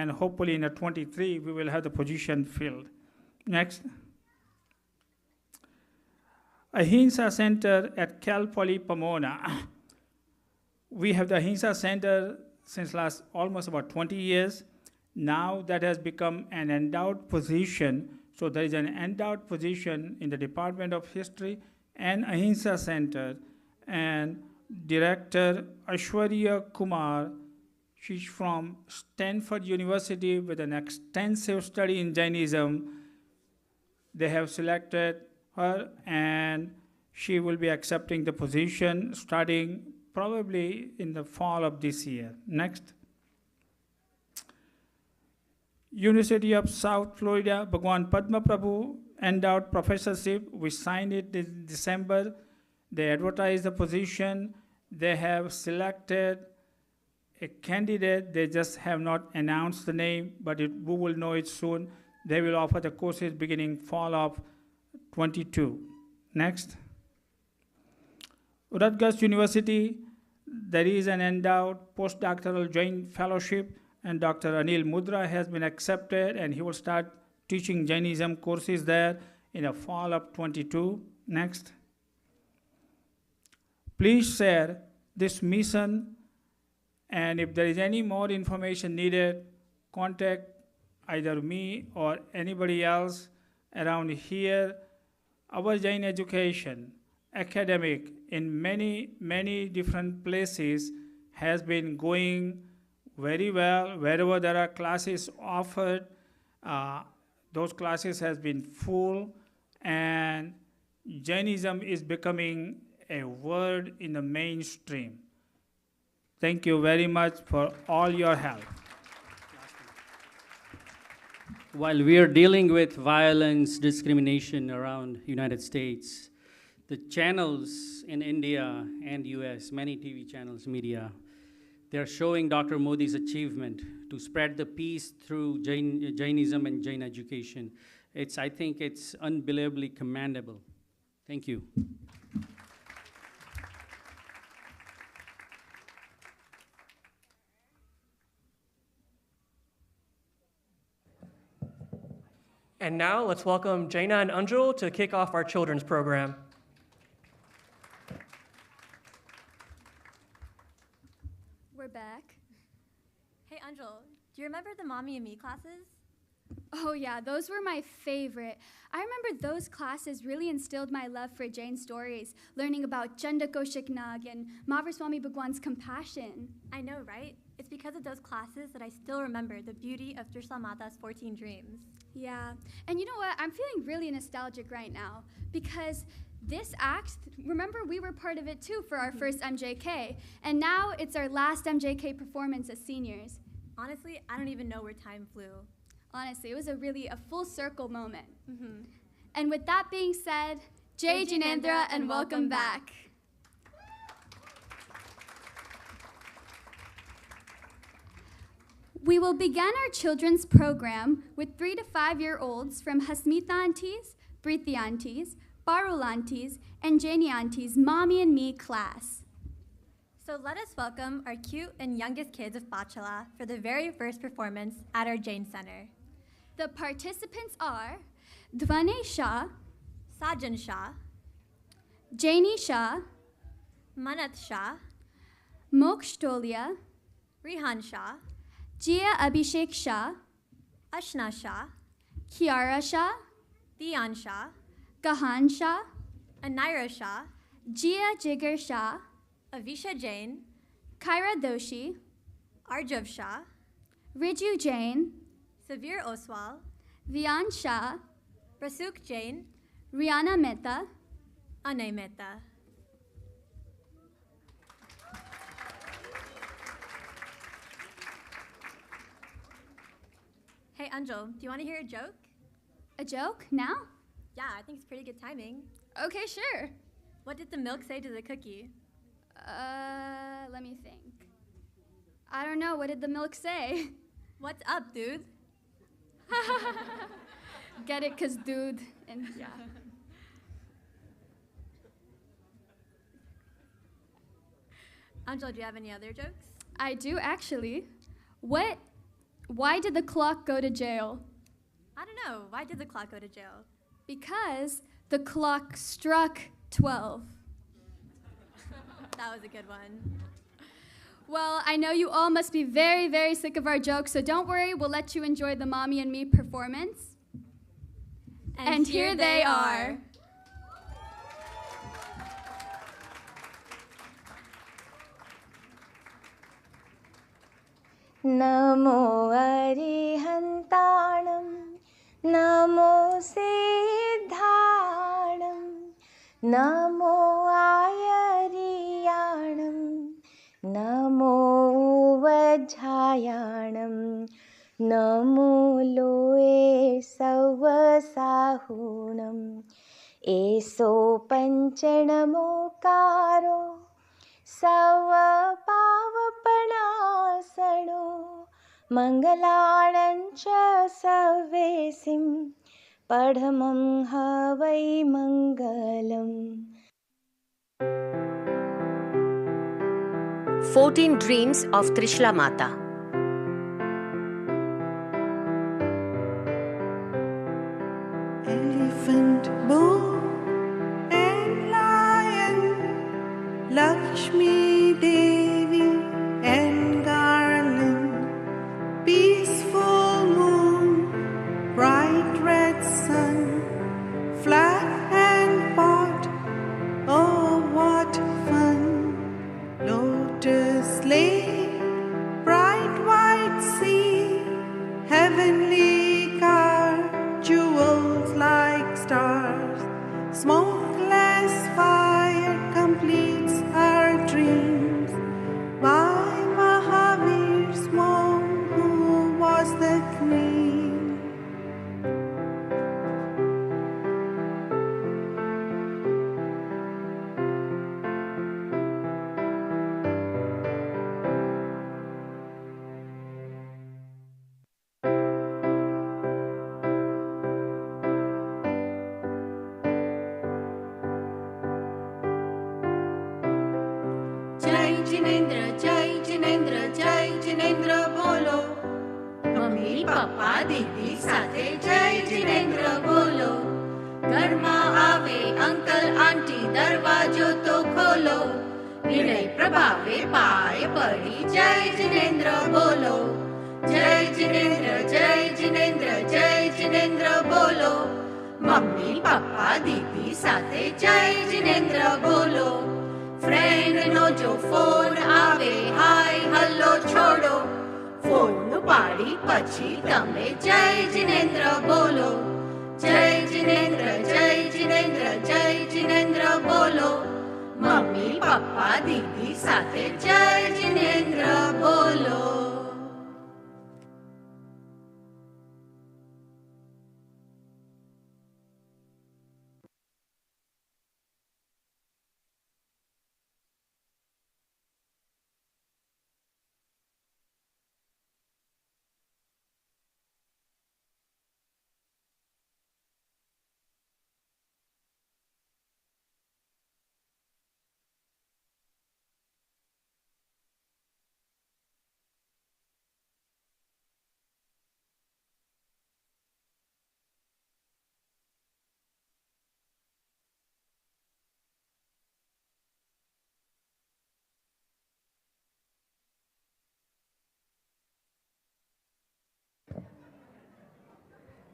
and hopefully in 23 we will have the position filled. Next. Ahimsa Center at Cal Poly Pomona. We have the Ahimsa Center since last almost about 20 years. Now that has become an endowed position. So there is an endowed position in the Department of History and Ahimsa Center. And Director Aishwarya Kumar, she's from Stanford University with an extensive study in Jainism. They have selected her and she will be accepting the position starting probably in the fall of this year. Next. University of South Florida, Bhagwan Padma Prabhu endowed professorship. We signed it in December. They advertised the position. They have selected a candidate. They just have not announced the name, but we will know it soon. They will offer the courses beginning fall of 22. Next. Rutgers University, there is an endowed postdoctoral Jain fellowship, and Dr. Anil Mudra has been accepted, and he will start teaching Jainism courses there in the fall of 22. Next. Please share this mission, and if there is any more information needed, contact either me or anybody else around here. Our Jain education, academic, in many, many different places has been going very well. Wherever there are classes offered, those classes has been full, and Jainism is becoming a word in the mainstream. Thank you very much for all your help. While we are dealing with violence, discrimination around United States, the channels in India and US, many TV channels, media, they're showing Dr. Modi's achievement to spread the peace through Jainism and Jain education. I think it's unbelievably commendable. Thank you. And now let's welcome Jaina and Anjul to kick off our children's program. We're back. Hey, Anjul, do you remember the Mommy and Me classes? Oh yeah, those were my favorite. I remember those classes really instilled my love for Jain stories, learning about Chanda Koshik Nag and Mahavir Swami Bhagwan's compassion. I know, right? It's because of those classes that I still remember the beauty of Trishla Mata's 14 Dreams. Yeah, and you know what? I'm feeling really nostalgic right now because this act, remember we were part of it too for our first MJK, and now it's our last MJK performance as seniors. Honestly, I don't even know where time flew. Honestly, it was really a full circle moment. And with that being said, Jai Jinendra and welcome back. We will begin our children's program with 3 to 5 year olds from Hasmita aunties, Preeti aunties, Parul aunties, and Jaini aunties' Mommy and Me class. So let us welcome our cute and youngest kids of Pachala for the very first performance at our Jain Center. The participants are Dhvane Shah, Sajan Shah, Jaini Shah, Manat Shah, Moksh Tolia, Rihan Shah, Jia Abhishek Shah, Ashna Shah, Kiara Shah, Dian Shah, Gahan Shah, Anira Shah, Jia Jigar Shah, Avisha Jain, Kyra Doshi, Arjav Shah, Riju Jain, Savir Oswal, Vian Shah, Rasuk Jain, Rihanna Mehta, Anay Mehta. Hey, Anjul, do you want to hear a joke? A joke? Now? Yeah, I think it's pretty good timing. Okay, sure. What did the milk say to the cookie? Let me think. I don't know. What did the milk say? What's up, dude? Get it? 'Cause dude. And yeah. Anjul, do you have any other jokes? I do, actually. What Why did the clock go to jail? I don't know. Why did the clock go to jail? Because the clock struck 12. That was a good one. Well, I know you all must be very, very sick of our jokes, so don't worry, we'll let you enjoy the Mommy and Me performance. And here they are. Namo Arihantanam, Namo Siddhanam, Namo Ayariyanam, Namo Vajjayanam, Namo Loe Savasahunam, Eso Panchanamo Karo, Sava Pavapanasano, Mangalancha Savesim, Padhamam Havai Mangalam. 14 Dreams of Trishula Mata. Elephant, bull, and lion, Lakshmi Devi and garland, peaceful moon, bright red sun, flag and pot, oh what fun! Lotus lake, bright white sea, heavenly car, jewels like stars, smokeless fire completes our dreams. By Mahavir's mom, who was the queen. जय जिनेंद्र बोलो mummy papa दीदी साथे जय जिनेंद्र बोलो घर में आवे uncle aunty दरवाजो तो खोलो विनय प्रभावे पाए पड़ी जय जिनेंद्र बोलो जय जिनेंद्र बोलो मम्मी पप्पा दीदी साथे जय जिनेंद्र बोलो फ्रेंड नो जो फोन आवे हाय हल्लो छोड़ो फोन पाड़ी पछी तमे जय जिनेंद्र बोलो जय जिनेंद्र बोलो मम्मी पप्पा दीदी साथे जय जिनेंद्र बोलो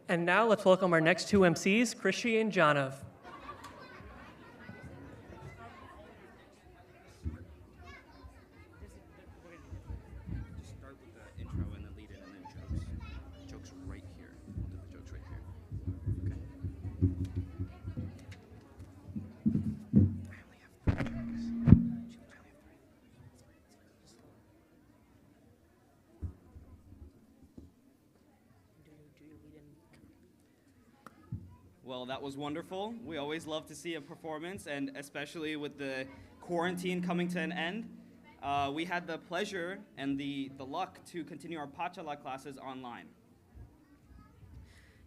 And now let's welcome our next two MCs, Krishi and Janav. Start with the intro and then lead in and then jokes. Jokes right here. We'll do the jokes right here. Okay. I only have 3 jokes. Well, that was wonderful. We always love to see a performance, and especially with the quarantine coming to an end, we had the pleasure and the luck to continue our Pachala classes online.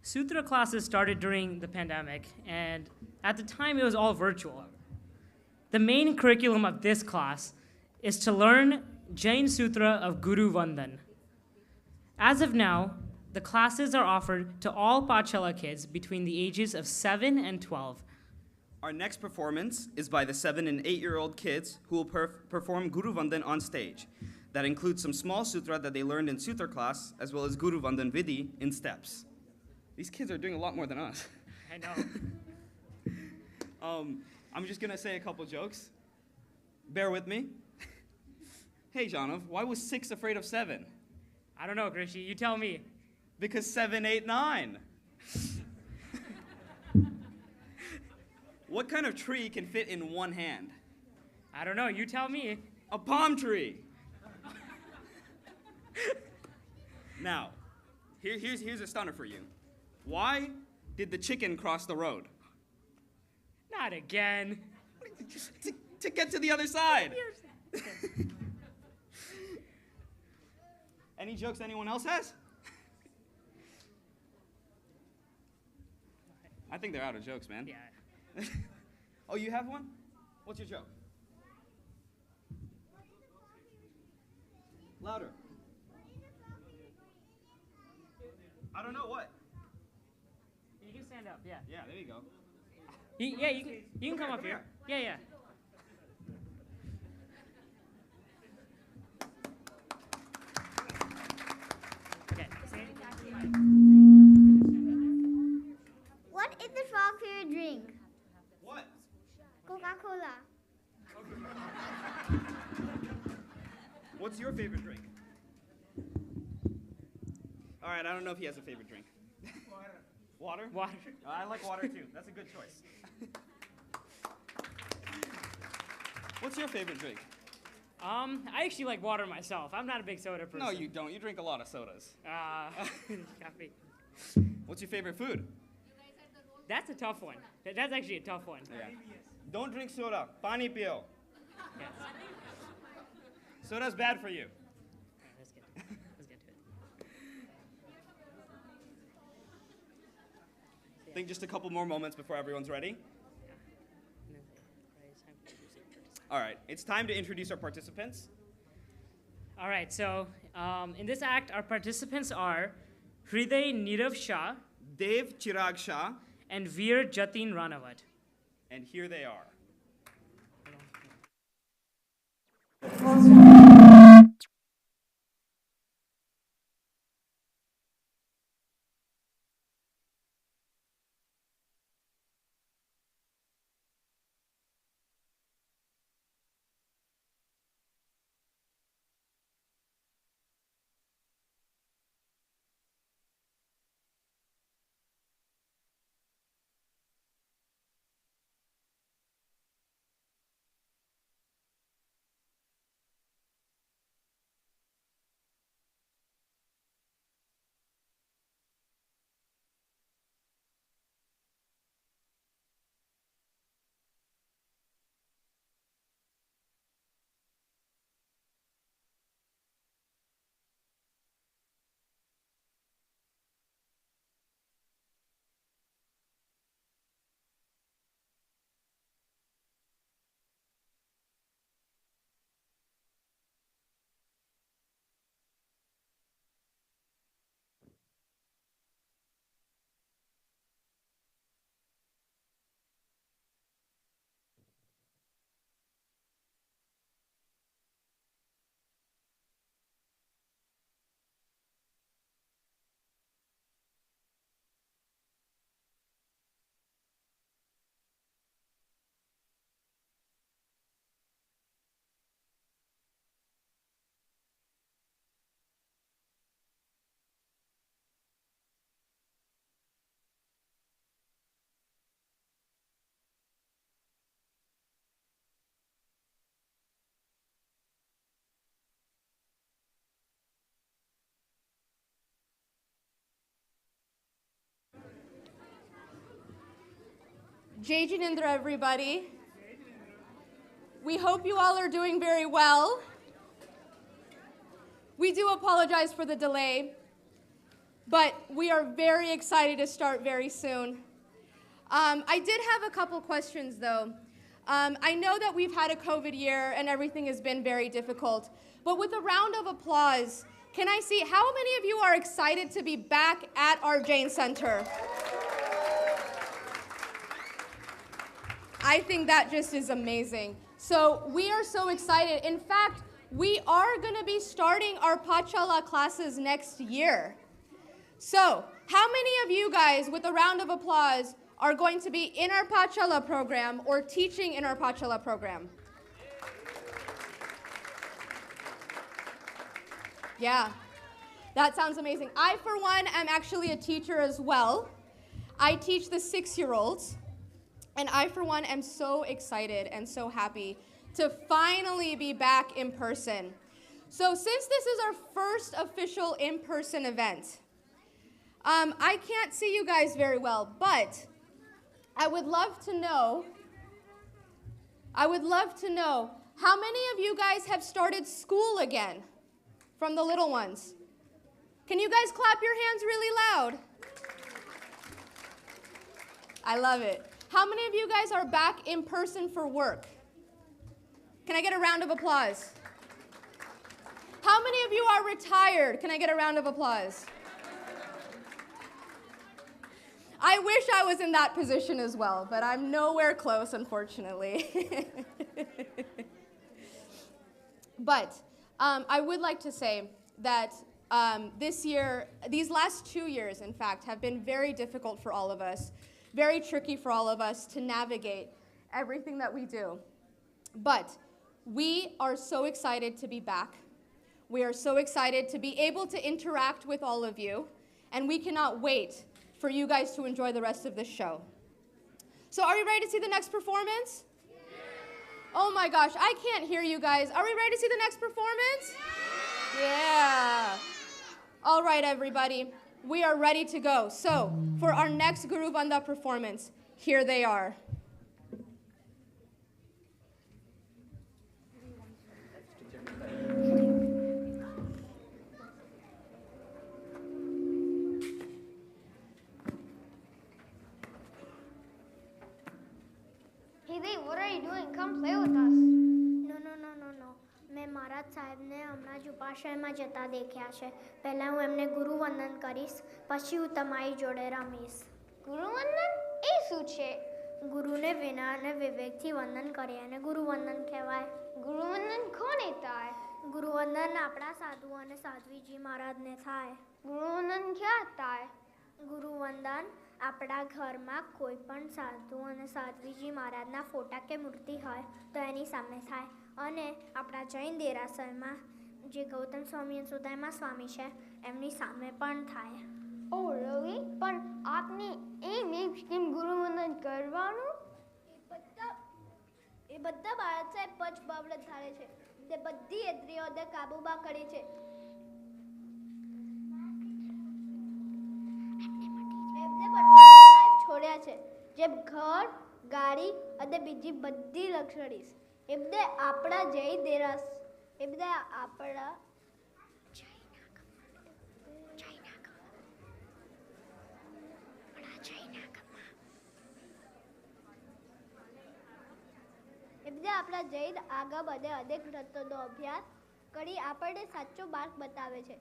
Sutra classes started during the pandemic, and at the time it was all virtual. The main curriculum of this class is to learn Jain Sutra of Guru Vandan. As of now, the classes are offered to all Pachala kids between the ages of 7 and 12. Our next performance is by the 7 and 8-year-old kids who will perform Guru Vandan on stage. That includes some small sutra that they learned in Sutra class, as well as Guru Vandan Vidhi in steps. These kids are doing a lot more than us. I know. I'm just gonna say a couple jokes. Bear with me. Hey, Janav, why was 6 afraid of 7? I don't know, Krishi. You tell me. Because 7, 8, 9. What kind of tree can fit in one hand? I don't know. You tell me. A palm tree. Now, here's a stunner for you. Why did the chicken cross the road? Not again. To get to the other side. Any jokes anyone else has? I think they're out of jokes, man. Yeah. Oh, you have one? What's your joke? Louder. I don't know what. You can stand up, yeah. Yeah, there you go. You can come up here. Yeah, yeah. Okay. What is the frog favorite drink? What? Coca-Cola. What's your favorite drink? All right, I don't know if he has a favorite drink. Water. Water? Water. I like water too. That's a good choice. What's your favorite drink? I actually like water myself. I'm not a big soda person. No, you don't. You drink a lot of sodas. Coffee. What's your favorite food? That's a tough one. That's actually a tough one. Yeah. Don't drink soda. Pani pio. Yes. Soda's bad for you. Right, let's get to it. I think just a couple more moments before everyone's ready. All right, it's time to introduce our participants. All right, so in this act, our participants are Hriday Nirav Shah, Dev Chirag Shah, and Veer Jatin Ranawat. And here they are. Jai Jinendra, everybody. We hope you all are doing very well. We do apologize for the delay, but we are very excited to start very soon. I did have a couple questions, though. I know that we've had a COVID year and everything has been very difficult, but with a round of applause, Can I see, how many of you are excited to be back at our Jain Center? I think that just is amazing. So we are so excited. In fact, we are going to be starting our Pachala classes next year. So how many of you guys, with a round of applause, are going to be in our Pachala program or teaching in our Pachala program? Yeah, that sounds amazing. I, for one, am actually a teacher as well. I teach the 6-year-olds, and I, for one, am so excited and so happy to finally be back in person. So since this is our first official in-person event, I can't see you guys very well, but I would love to know how many of you guys have started school again from the little ones? Can you guys clap your hands really loud? I love it. How many of you guys are back in person for work? Can I get a round of applause? How many of you are retired? Can I get a round of applause? I wish I was in that position as well, but I'm nowhere close, unfortunately. But I would like to say that these last 2 years, in fact, have been very difficult for all of us, very tricky for all of us to navigate everything that we do. But we are so excited to be back. We are so excited to be able to interact with all of you, and we cannot wait for you guys to enjoy the rest of this show. So are we ready to see the next performance? Oh my gosh, I can't hear you guys. Are we ready to see the next performance? Yeah. All right, everybody. We are ready to go. So for our next Guru Vanda performance, here they are. Hey, what are you doing? Come play with us. No. મેં મહારાજ સાહેબને હમણાં જ ઉપાશ્રયમાં જતા દેખ્યા છે. પહેલાં હું એમને ગુરુવંદન કરીશ, પછી હું તમારી જોડે રમીશ. ગુરુવંદન? એ શું છે? ગુરુને વિનય અને વિવેકથી વંદન કરીએ અને ગુરુવંદન કહેવાય. ગુરુવંદન કોને થાય? ગુરુવંદન આપણા સાધુ અને સાધ્વીજી મહારાજને થાય. ગુરુવંદન ક્યાં થાય? ગુરુવંદન આપણા ઘરમાં કોઈ પણ સાધુ અને સાધ્વીજી મહારાજના ફોટા કે મૂર્તિ હોય તો એની સામે થાય. અને આપણા જૈન દેરાસરમાં જે ગૌતમ સ્વામી અને સુદામા સ્વામી છે એમની સામે પણ થાય. ઓ રવિ, પણ આપની એમ કેમ ગુરુવંદન કરવાનું? એ બધા બાળક સાહેબ પચ બાબત ધારે છે. તે બધી ઇન્દ્રિયોને કાબૂમાં કરે છે. એમને બધા છોડ્યા છે, જેમ ઘર, ગાડી અને બીજી બધી લક્ઝરીઝ. એમને આપણા જૈન દેરાસ, એમને આપણા એમને આપણા જૈન આગમ અને અનેક ગ્રંથોનો અભ્યાસ કરી આપણને સાચો માર્ગ બતાવે છે.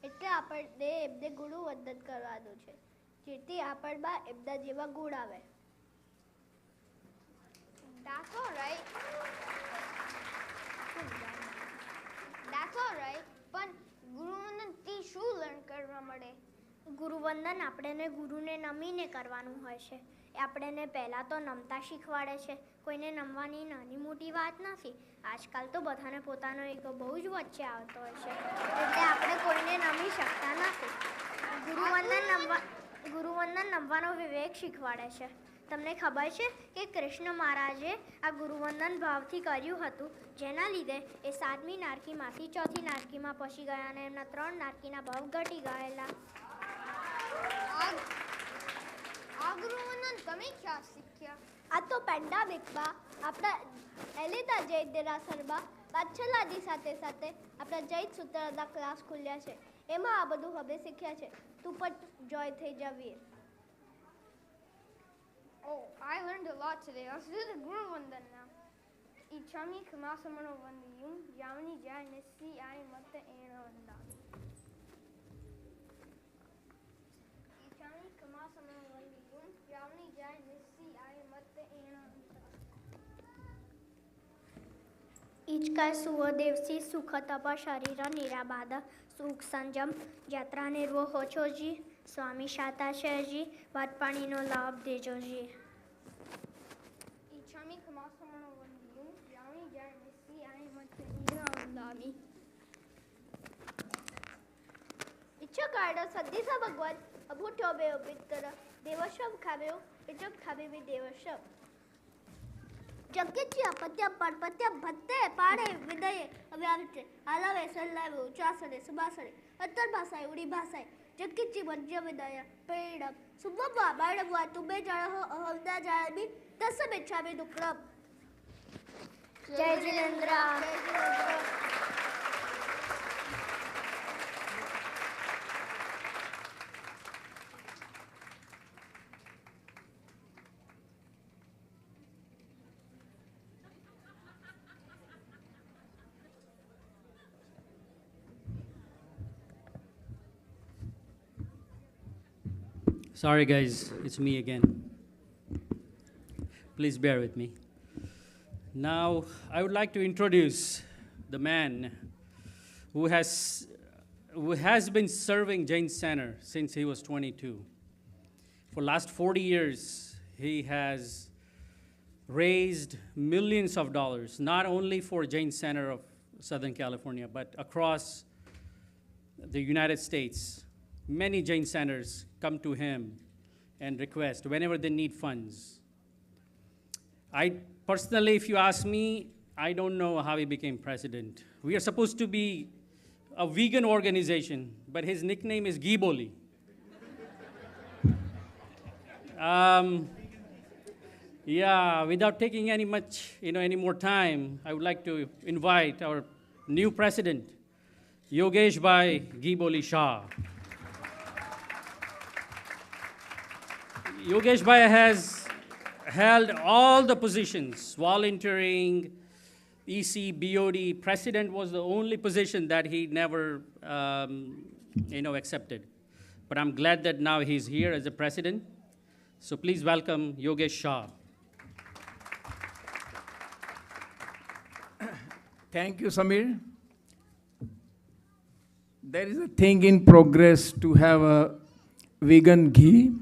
એટલે આપણને એમને ગુરુવંદન કરવાનું છે, જેથી આપણમાં એમના જેવા ગુણ આવે. That's all right. પણ ગુરુવંદનથી શું લર્ન કરવા મળે? ગુરુવંદન આપણને ગુરુને નમીને કરવાનું હોય છે. એ આપણને પહેલાં તો નમતા શીખવાડે છે. કોઈને નમવાની નાની મોટી વાત નથી. આજકાલ તો બધાને પોતાનો ઈગો બહુ જ વચ્ચે આવતો હોય છે, એટલે આપણે કોઈને નમી શકતા નથી. ગુરુવંદન નમવાનો વિવેક શીખવાડે છે. તમને ખબર છે કે કૃષ્ણ મહારાજે આ ગુરુવંદન ભાવથી કર્યું હતું, જેના લીધે એ 7મી નારકીમાંથી 4થી નારકીમાં પહોંચી ગયા અને એમના 3 નારકીના ભાવ ઘટી ગયેલા. આ ગુરુવંદન તમે ક્યાં શીખ્યા? આ તો પેન્ડામિકમાં આપણા એલિતા જૈન દેરાસરમાં પાછલાની સાથે સાથે આપણા જૈન સૂત્રના ક્લાસ ખુલ્યા છે. એમાં આ બધું હવે શીખ્યા છે. તું પણ જોઈન થઈ જાવીએ. Oh, I learned a lot today. Let's do the Guru Vandan now. Ichami Kamasamano Vandiyum, Yamani Jai Nisi Ani Mata Ana Vandam. इचका सुहदेवसी सुख तप शरीर निराबाद सुख संजम यात्रा निर्वो होछोजी स्वामी शाताशयजी वाटपाणीनो लाभ देजोजी इच्छामी खमासमणो वंदियो यामी जय मिसी आई मत इंद्रा वंदामी इच्छा काढ सद्धीचा भगवान अभूठो बेओ पित्तर देवशब खाबेओ इचक खाबे बी देवशब जगेची अपत्या पडपत्या भत्ते पाडे विदये अव्यावटे आलावे सल्लावे उचासडे सुबासडे अत्तर भाषाए उडी भाषाए जगेची वज्र विदय पेडक सुबबा बाळबवा तुबे जळ अहमदा जाळबी तस बेछाबे दुक्रब जय Jinendra Sorry guys, it's me again. Please bear with me. Now, I would like to introduce the man who has been serving Jain Center since he was 22. For last 40 years, he has raised millions of dollars, not only for Jain Center of Southern California, but across the United States. Many Jain centers come to him and request whenever they need funds. I personally, if you ask me, I don't know how he became president. We are supposed to be a vegan organization, but his nickname is Giboli. Yeah, without taking any more time, I would like to invite our new president, Yogesh Bhai Giboli Shah. Yogesh Bhai has held all the positions, volunteering, EC, BOD. President was the only position that he never, accepted. But I'm glad that now he's here as the president. So please welcome Yogesh Shah. Thank you, Samir. There is a thing in progress to have a vegan ghee.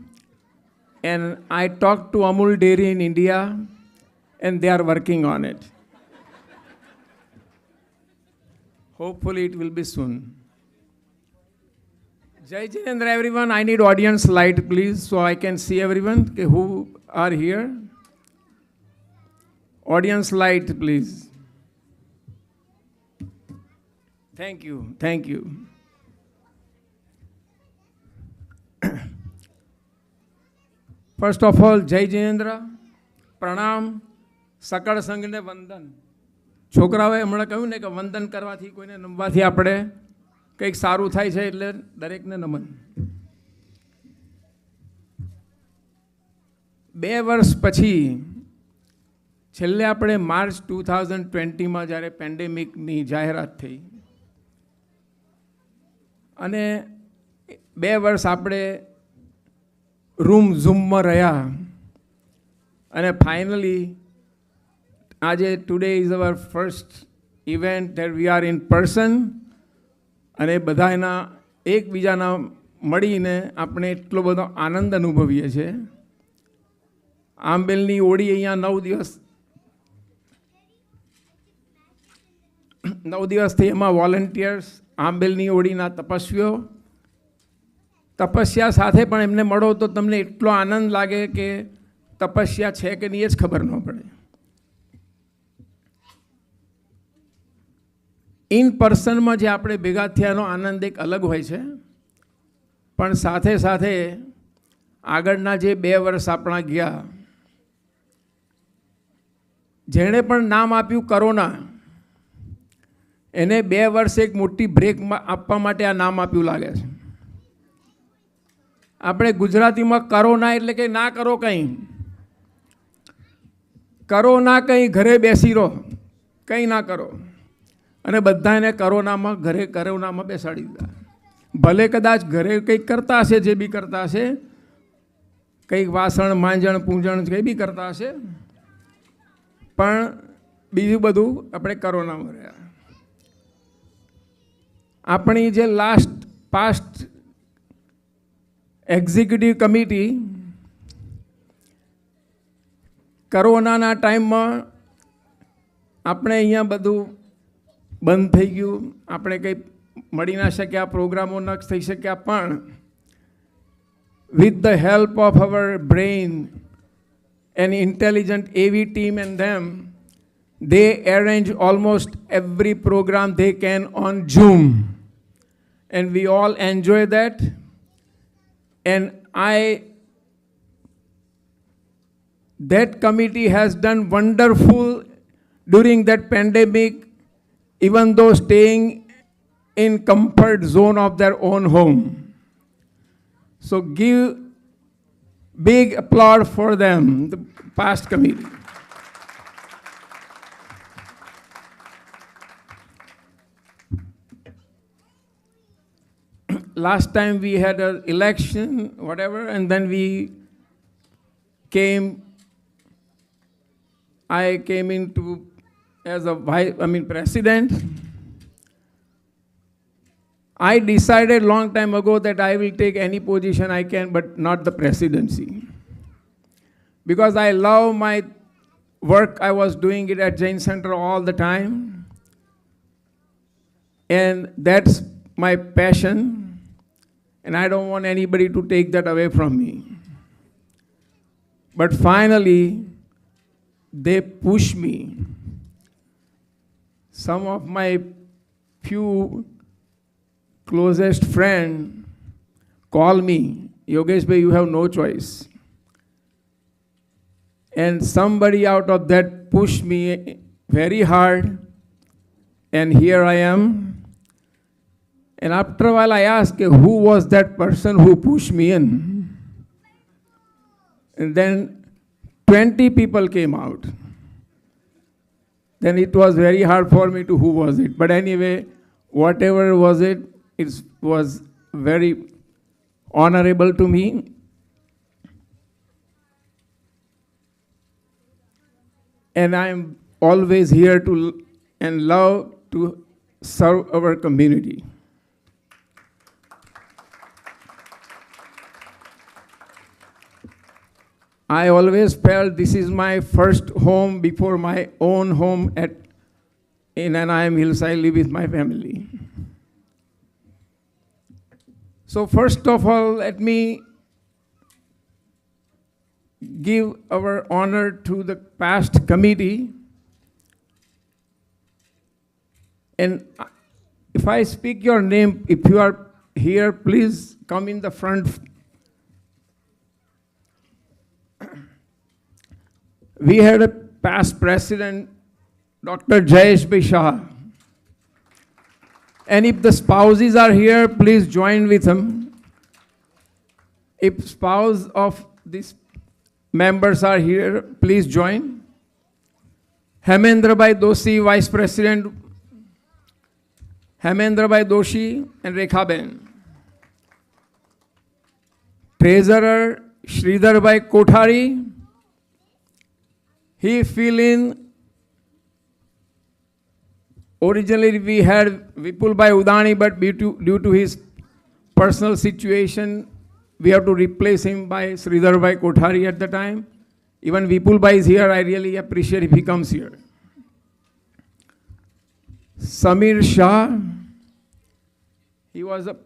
And I talked to Amul Dairy in India, and they are working on it. Hopefully it will be soon. Jai Jinendra, everyone. I need audience light, please, so I can see everyone who are here. Audience light, please. Thank you. Thank you. First of all, Jai Jinendra, પ્રણામ, સકળ સંઘને વંદન. છોકરાઓએ હમણાં કહ્યું ને કે વંદન કરવાથી કોઈને નમવાથી આપણે કંઈક સારું થાય છે, એટલે દરેકને નમન. 2 વર્ષ પછી છેલ્લે આપણે માર્ચ 2020માં જ્યારે પેન્ડેમિકની જાહેરાત થઈ અને 2 વર્ષ આપણે રૂમ ઝૂમમાં રહ્યા અને ફાઇનલી આજે today is our first event that we are in person અને બધા એના એકબીજાના મળીને આપણે એટલો બધો આનંદ અનુભવીએ છીએ. આંબેલની ઓળી અહીંયા 9 દિવસથી એમાં વોલન્ટિયર્સ, આંબેલની ઓળીના તપસ્વીઓ, તપસ્યા સાથે પણ એમને મળો તો તમને એટલો આનંદ લાગે કે તપસ્યા છે કે નહીં એ જ ખબર ન પડે. ઇન પર્સનમાં જે આપણે ભેગા થયાનો આનંદ એક અલગ હોય છે, પણ સાથે સાથે આગળના જે 2 વર્ષ આપણા ગયા, જેણે પણ નામ આપ્યું કોરોના, એને 2 વર્ષ એક મોટી બ્રેક આપવા માટે આ નામ આપ્યું લાગે છે. આપણે ગુજરાતીમાં કરો ના એટલે કે ના કરો કંઈ, કરો ના કંઈ, ઘરે બેસી રહો, કંઈ ના કરો, અને બધાને કરોનામાં બેસાડી દીધા. ભલે કદાચ ઘરે કંઈક કરતા હશે, જે બી કરતા હશે, કંઈક વાસણ માંજણ પૂંજણ કંઈ બી કરતા હશે, પણ બીજું બધું આપણે કોરોનામાં રહ્યા. આપણી જે પાસ્ટ એક્ઝિક્યુટિવ કમિટી કોરોનાના ટાઈમમાં આપણે અહીંયા બધું બંધ થઈ ગયું, આપણે કંઈ મળી ના શક્યા, પ્રોગ્રામો ન થઈ શક્યા, પણ with the help of our brain and intelligent AV team and them, they arrange almost every program they can on Zoom. And we all enjoy that. And that committee has done wonderful during that pandemic, even though staying in comfort zone of their own home. So give big applause for them, the past committee. Last time we had an election, whatever, and then I came into as a president. I decided long time ago that I will take any position I can, but not the presidency. Because I love my work, I was doing it at Jain Center all the time. And that's my passion. And I don't want anybody to take that away from me. But finally, they push me. Some of my few closest friend call me, Yogesh bhai, you have no choice. And somebody out of that pushed me very hard, and here I am. And after a while I asked, who was that person who pushed me in? And then 20 people came out. Then it was very hard for me to who was it. But anyway, whatever was it, it was very honorable to me. And I am always here to and love to serve our community. I always felt this is my first home before my own home in Anaheim Hills. I live with my family. So first of all, let me give our honor to the past committee. And if I speak your name, if you are here, please come in the front. We had a past president, Dr. Jain. And if the spouses are here, please join with him. If spouse of these members are here, please join. Hemendra Doshi, Vice President, Hemendra Doshi and Rekha Ben. Treasurer, Sridhar Kothari. He fill in. Originally we had Vipul Udani, but due to his personal situation, we have to replace him by Sridhar Kothari at the time. Even Vipul is here. I really appreciate if he comes here. Samir Shah, he was a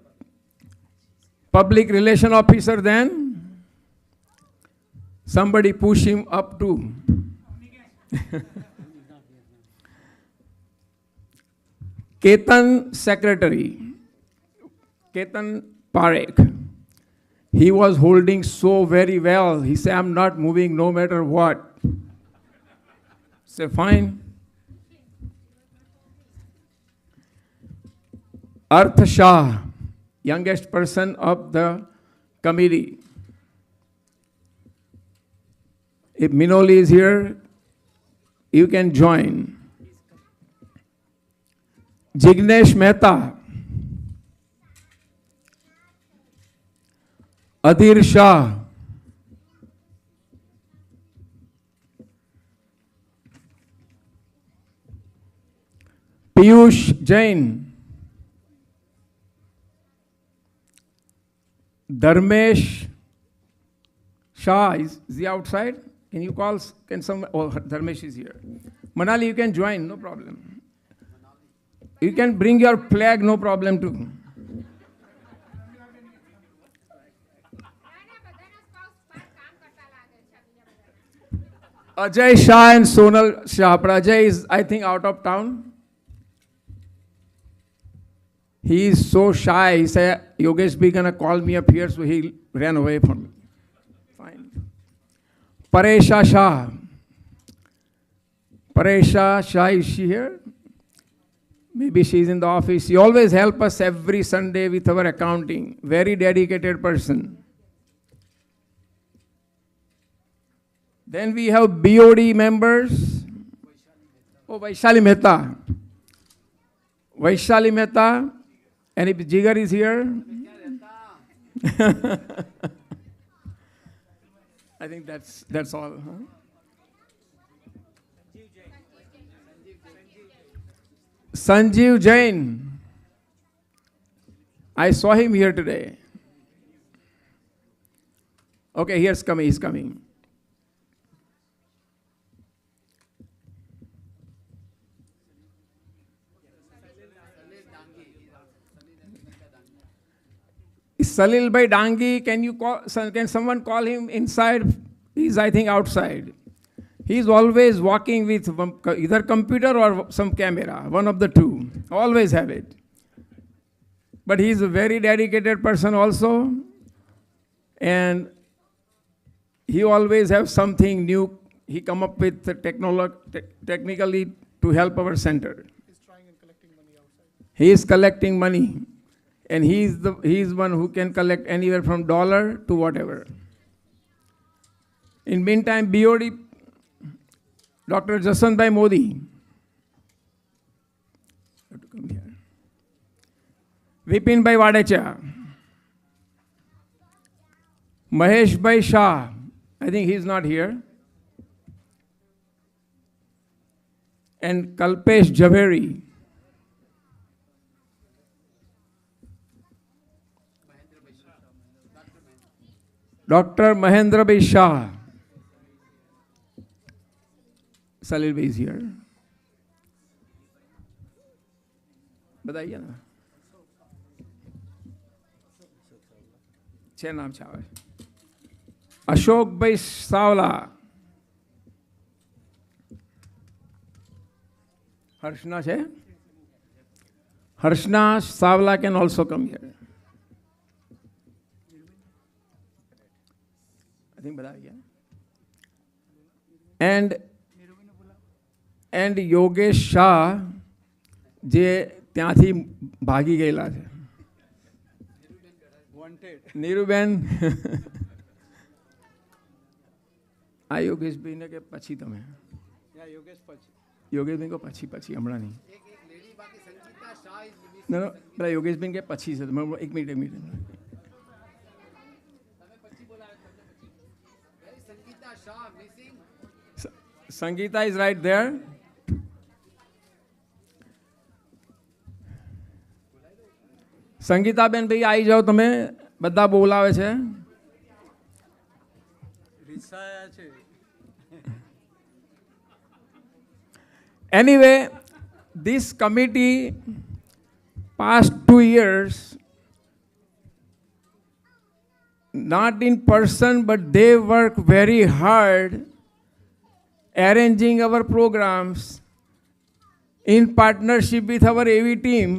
public relation officer then. Somebody push him up too. Ketan secretary, Ketan Parekh, he was holding so very well. He said, I'm not moving no matter what. Say, fine. Arth Shah, youngest person of the committee. If Minoli is here, you can join. Jignesh Mehta, Adhir Shah, Piyush Jain. Dharmesh Shah, is he outside? Can you call, can some, oh, Dharmesh is here. Manali, you can join, no problem. You can bring your flag, no problem too. Ajay Shah and Sonal Shah. But Ajay is, I think, out of town. He is so shy. He said, Yogesh be gonna call me up here, so he ran away from me. Fine. Paresha Shah. Paresha Shah, is she here? Maybe she's in the office. She always helps us every Sunday with our accounting. Very dedicated person. Then we have BOD members. Oh, Vaishali Mehta. Vaishali Mehta. And if Jigar is here. I think that's all. Huh? Sanjeev Jain. I saw him here today. Okay, he's coming. Salil Bhai Dangi, can someone call him inside? He's, I think, outside. He's always walking with either computer or some camera, one of the two. Always have it. But he's a very dedicated person also. And he always has something new he come up with technically to help our center. He's trying and collecting money outside. He is collecting money. And he's one who can collect anywhere from $1 to whatever. In meantime, BOD, Dr. Jaswant Bhai Modi. Vipin Bhai Vadecha. Mahesh Bhai Shah. I think he's not here. And Kalpesh Javeri. Dr. Mahendra Bhai Shah. Salil Bhai is here. बताइए ना छह नाम छावे अशोक भाई सावला हर्षना छे हर्षना सावला can also come here. I think बताइए and Yogesh Shah જે ત્યાંથી ભાગી ગયેલા છે નીરુબેન આ યોગેશભાઈને કે પછી તમે યોગેશભાઈ કો પછી હમણાં નહીં ના પેલા યોગેશભાઈ કે પછી છે એક minute Sangeeta is right there. Sangeeta બેન ભાઈ આવી જાઓ તમે બધા બોલાવે છે Anyway, this committee past 2 years not in person but they work very hard arranging our programs in partnership with our AV team,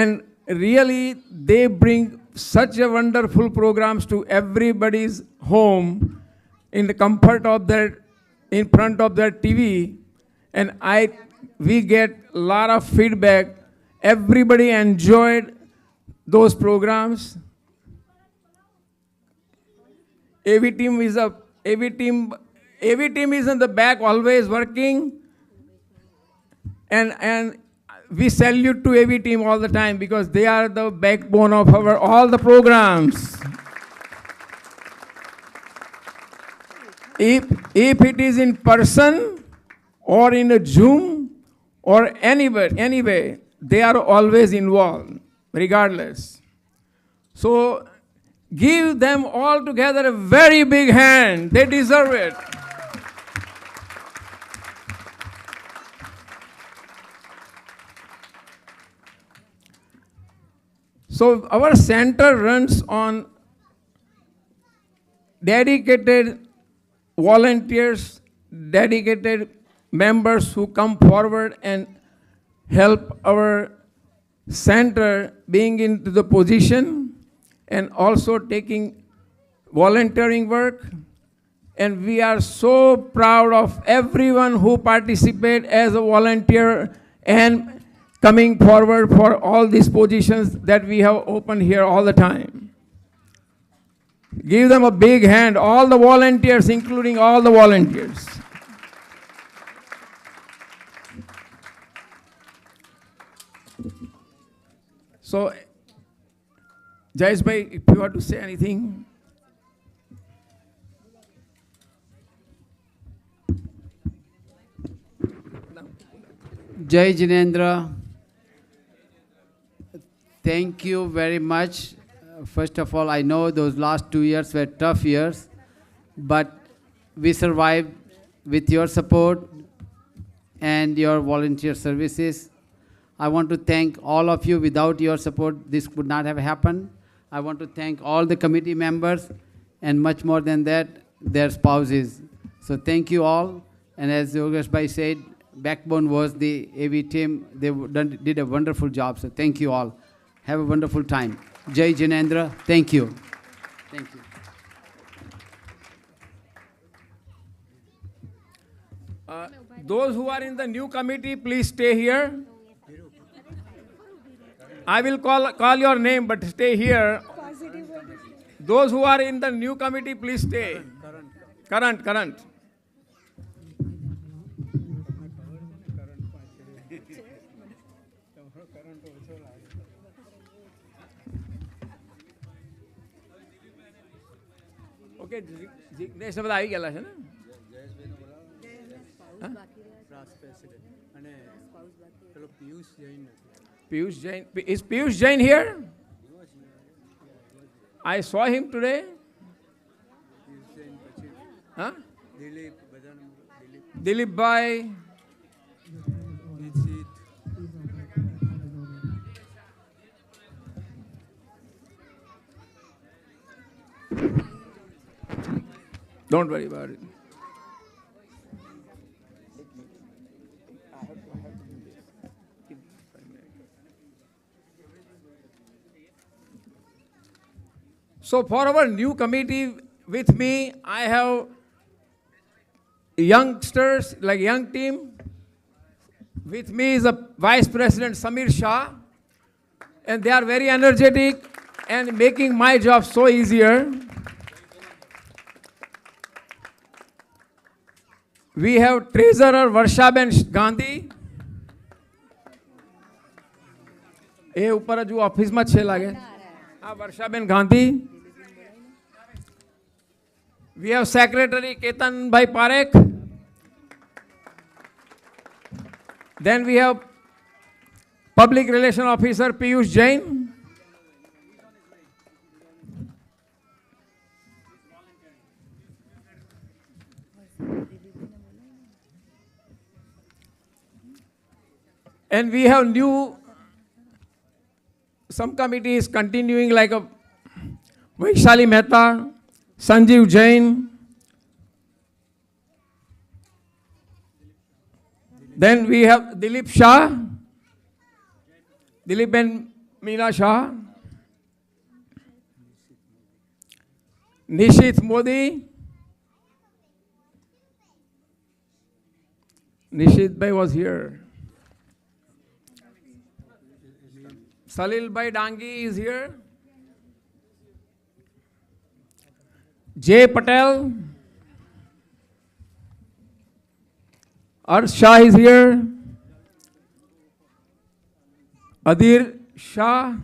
and really they bring such a wonderful programs to everybody's home in the comfort of their, in front of their TV, and we get a lot of feedback. Everybody enjoyed those programs. AV team is in the back always working, and we salute to AV team all the time because they are the backbone of all the programs. If it is in person or in a Zoom or anyway, they are always involved, regardless. So give them all together a very big hand. They deserve it. So our center runs on dedicated volunteers, dedicated members who come forward and help our center being into the position and also taking volunteering work. And we are so proud of everyone who participate as a volunteer and coming forward for all these positions that we have opened here all the time. Give them a big hand, all the volunteers, including all the volunteers. So, Jayesh bhai, if you want to say anything. Jai Jinendra, thank you very much. First of all, I know those last 2 years were tough years, but we survived with your support and your volunteer services. I want to thank all of you. Without your support, this would not have happened. I want to thank all the committee members and much more than that, their spouses. So thank you all. And as Yogesh Bhai said, backbone was the AV team. They did a wonderful job. So thank you all. Have a wonderful time. Jai Jinendra, thank you. Thank you. Those who are in the new committee, please stay here. I will call your name, but stay here. Those who are in the new committee, please stay. Current. Okay, Jignesh બધા આવી ગયેલા છે ને? Piyush Jain. Is Piyush Jain here? I saw him today. Huh? Dilip Bhai. Don't worry about it. So for our new committee with me, I have youngsters, like young team. With me is a Vice President Samir Shah, and they are very energetic and making my job so easier. We have Treasurer Varshaben Gandhi. એ ઉપર હજુ ઓફિસમાં છે લાગે. Varshaben Gandhi. We have Secretary Ketan Bhai Parekh. Then we have Public Relation Officer Piyush Jain. And we have some committees continuing like a Vaishali Mehta, Sanjeev Jain. Then we have Dilip Shah, Dilip and Meena Shah, Nishit Modi. Nishit Bhai was here. Salil Bhai Dangi is here. J. Patel. Arsh Shah is here. Adir Shah.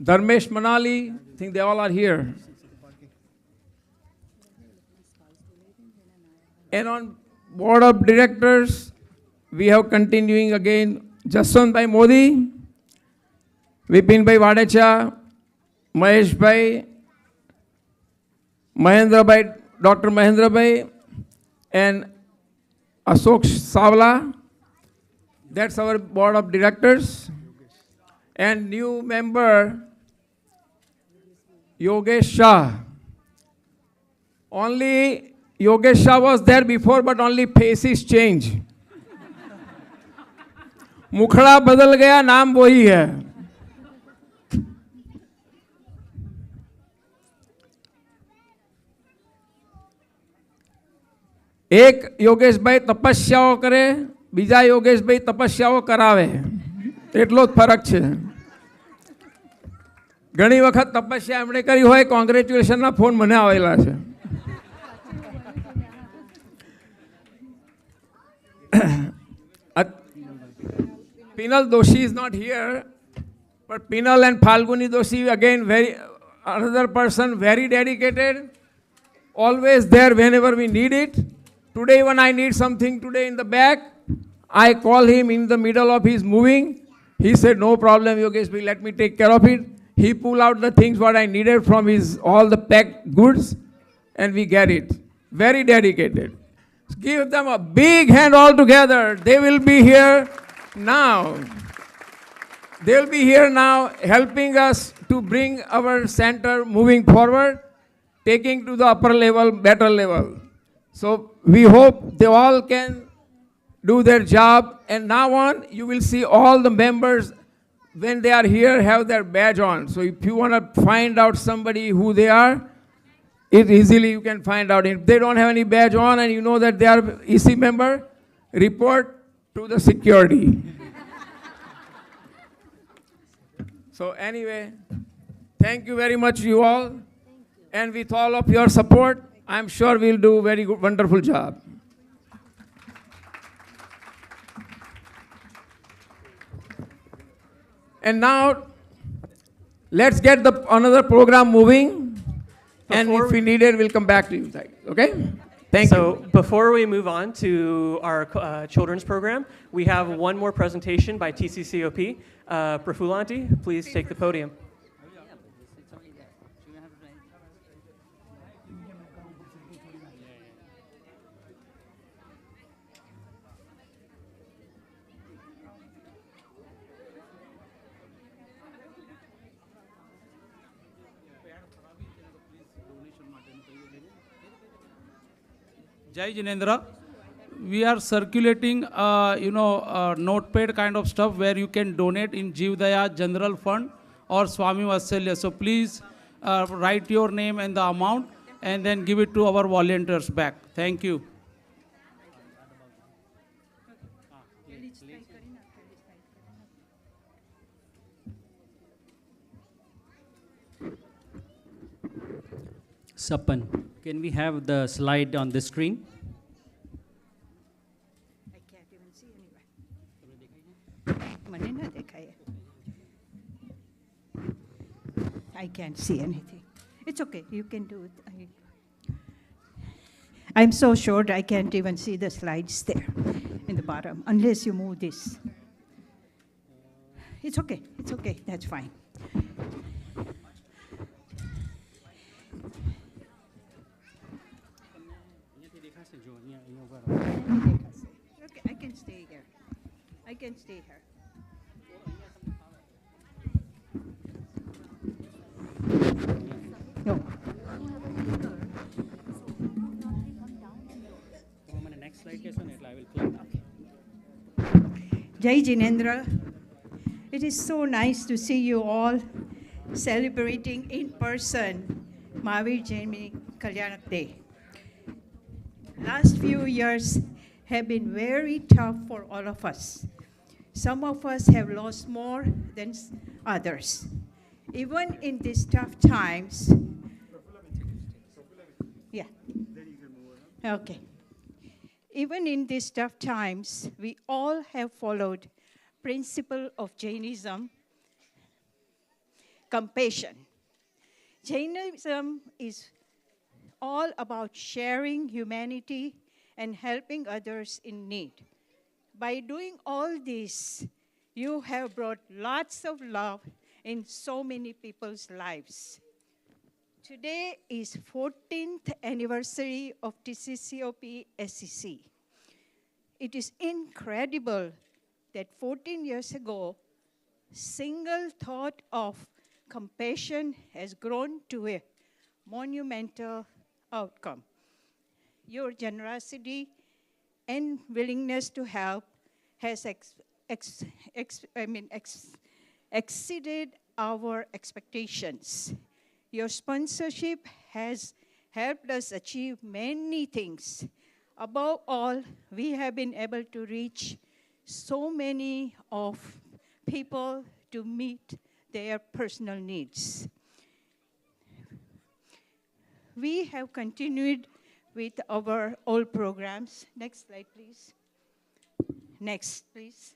Dharmesh Manali. I think they all are here. And on board of directors, we have continuing again Jaswant Bhai Modi, Vipin Bhai Vadecha, Mahesh Bhai, Mahendra Bhai, Dr. Mahendra Bhai, and Ashok Savla. That's our board of directors. And new member, Yogesh Shah. Only Yogesh Shah was there before, but only faces change. मुखड़ा बदल गया, नाम वही है. एक योगेश भाई तपस्याओ करे, बीजा योगेश भाई तपस्याओ करावे. એટલો જ ફરક છે. ઘણી વખત તપસ્યા એમણે કરી હોય, કોંગ્રેચ્યુલેશનના ફોન મને આવેલા છે. Pinal Doshi is not here, but Pinal and Phalguni Doshi again another person very dedicated, always there whenever we need it. Today when I need something today in the back, I call him in the middle of his moving. He said, no problem, Yogesh, let me take care of it. He pull out the things what I needed from his all the packed goods, and we get it. Very dedicated. Give them a big hand all together. They will be here now. They will be here now helping us to bring our center moving forward, taking to the upper level, better level. So we hope they all can do their job, and now on you will see all the members when they are here have their badge on. So if you want to find out somebody who they are, it easily you can find out. If they don't have any badge on and you know that they are EC member, report to the security. So anyway, thank you very much you all. And with all of your support, I'm sure we'll do a very good, wonderful job. And now, let's get another program moving. And if we need it, we'll come back to you. Okay? Thank you. So before we move on to our children's program, we have one more presentation by TCCOP. Prafulanti, please take the podium. Jai Jinendra, we are circulating, notepad kind of stuff where you can donate in Jivdaya General Fund or Swami Vatsalya. So please write your name and the amount and then give it to our volunteers back. Thank you. Sapan, can we have the slide on the screen? I can't even see anywhere. I can't see anything. It's okay, you can do it. I'm so short, I can't even see the slides there in the bottom, unless you move this. It's okay, that's fine. Okay, I can stay here. I can stay here. No. Jai Jinendra, it is so nice to see you all celebrating in person Mahavir Jain Kalyanak Day. Last few years have been very tough for all of us. Some of us have lost more than others. Even in these tough times, okay. Even in these tough times, we all have followed principle of Jainism, compassion. Jainism is all about sharing humanity and helping others in need. By doing all this, you have brought lots of love in so many people's lives. Today is 14th anniversary of TCCOP SEC. It is incredible that 14 years ago, single thought of compassion has grown to a monumental outcome. Your generosity and willingness to help has exceeded our expectations. Your sponsorship has helped us achieve many things. Above all, we have been able to reach so many of people to meet their personal needs. We have continued with our old programs. Next slide, please. Next, please.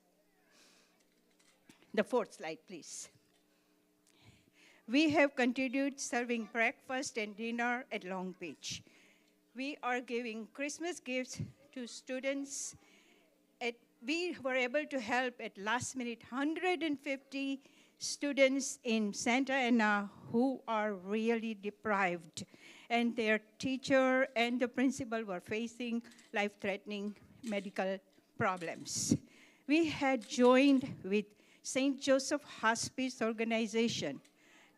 The fourth slide, please. We have continued serving breakfast and dinner at Long Beach. We are giving Christmas gifts to students. We were able to help at last minute 150 students in Santa Ana who are really deprived, and their teacher and the principal were facing life-threatening medical problems. We had joined with St. Joseph Hospice Organization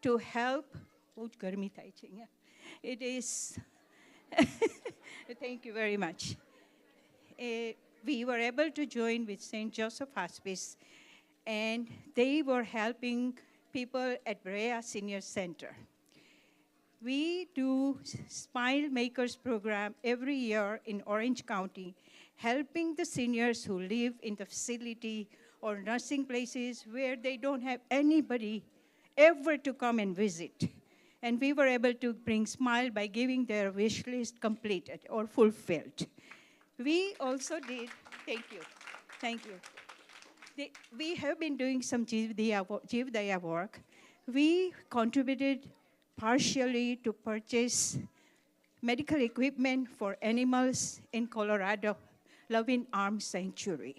to help. It is, thank you very much. We were able to join with St. Joseph Hospice, and they were helping people at Brea Senior Center. We do Smile Makers program every year in Orange County, helping the seniors who live in the facility or nursing places where they don't have anybody ever to come and visit. And we were able to bring Smile by giving their wish list completed or fulfilled. We also did, thank you. We have been doing some Jivdaya work. We contributed partially to purchase medical equipment for animals in Colorado, Loving Arms Sanctuary.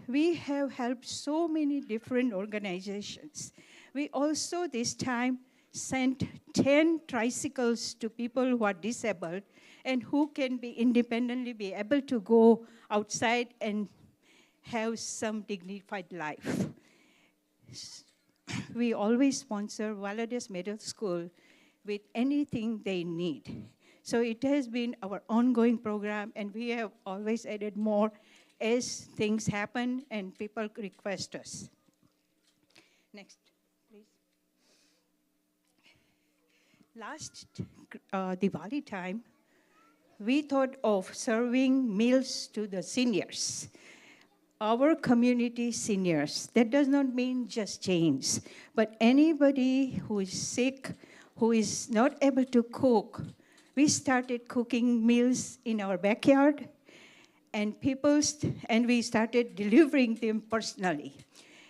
We have helped so many different organizations. We also this time sent 10 tricycles to people who are disabled and who can be independently be able to go outside and have some dignified life. We always sponsor Valades Middle School with anything they need. So it has been our ongoing program, and we have always added more as things happen and people request us. Next, please. Last Diwali time, we thought of serving meals to the seniors. Our community seniors, that does not mean just Jains, but anybody who is sick, who is not able to cook. We started cooking meals in our backyard, and we started delivering them personally.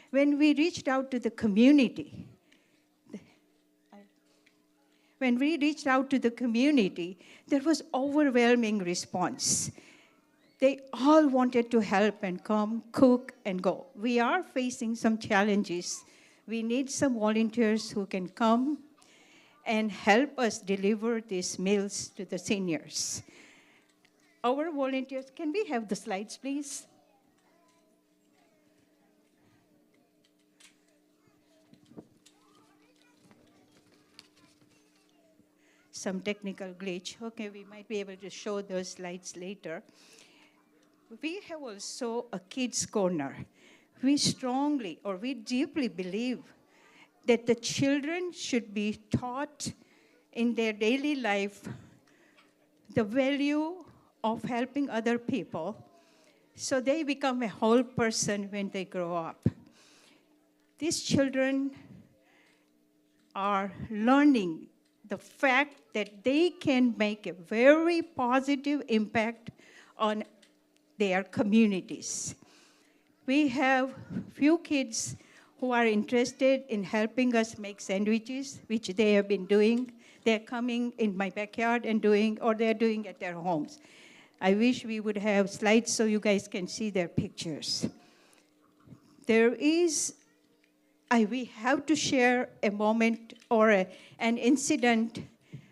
When we reached out to the community, there was overwhelming response. They all wanted to help and come, cook, and go. We are facing some challenges. We need some volunteers who can come and help us deliver these meals to the seniors. Our volunteers, can we have the slides, please? Some technical glitch. Okay, we might be able to show those slides later. We have also a kids' corner. We deeply believe that the children should be taught in their daily life the value of helping other people so they become a whole person when they grow up. These children are learning the fact that they can make a very positive impact on their communities. We have few kids who are interested in helping us make sandwiches, which they have been doing. They're coming in my backyard and doing, or they're doing at their homes. I wish we would have slides so you guys can see their pictures. We have to share a moment or an incident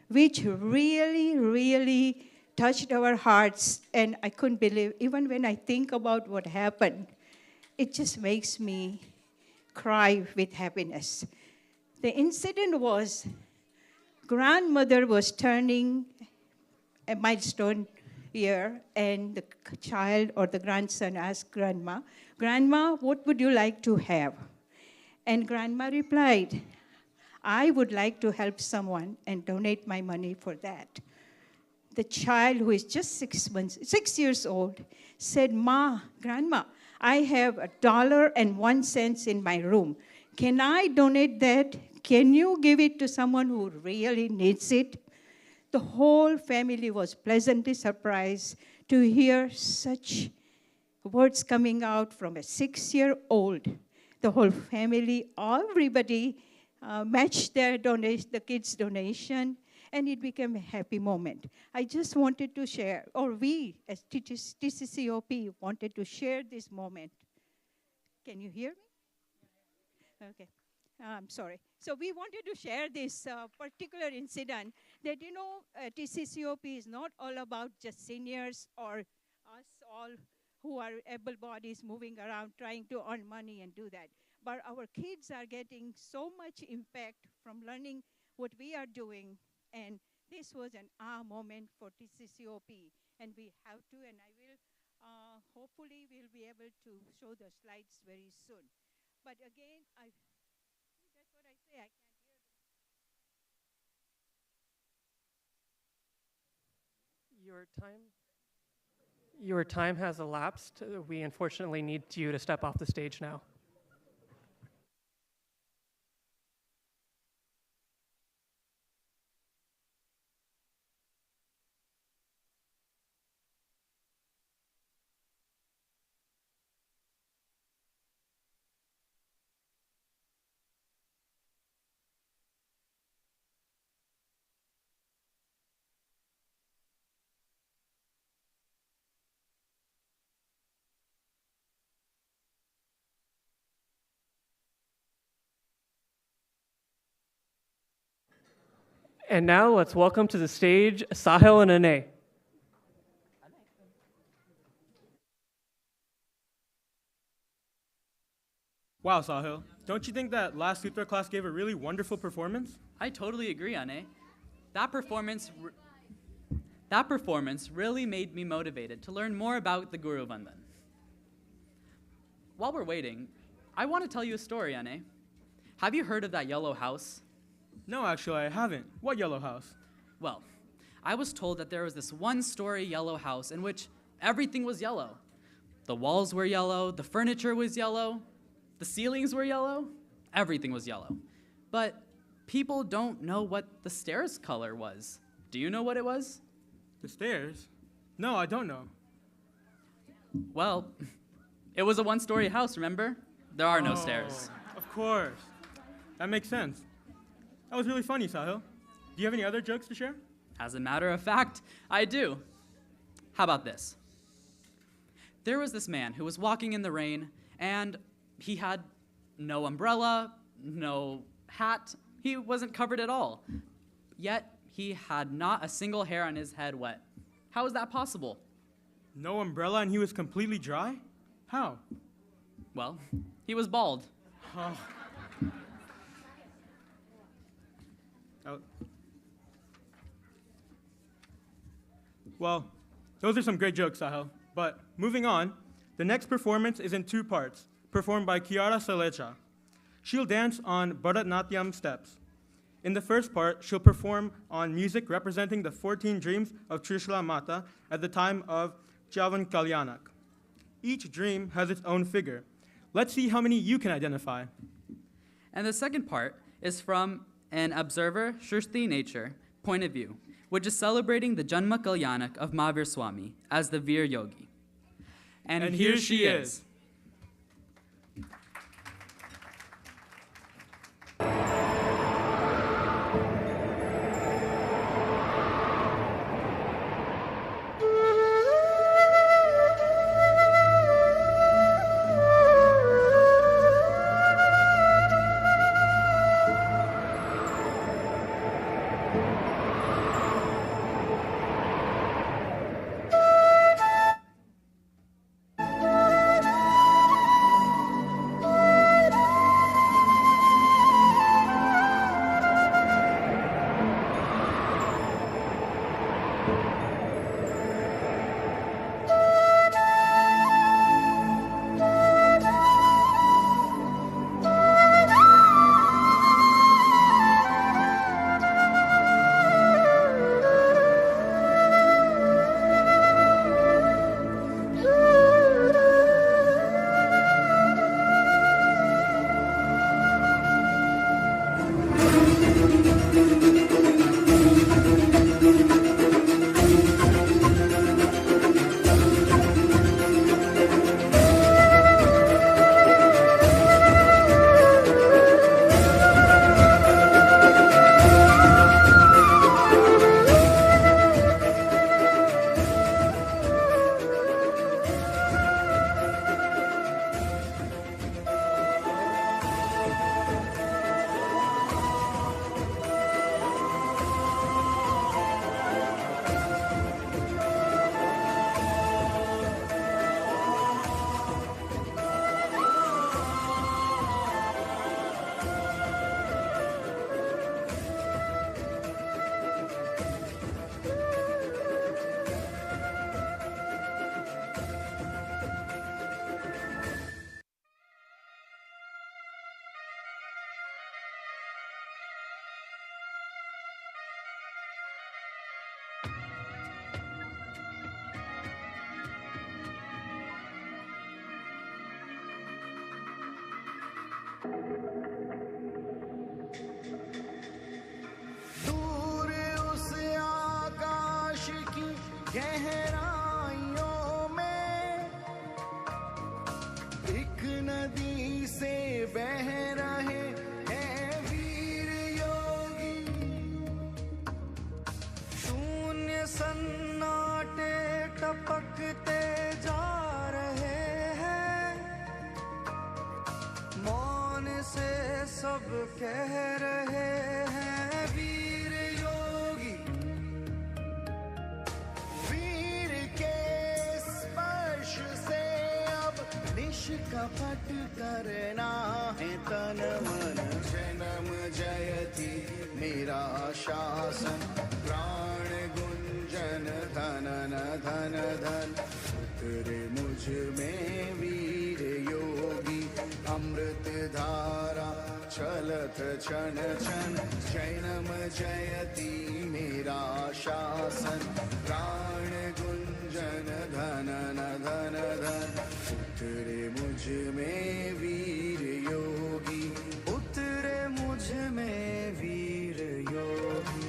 which really, really touched our hearts, and I couldn't believe, even when I think about what happened, it just makes me cry with happiness. The incident was, grandmother was turning a milestone year, and the child or the grandson asked Grandma, "Grandma, what would you like to have?" And Grandma replied, "I would like to help someone and donate my money for that." The child, who is just 6 years old, said, "Grandma, I have $1.01 in my room. Can I donate that? Can you give it to someone who really needs it?" The whole family was pleasantly surprised to hear such words coming out from a 6-year-old. The whole family, everybody matched the kids' donation, and it became a happy moment. I just wanted to share, or we as TCCOP wanted to share this moment. Can you hear me? Okay. I'm sorry. So we wanted to share this particular incident that, TCCOP is not all about just seniors or us all who are able bodies moving around trying to earn money and do that. But our kids are getting so much impact from learning what we are doing. And this was an moment for TCCOP. And we have to, and I will, hopefully we'll be able to show the slides very soon. But again, that's what I say, I can't hear them. Your time has elapsed. We unfortunately need you to step off the stage now. And now let's welcome to the stage Sahil and Ane. Wow, Sahil, don't you think that last Sutra class gave a really wonderful performance? I totally agree, Ane. That performance really made me motivated to learn more about the Guru Vandan. While we're waiting, I want to tell you a story, Ane. Have you heard of that yellow house? No, actually, I haven't. What yellow house? Well, I was told that there was this one-story yellow house in which everything was yellow. The walls were yellow, the furniture was yellow, the ceilings were yellow, everything was yellow. But people don't know what the stairs color was. Do you know what it was? The stairs? No, I don't know. Well, it was a one-story house, remember? There are no stairs. Of course. That makes sense. That was really funny, Sahil. Do you have any other jokes to share? As a matter of fact, I do. How about this? There was this man who was walking in the rain, and he had no umbrella, no hat. He wasn't covered at all. Yet, he had not a single hair on his head wet. How is that possible? No umbrella and he was completely dry? How? Well, he was bald. Oh. Well, those are some great jokes, Sahil. But moving on, the next performance is in 2 parts, performed by Kiara Salecha. She'll dance on Bharatnatyam steps. In the first part, she'll perform on music representing the 14 dreams of Trishla Mata at the time of Kalyanak. Each dream has its own figure. Let's see how many you can identify. And the second part is from an observer, Shrishti nature, point of view, which is celebrating the Janma Kalyanak of Mahavir Swami as the Veer Yogi. And here she is. दूर उस आकाश की गहराइयों में एक नदी से बह रहे हैं वीर योगी। शून्य सन्नाटे टपकते जा रहे हैं, मौन से सब कह रहे हैं वीर योगी। वीर के स्पर्श से अब निष्कपट करना है तन मन। जन्म जयति मेरा शासन, प्राण गुंजन धन धन धन। उतरे मुझ में वीर योगी, अमृत धारा चलत छन छन। जन्म जयति मेरा शासन, प्राण गुंजन धन धन धन। उतरे मुझ में वीर योगी, उतरे मुझ में वीर योगी।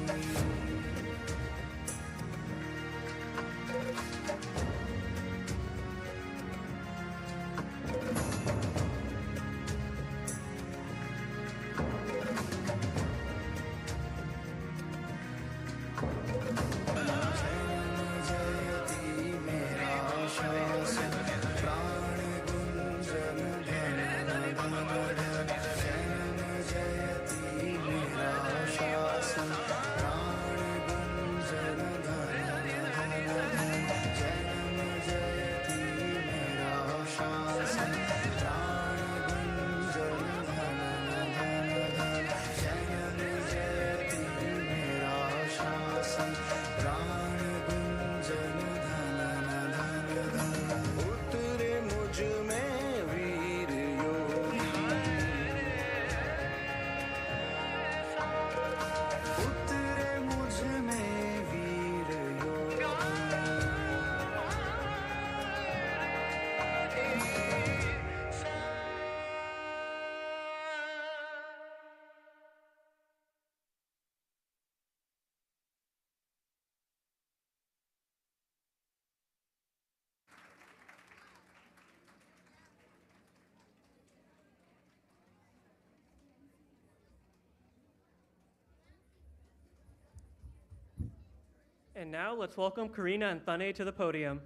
And now let's welcome Karina and Thane to the podium.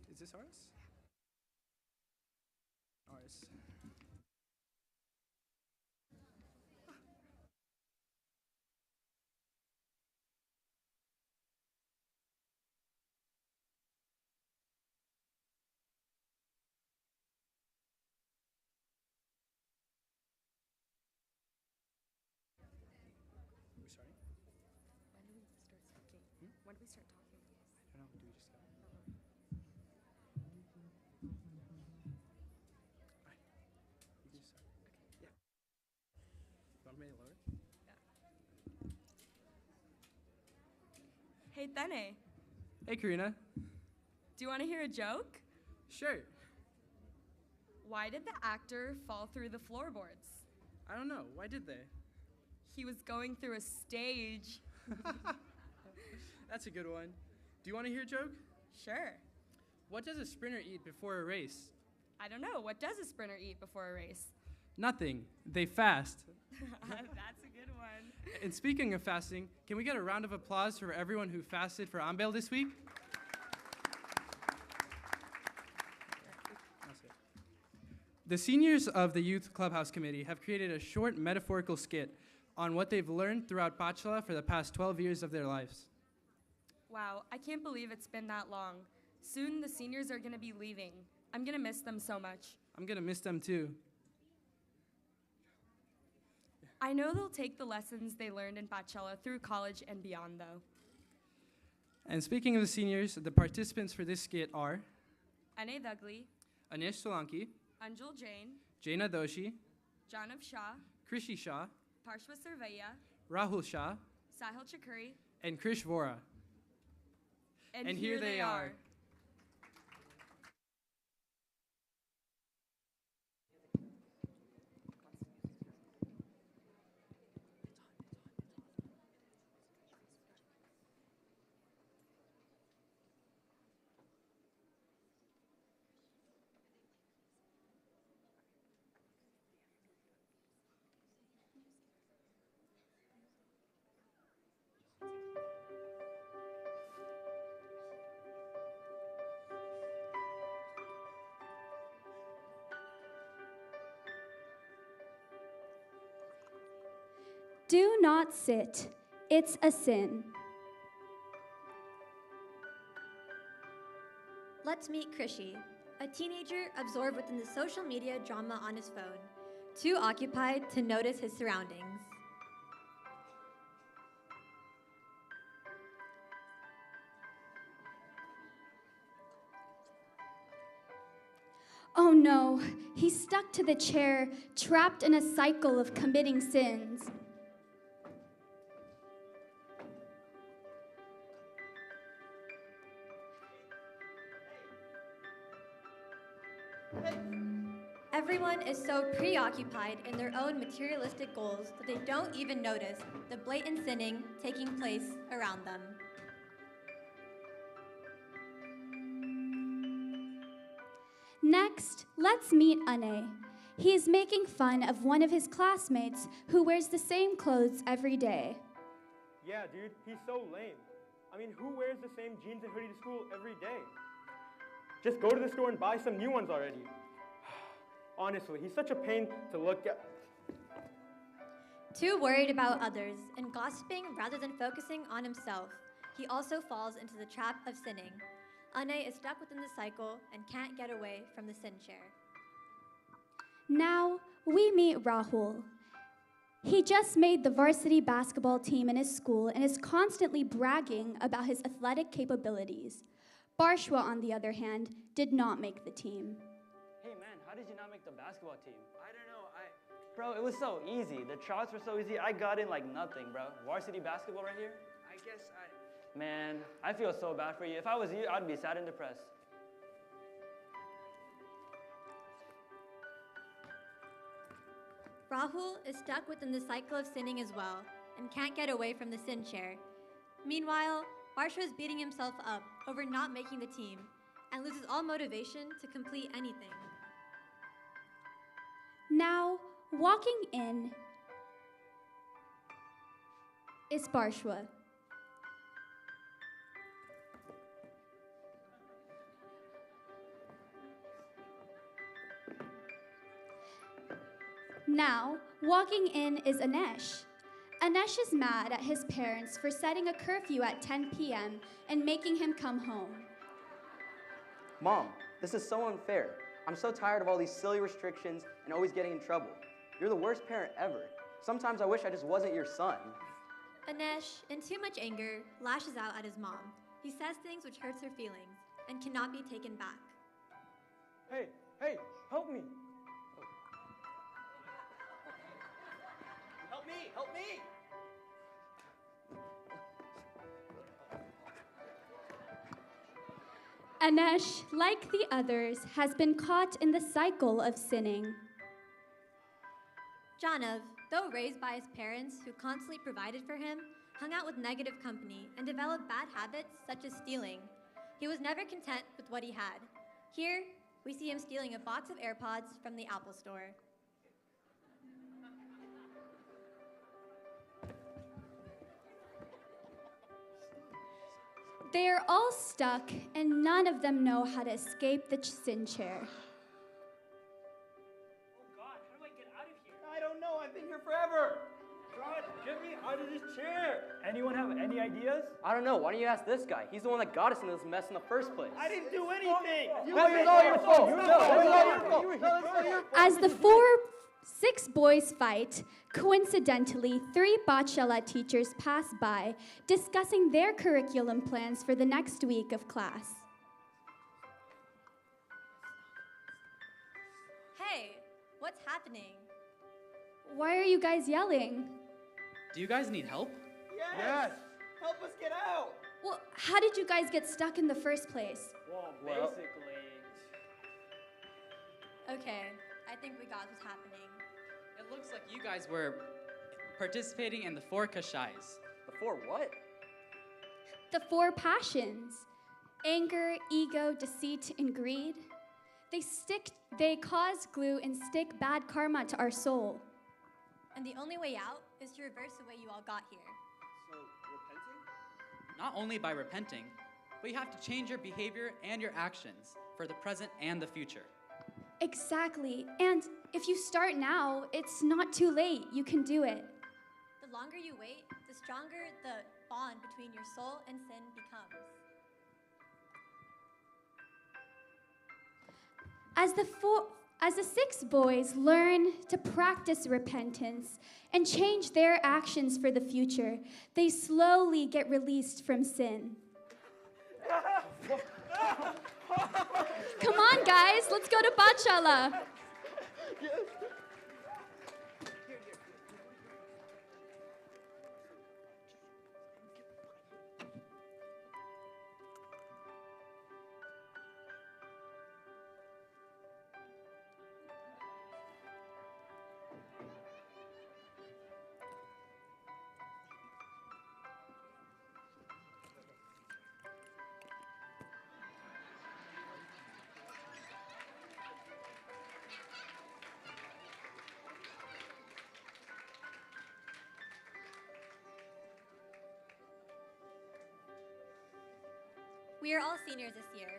Is this ours? Ours. We're sorry? When do we start talking? When do we start talking? I don't know. Do we just go? You just start. Okay. Yeah. You want me to lower? Hey, Thane, Hey, Karina. do you want to hear a joke? Sure. Why did the actor fall through the floorboards? I don't know. Why did they? He was going through a stage. That's a good one. Do you want to hear a joke? Sure. What does a sprinter eat before a race? I don't know. What does a sprinter eat before a race? Nothing. They fast. That's a good one. And speaking of fasting, can we get a round of applause for everyone who fasted for Ambel this week? The seniors of the Youth Clubhouse Committee have created a short metaphorical skit on what they've learned throughout Pachala for the past 12 years of their lives. Wow, I can't believe it's been that long. Soon the seniors are going to be leaving. I'm going to miss them so much. I'm going to miss them too. I know they'll take the lessons they learned in Pachala through college and beyond, though. And speaking of the seniors, the participants for this skit are Ane Dugli, Anish Solanki, Anjul Jain, Jaina Doshi, Janav Shah, Krishi Shah, Parshva Sarvaiya, Rahul Shah, Sahil Chakuri, and Krish Vora. and here they are. Do not sit. It's a sin. Let's meet Krishi, a teenager absorbed within the social media drama on his phone, too occupied to notice his surroundings. Oh no, he's stuck to the chair, trapped in a cycle of committing sins. Everyone is so preoccupied in their own materialistic goals that they don't even notice the blatant sinning taking place around them. Next, let's meet Ane. He is making fun of one of his classmates who wears the same clothes every day. Yeah, dude, he's so lame. I mean, who wears the same jeans and hoodie to school every day? Just go to the store and buy some new ones already. Honestly, he's such a pain to look at. Too worried about others and gossiping rather than focusing on himself, he also falls into the trap of sinning. Ane is stuck within the cycle and can't get away from the sin chair. Now, we meet Rahul. He just made the varsity basketball team in his school and is constantly bragging about his athletic capabilities. Barshwa, on the other hand, did not make the team. Hey man, how did you not make the basketball team? I don't know, Bro, it was so easy. The tryouts were so easy. I got in like nothing, bro. Varsity basketball right here? Man, I feel so bad for you. If I was you, I'd be sad and depressed. Rahul is stuck within the cycle of sinning as well and can't get away from the sin chair. Meanwhile, Barshwa is beating himself up over not making the team and loses all motivation to complete anything. Now, walking in is Barshwa. Now, walking in is Anesh. Anesh is mad at his parents for setting a curfew at 10 p.m. and making him come home. Mom, this is so unfair. I'm so tired of all these silly restrictions and always getting in trouble. You're the worst parent ever. Sometimes I wish I just wasn't your son. Anesh, in too much anger, lashes out at his mom. He says things which hurts her feelings and cannot be taken back. Hey, help me. Help me, help me! Anesh, like the others, has been caught in the cycle of sinning. Janav, though raised by his parents who constantly provided for him, hung out with negative company and developed bad habits such as stealing. He was never content with what he had. Here, we see him stealing a box of AirPods from the Apple store. They are all stuck, and none of them know how to escape the sin chair. I don't know, I've been here forever. God, get me out of this chair. Anyone have any ideas? I don't know. Why don't you ask this guy? He's the one that got us into this mess in the first place. I didn't do anything. That's all your fault. As the four 6 boys fight. Coincidentally, 3 Bachala teachers pass by, discussing their curriculum plans for the next week of class. Hey, what's happening? Why are you guys yelling? Do you guys need help? Yes! Help us get out! Well, how did you guys get stuck in the first place? Well, basically. Okay, I think we got what's happening. It looks like you guys were participating in the 4 Kashais. The 4 what? The 4 passions: anger, ego, deceit, and greed. They cause glue and stick bad karma to our soul. And the only way out is to reverse the way you all got here. So, repenting? Not only by repenting, but you have to change your behavior and your actions for the present and the future. Exactly. And if you start now, it's not too late. You can do it. The longer you wait, the stronger the bond between your soul and sin becomes. As the 6 boys learn to practice repentance and change their actions for the future, they slowly get released from sin. Come on, guys, let's go to Bachala. We are all seniors this year,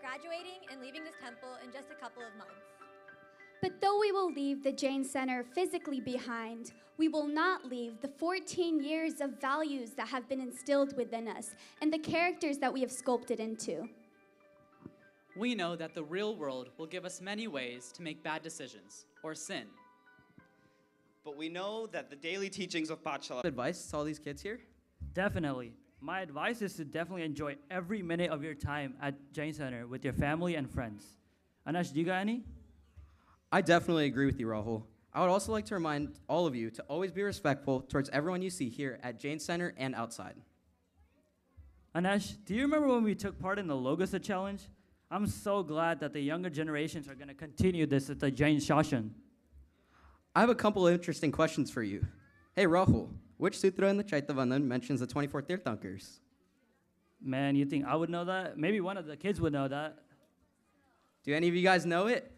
graduating and leaving this temple in just a couple of months. But though we will leave the Jain Center physically behind, we will not leave the 14 years of values that have been instilled within us and the characters that we have sculpted into. We know that the real world will give us many ways to make bad decisions or sin. But we know that the daily teachings of Bachala. Advice to all these kids here? Definitely. My advice is to definitely enjoy every minute of your time at Jain Center with your family and friends. Anash, do you got any? I definitely agree with you, Rahul. I would also like to remind all of you to always be respectful towards everyone you see here at Jain Center and outside. Anash, do you remember when we took part in the Logos Challenge? I'm so glad that the younger generations are going to continue this at the Jain Shashan. I have a couple of interesting questions for you. Hey, Rahul, which sutra in the Chaitavandana mentions the 24 Tirthankars? Man, you think I would know that? Maybe one of the kids would know that. Do any of you guys know it?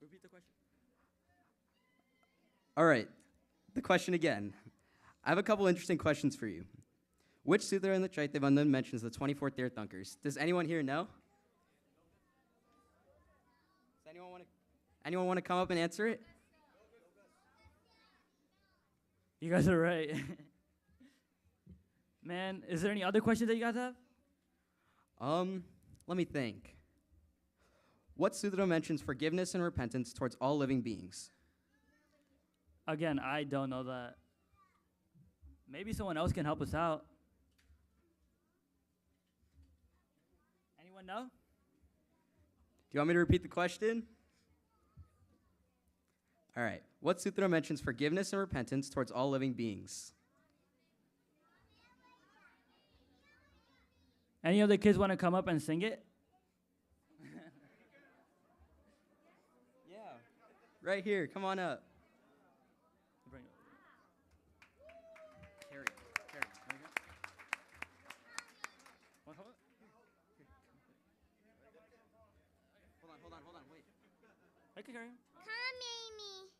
Repeat the question. All right, the question again. I have a couple interesting questions for you. Which sutra in the Chaitavandana mentions the 24 Tirthankars? Does anyone here know? Does anyone want to come up and answer it? You guys are right. Man, is there any other questions that you guys have? Let me think. What sutra mentions forgiveness and repentance towards all living beings? Again, I don't know that. Maybe someone else can help us out. Anyone know? Do you want me to repeat the question? All right. What sutra mentions forgiveness and repentance towards all living beings? Any other kids want to come up and sing it? Yeah. Right here. Come on up. Bring it. Carry. There you go. What, hold Hold on, wait. I can carry him. Come, Amy.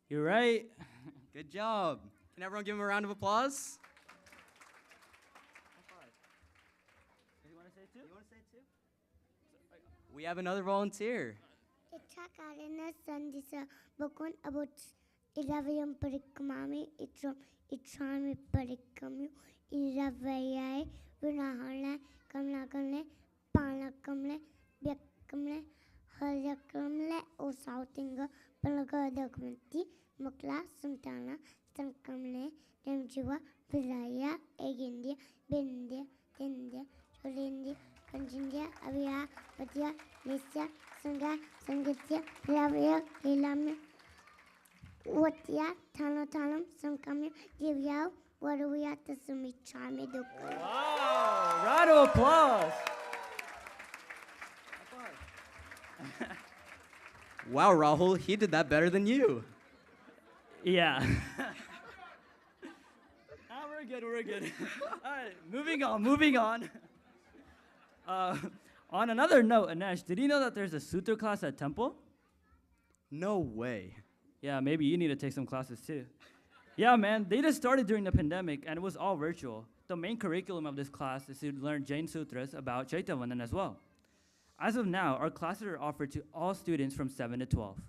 You're right. Good job. Can everyone give him a round of applause? You want to say it too? You want to say it too? We have another volunteer. Ita karena sandisa bakon about iravayam parikamami itrami parikamu iravayai vinahale kamlakamle palakamle byakamle Kalyakamle o Southinga Palagadakamti Mukla Santana Sankamle Demjiva Viraya Egindia Bindia India Cholindia Kanjindia Avia Patia Nisya Sanga Sangitya Lavia Ilame Watia Tana Tanam Sankamya Divya Waruya Tasumi Charme Dukka. Wow! Round of applause! Wow, Rahul, he did that better than you. Yeah. We're good, we're good. All right, moving on. On another note, Anesh, did you know that there's a sutra class at Temple? No way. Yeah, maybe you need to take some classes too. Yeah, man, they just started during the pandemic and it was all virtual. The main curriculum of this class is to learn Jain sutras about Chaitanya as well. As of now, our classes are offered to all students from 7 to 12.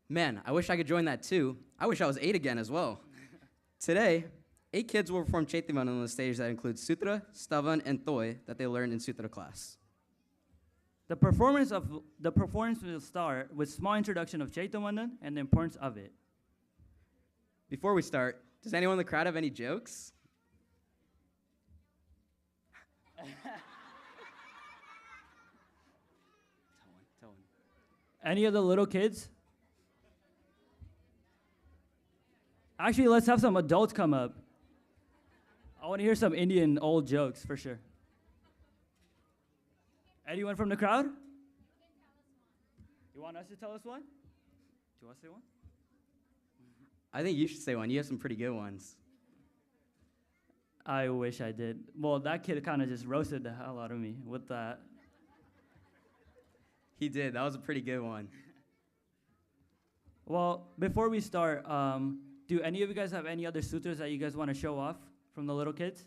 Man, I wish I could join that too. I wish I was 8 again as well. Today, 8 kids will perform Chaitanya on the stage that includes Sutra, Stavan, and Toy that they learned in Sutra class. The performance will start with small introduction of Chaitanya and the importance of it. Before we start, does anyone in the crowd have any jokes? Tell one. Any of the little kids? Actually, let's have some adults come up. I want to hear some Indian old jokes for sure. Anyone from the crowd? You want us to tell us one? Do you want to say one? I think you should say one. You have some pretty good ones. I wish I did. Well, that kid kind of just roasted the hell out of me with that. He did. That was a pretty good one. Well, before we start, do any of you guys have any other sutras that you guys want to show off from the little kids?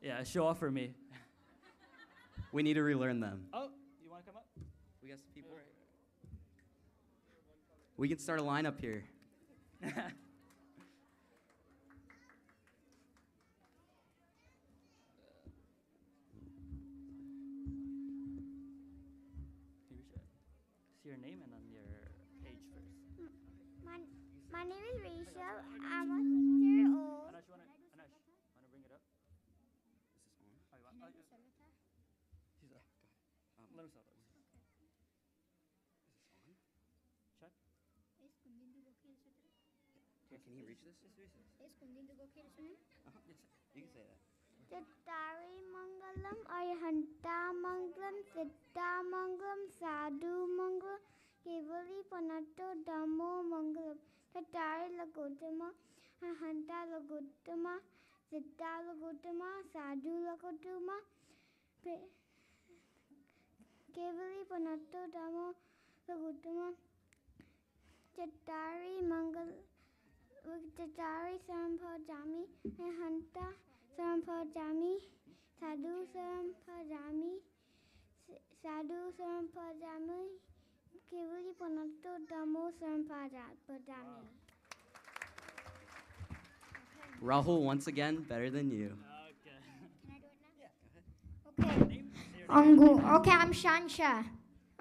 Yeah, show off for me. We need to relearn them. Oh, you want to come up? We got some people. Right. We can start a lineup here. See your name and then your age first. My name is Rachel. I'm a 6-year-old. Anesh, wanna bring it up? Is this on? He's up. Let him start. Check. Can he reach this? Yes, You can say that. Chittari Mangalam, Arhanta Mangalam, Siddha Mangalam, Sadhu Mangalam, Kevali Panato Dhammo Mangalam, Chittari Lagotama, Arhanta Lagotama, Siddha Lagotama, Sadhu Lagotama, Kevali Panato Dhammo Lagotama, Chittari Mangalam, Chittari Sampajami, Arhanta Sampajami, Sadhu Sampajami, Sadhu Sampajami, Kevali Panato Dhammo Sampajami. Rahul, once again, better than you. Okay. Okay, I'm Shansha.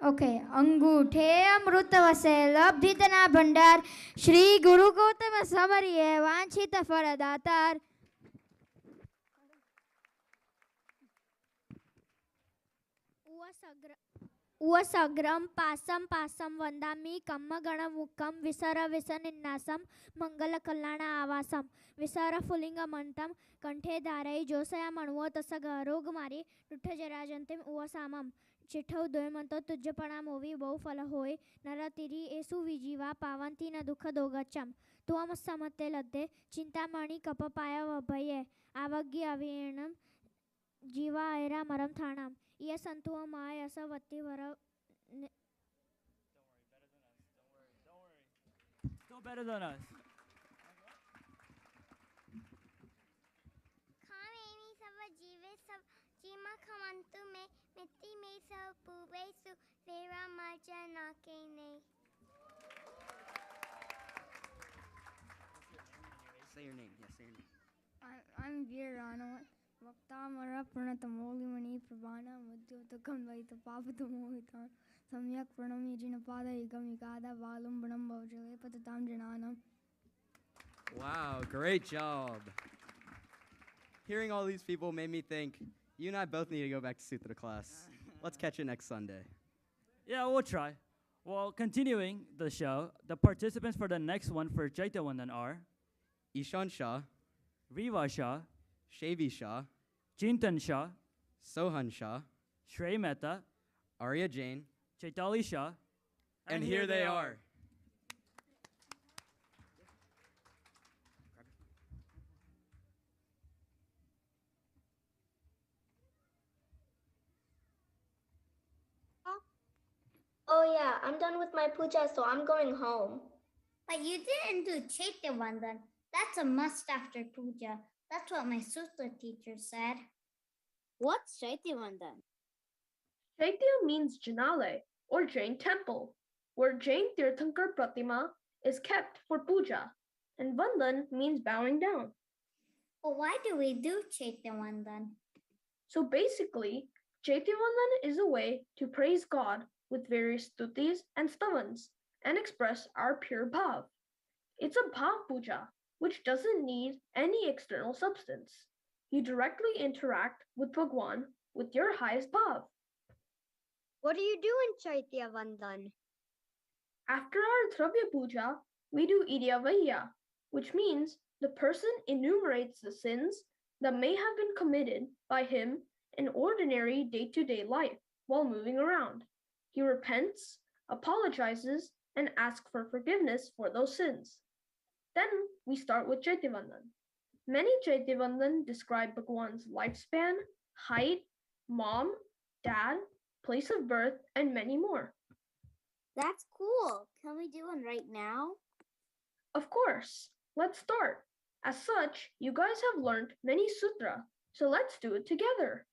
Okay. अंगूठे अमृत वसे लब्धितना भंडार श्री गुरु गौतम समरिये वांछित फलदातार. Uvasagram pasam pasam vandami kamma gana mukam visara visaninnasam mangala kallana avasam visara fulinga mantam kanthe dharai josaya manvo tasaga rogmari nutha jarajantim uvasamam चिठौ दोयमंतो तुज्जपणा मोवी बहु फल होय नरतिरी एसु विजीवा पावंती न दुख दोगच्चम त्वम समते लद्दे चिंतामणि कपपाय वभये आवग्गी अवीणम जीवा ऐरा मरम थाणम ये संतुव माय असवत्ति वर Still better than us. Khamenei सब जीवे सब जीमा खमंतु में मिट्टी में सब पूवे सु तेरा माचा नाके नहीं. Say your name. Yes, say your name. I'm Veer Rana Muktamara Pranatamolimani Prabhana Madhyotakam Vaita Papatamohitan Samyak Pranamijina Pada Ikamikada Valum Branam Bhavjale Patatam Jananam. Wow, great job. Hearing all these people made me think, you and I both need to go back to Sutra class. Let's catch it next Sunday. Yeah, we'll try. Well, continuing the show, the participants for the next one for Chaityavandan are Ishan Shah, Riva Shah, Shavi Shah, Chintan Shah, Sohan Shah, Shrey Mehta, Arya Jain, Chaitali Shah, and here they are. Oh yeah, I'm done with my puja, so I'm going home. But you didn't do Chaityavandan. That's a must after puja. That's what my sutra teacher said. What's Chaityavandan? Chaitya means Janale or Jain temple, where Jain Tirthankar Pratima is kept for puja, and Vandan means bowing down. Well, why do we do Chaityavandan? So basically, Chaityavandan is a way to praise God with various stutis and stavans and express our pure bhav. It's a bhav puja, which doesn't need any external substance. You directly interact with Bhagwan with your highest bhav. What do you do in Chaityavandan? After our Dravya puja, we do Idyavahya, which means the person enumerates the sins that may have been committed by him in ordinary day-to-day life while moving around. He repents, apologizes, and asks for forgiveness for those sins. Then we start with Chaityavandan. Many Chaityavandan describe Bhagwan's lifespan, height, mom, dad, place of birth, and many more. That's cool. Can we do one right now? Of course. Let's start. As such, you guys have learned many sutra, so let's do it together.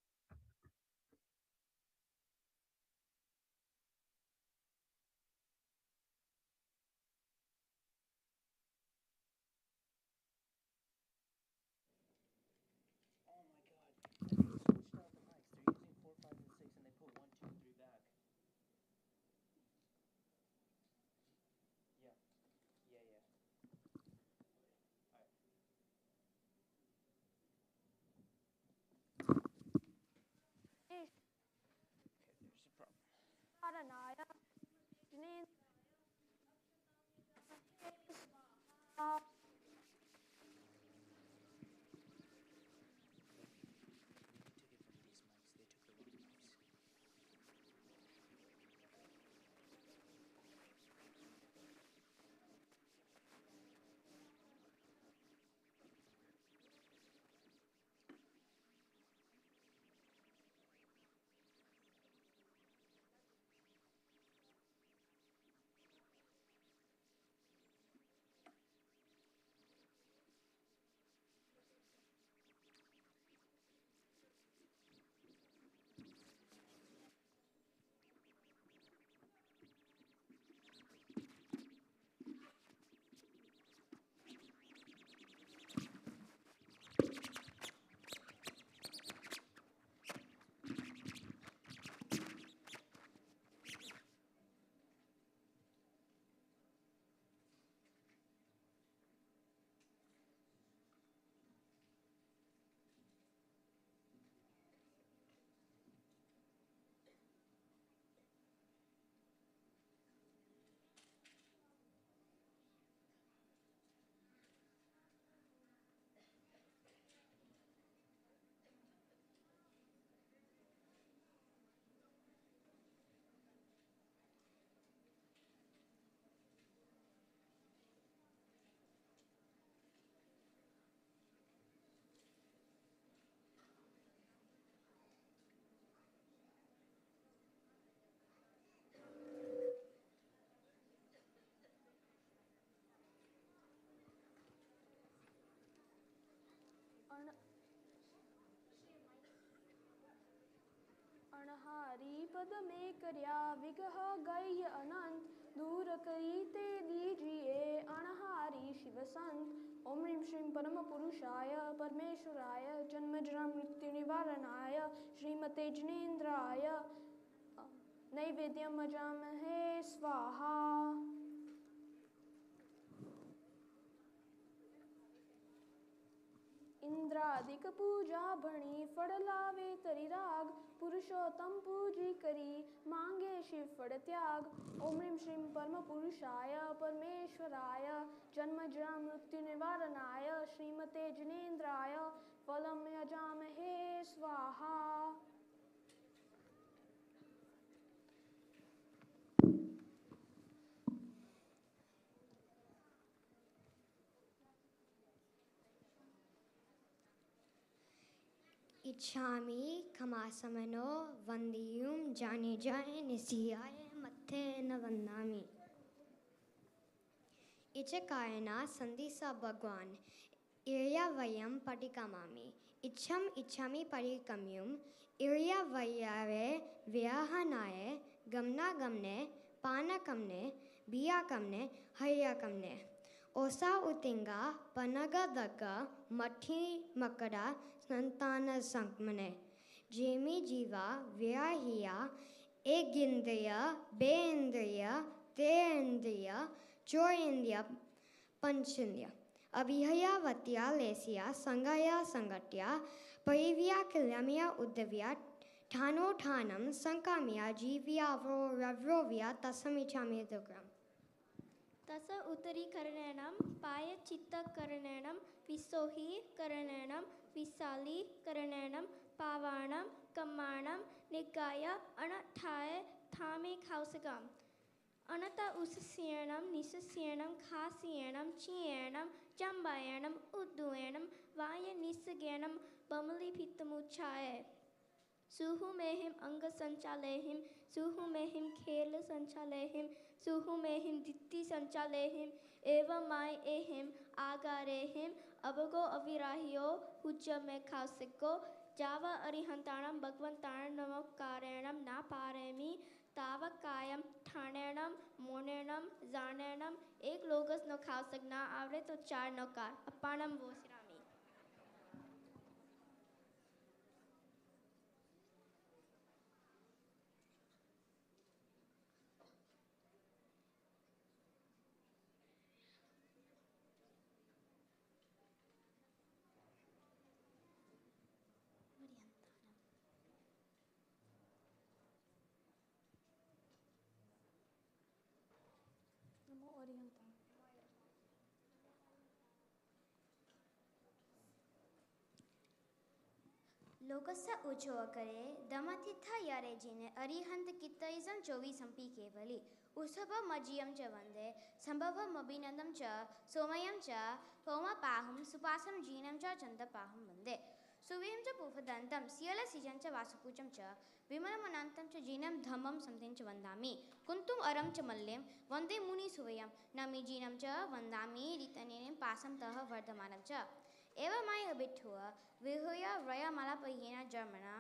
Hari पद में करया विगह गय अनंत दूर करी ते दीजिए अनहारी शिव संत। ओम ह्रीं श्रीं परम पुरुषाय परमेश्वराय जन्म जरा मृत्यु निवारणाय श्रीमते जिनेन्द्राय नैवेद्यम अजामहे स्वाहा। इंद्रादिक पूजा भणी फड़ लावे तरी राग पुरुषोत्तम पूजी करी मांगे शिव फड़ त्याग। ओम ह्रीं श्रीं परम पुरुषाय परमेश्वराय जन्म जरा मृत्यु निवारणाय श्रीमते जिनेन्द्राय फलम यजामहे स्वाहा। इच्छामि खमासमनो वंदियुम जाने जाए निसियाय मत्थे न वंदामि। इच कायना संधि स भगवान इर्या वयम पटिकामामि। इच्छम इच्छामि परिकम्युम इर्या वयावे व्याहनाय गमना गमने पाना कमने बिया कमने हया कमने। ओसा उतिंगा पनगा दगा मठी मकड़ा संतान संकमने। जेमी जीवा व्याहिया एक इंद्रिय बे इंद्रिय ते इंद्रिय चोर इंद्रिय पंचेंद्रिय। अभिहया वत्या लेसिया संगया संगत्या परिव्या किल्यामिया उद्दव्या ठानो ठानम संकामिया जीव्या वो रव्रोव्या तसमिच्छामि दुग्रम। तस उत्तरीकरणेन पायचित्तकरणेन विसोहीकरणेन विशालीकरणेन पावाणं कम्माणं निगाय अनठाय थामे खाउसगम। अनत उसस्येणं निसस्येणं खास्येणं चीयेणं चम्बायेणं उद्दुयेणं वाय निस्सगेणं बमलीभितमुच्छाय। सुहु मेहिम अंग संचालेहिम सुहु मेहिम खेल संचालेहिम सुहु मेहिम दित्ति संचालेहिम एवं माय एहिम आगारेहिम अबगो अविराहियो हुज्ज में खासिको जावा अरिहंताणम भगवंताणम नमोकारेणम ना पारेमि तावकायम ठाणेणम मोनेणम जानेणम एक लोगस न खासक ना आवरे तो चार नकार अपाणम वो सिरामी। लोकस्य उचो करे दमतिथा यारे जिने अरिहंत कित्तइजं चोवी संपी केवली उसभ मजियम च वंदे संभव मबिनंदम च सोमयम च पौमपाहुम सुपासम जीनम च चंदपाहुम वंदे सुवीम च पुफदंतम सियल सिजन च वासुपूचम च विमलमनंतम च जीनम धम्मम समतिं च वंदामि कुंतुम अरम च मल्लेम वंदे मुनि सुवयम नमि जीनम च वंदामि रितनेन पासम तह वर्धमानम च एवं माय अबिठुआ विहुया व्रया मालापहीना जर्मना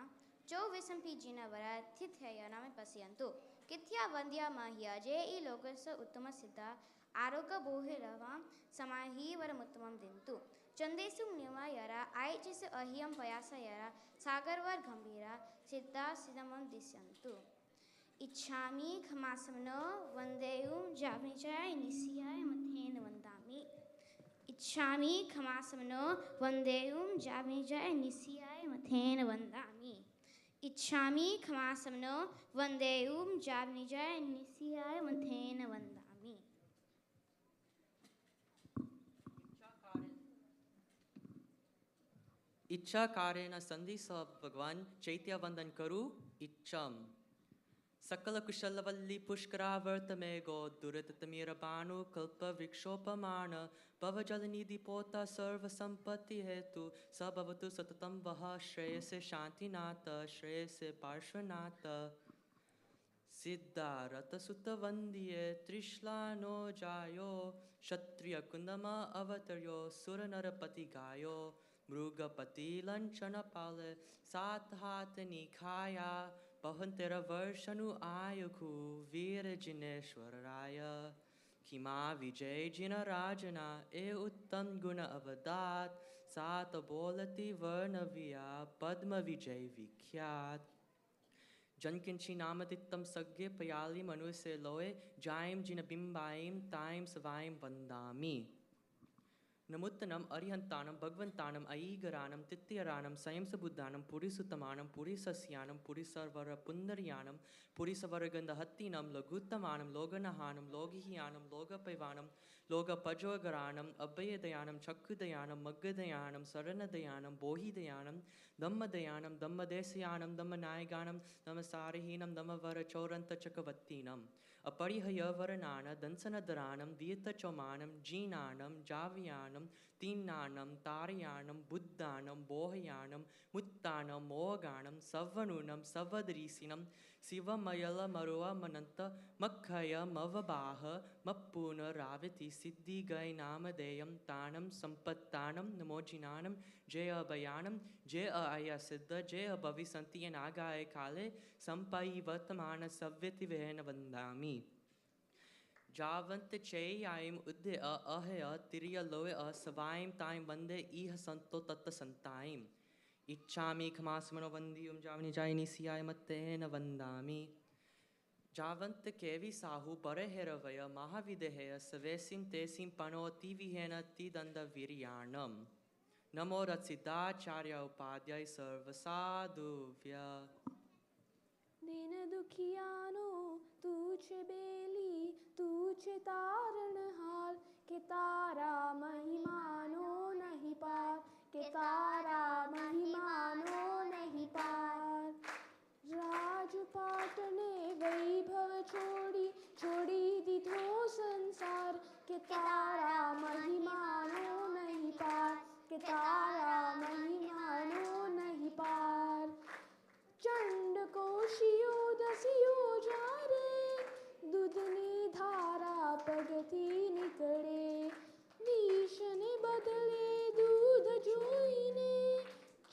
चो विसंपी जीना वरा थिथया नामे पश्यन्तु किथ्या वंद्या महिया जे ई लोकस्य उत्तम सिद्धा आरोग्य बोहिरवां समाहि वरमुत्तमं दिन्तु चंदेसु निवा यरा आयचिस अहियम पयासा यरा सागरवर गंभीरा सिद्धा सिद्धमं दिश्यन्तु इच्छामि खमासमनो वंदेयुम जामिचाय निसियाय मथेन वंदामि। इच्छामि खमासमनो वंदेयुम जामिचाय निसियाय मथेन वंदामि। इच्छामि खमासमनो वंदेयुम जामिचाय निसियाय मथेन वंदामि। इच्छा कारेण संधि स भगवान चैत्य वंदन करु इच्छम सकल कुशलवल्ली पुष्करावर्त में गो दुरित तमीर बाणु कल्प वृक्षोपमान भव जल निधि पोता सर्व संपत्ति हेतु सबवतु सततम वह श्रेयसे शांतिनाथ श्रेयसे पार्श्वनाथ सिद्धारथ सुत वंदिये त्रिश्लानो जायो क्षत्रिय कुंदमा अवतर्यो सुर नरपति गायो मृगपति लंचन पाल सात हाथ निखाया बहुतेरवर्षनु आयुखु वीर जिनेश्वराय खिमा विजय जिन राजना ए उत्तम गुण अवदात सात बोलती वर्ण विया पद्म विजय विख्यात जनकिंची नामतित्तम सज्ञे पयाली मनु से लोए जाइम जिन बिंबाइम ताइम सवाइम वंदामि नमुत्तनम अरिहंतानम भगवंतानम अईगरानम तित्यरानम संयम सबुद्धानम पुरीसुतमानम पुरीसस्यानम पुरीसर्वर पुंदरियानम पुरीसवर्गंधहत्तीनम लघुत्तमानम लोगनहानम लोगिहियानम लोगपैवानम लोगपजोगरानम अभयदयानम चक्षुदयानम मग्गदयानम शरणदयानम बोहिदयानम दम्मदयानम दम्मदेशयानम दम्मनायगानम दम्मसारहीनम दम्मवरचौरंतचकवत्तीनम अपरिहयवरनान दंसनदरानम दीर्तचौमानम जीनानम जावयानम तीनानम तारयानम बुद्धानम बोहयानम मुत्तानम मोगानम सवनुनम सवदरीसिनम शिवमयलमरुवमनंत मखय मवबाह मप्पुनरावति सिद्धि गय नामधेयम तानम संपत्तानम नमोजिनानम जय अभयानम जय अया सिद्ध जय भविसंति नागाय काले संपयि वर्तमान सव्यति वेन वंदामि जावंत चेयायम उद्य अहय तिरिय लोय सवायम ताइम वंदे इह संतो तत्त संताइम इच्छामि खमासमनो वंदियुम जावनि जायनि सियाय मत्तेन वंदामि जावंत केवि साहु बरहेरवय महाविदेहय सवेसिम तेसिम पनोति विहेन तिदंद वीर्याणम नमो रचिताचार्य उपाध्याय सर्वसाधुभ्य दीन दुखियानो तुझे बेली तुझे तारणहार के तारा महिमानो नहीं पार के तारा महिमानो नहीं पार राजपाट ने वैभव छोड़ी दीधो संसार के तारा महिमानो नहीं पार के तारा महिमानो नहीं पार चंड कोशियो दसियो जा रे दूधनी धारा पगती निकले विष ने बदले दूध जोईने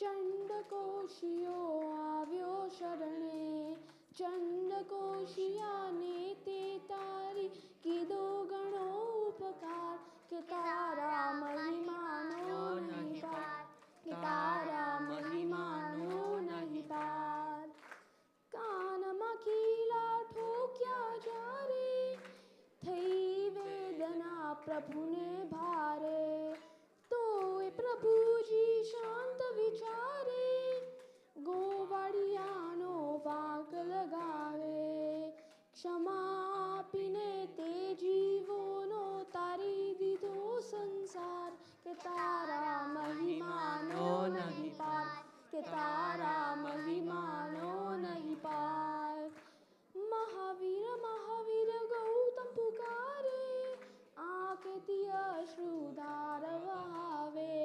चंड कोशियो आव्यो शरणे चंड कोशिया ने ते तारी की दो गणो उपकार के तारा महिमानो नहीं पार के तारा महिमानो नहीं पार कानमा खीला ठोक्या जा रे थई वेदना प्रभु ने भारे तो प्रभु जी शांत विचारे गोवाड़ियानो वाक लगावे क्षमा पीने ते जीवोनो तारी दीधो संसार के तारा महिमानो नहीं पार के तारा महिमानो नहीं पार महावीर महावीर गौतम पुकारे आके तिया श्रुधार वहावे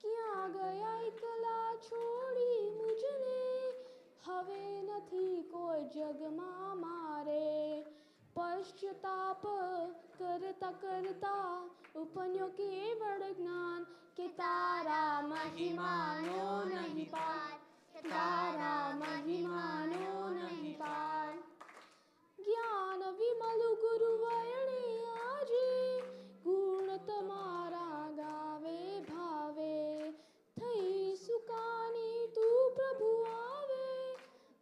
क्या गया एकला छोड़ी मुझने हवे नथी कोई जग मां मारे पश्चाताप करता करता उपन्यो केवल ज्ञान के तारा महिमानो नहीं पार तारा महिमानो नहीं पार ज्ञान विमल गुरु वयणे आजे गुण तमारा गावे भावे थई सुकानी तू प्रभु आवे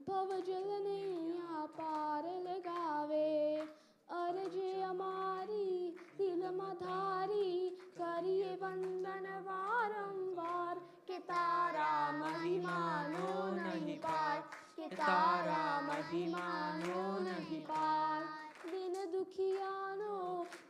भव जल नैया पार लगावे अर्जे हमारी दिल मधारी करिए वंदन वारंवार के तारा महिमानो नहीं पार के तारा महिमानो नहीं पार दिन दुखियानो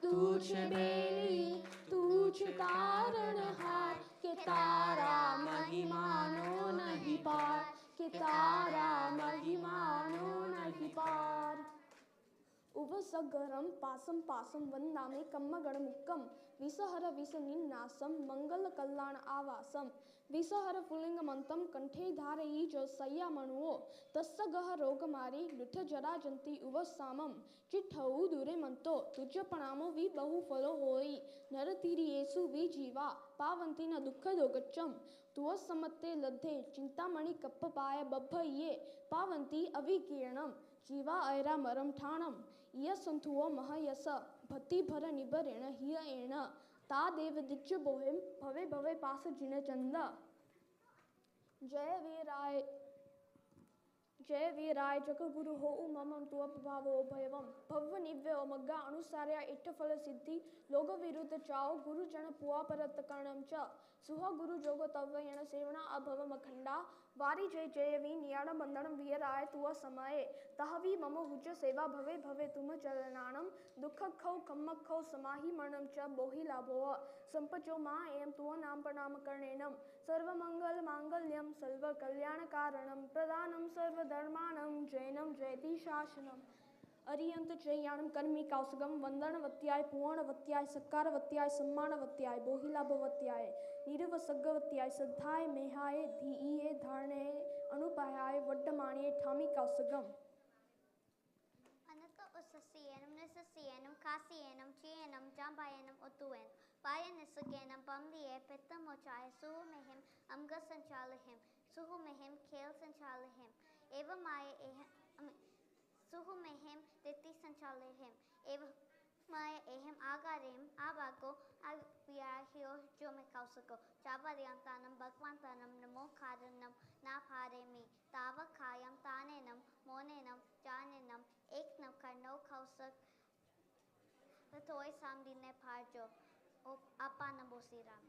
तुझे बेली तुझे तारणहार के तारा महिमानो नहीं पार के तारा महिमानो नहीं पार उभसगरम पासम पासम वंदामे कम्म गणमुक्कम विसहर विसनिन्नासम मंगल कल्याण आवासम विसहर फुलिंगमंतम कंठे धारयी जो सय्या मनुओ तस्य गह रोगमारी लुठ जरा जंती उवसामम चिट्ठऊ दूरे मंतो तुझ प्रणामो वि बहु फलो होई नर तीरियेसु वि जीवा पावंती न दुख दोगच्चम तुव समत्ते लद्धे चिंतामणि कप्प पाय बभये पावंती अविकीर्णम जीवा ऐरा मरम ठाणम इय संथुओ महयस भति भर निबरेण हिय एण ता देव दिच्च बोहिम भवे भवे पास जिन चंदा जय वीराय जग गुरु हो ममम तु भावो भयवम भव निव्य मग्गा अनुसार्य इट्ठ फल सिद्धि लोग विरुद्ध चाओ गुरु जन पुआ परत कर्णम च सुह गुरु जोग तव यण सेवना अभवम अखंडा वारी जय जय वी नियाण बंधन वीराय तुआ समय तहवी मम हुज सेवा भवे भवे तुम चलनाणम दुख खौ कम्मक खौ समाहि मरणम च बोहि लाभो संपचो मा एम तुआ नाम प्रणाम कर्णेनम सर्वमंगल मांगल्यम सर्व कल्याण कारणम प्रदानम सर्वधर्माणम जैनम जयति शासनम अरियंत जयाणम कर्मी कौसगम वंदनवत्याय पूर्णवत्याय सत्कारवत्याय सम्मानवत्याय बोहिलाभवत्याय निरवसग्गवत्याय श्रद्धाय मेहाय धीये धारणे अनुपायाय वड्डमाणे ठामी कौसगम अनत उसस्येनम निसस्येनम खास्येनम चेनम जाम्बायेनम उतुवेन पायनिसकेनम पमदिये पित्तमोचाय सुहुमेहिम अमग संचालहिम सुहुमेहिम खेल संचालहिम एवं माय सुहुमेहिम तिथि संचालहिम एवं माय एहिम आगारेम आबाको आव्याह्यो जो में कौसको चावरियंतानम भगवंतानम नमो खारनम ना फारेमी ताव खायम तानेनम मोनेनम जानेनम एक नम करनो कौसक तोय सामदिने फारजो ओ आपा नमोसी राम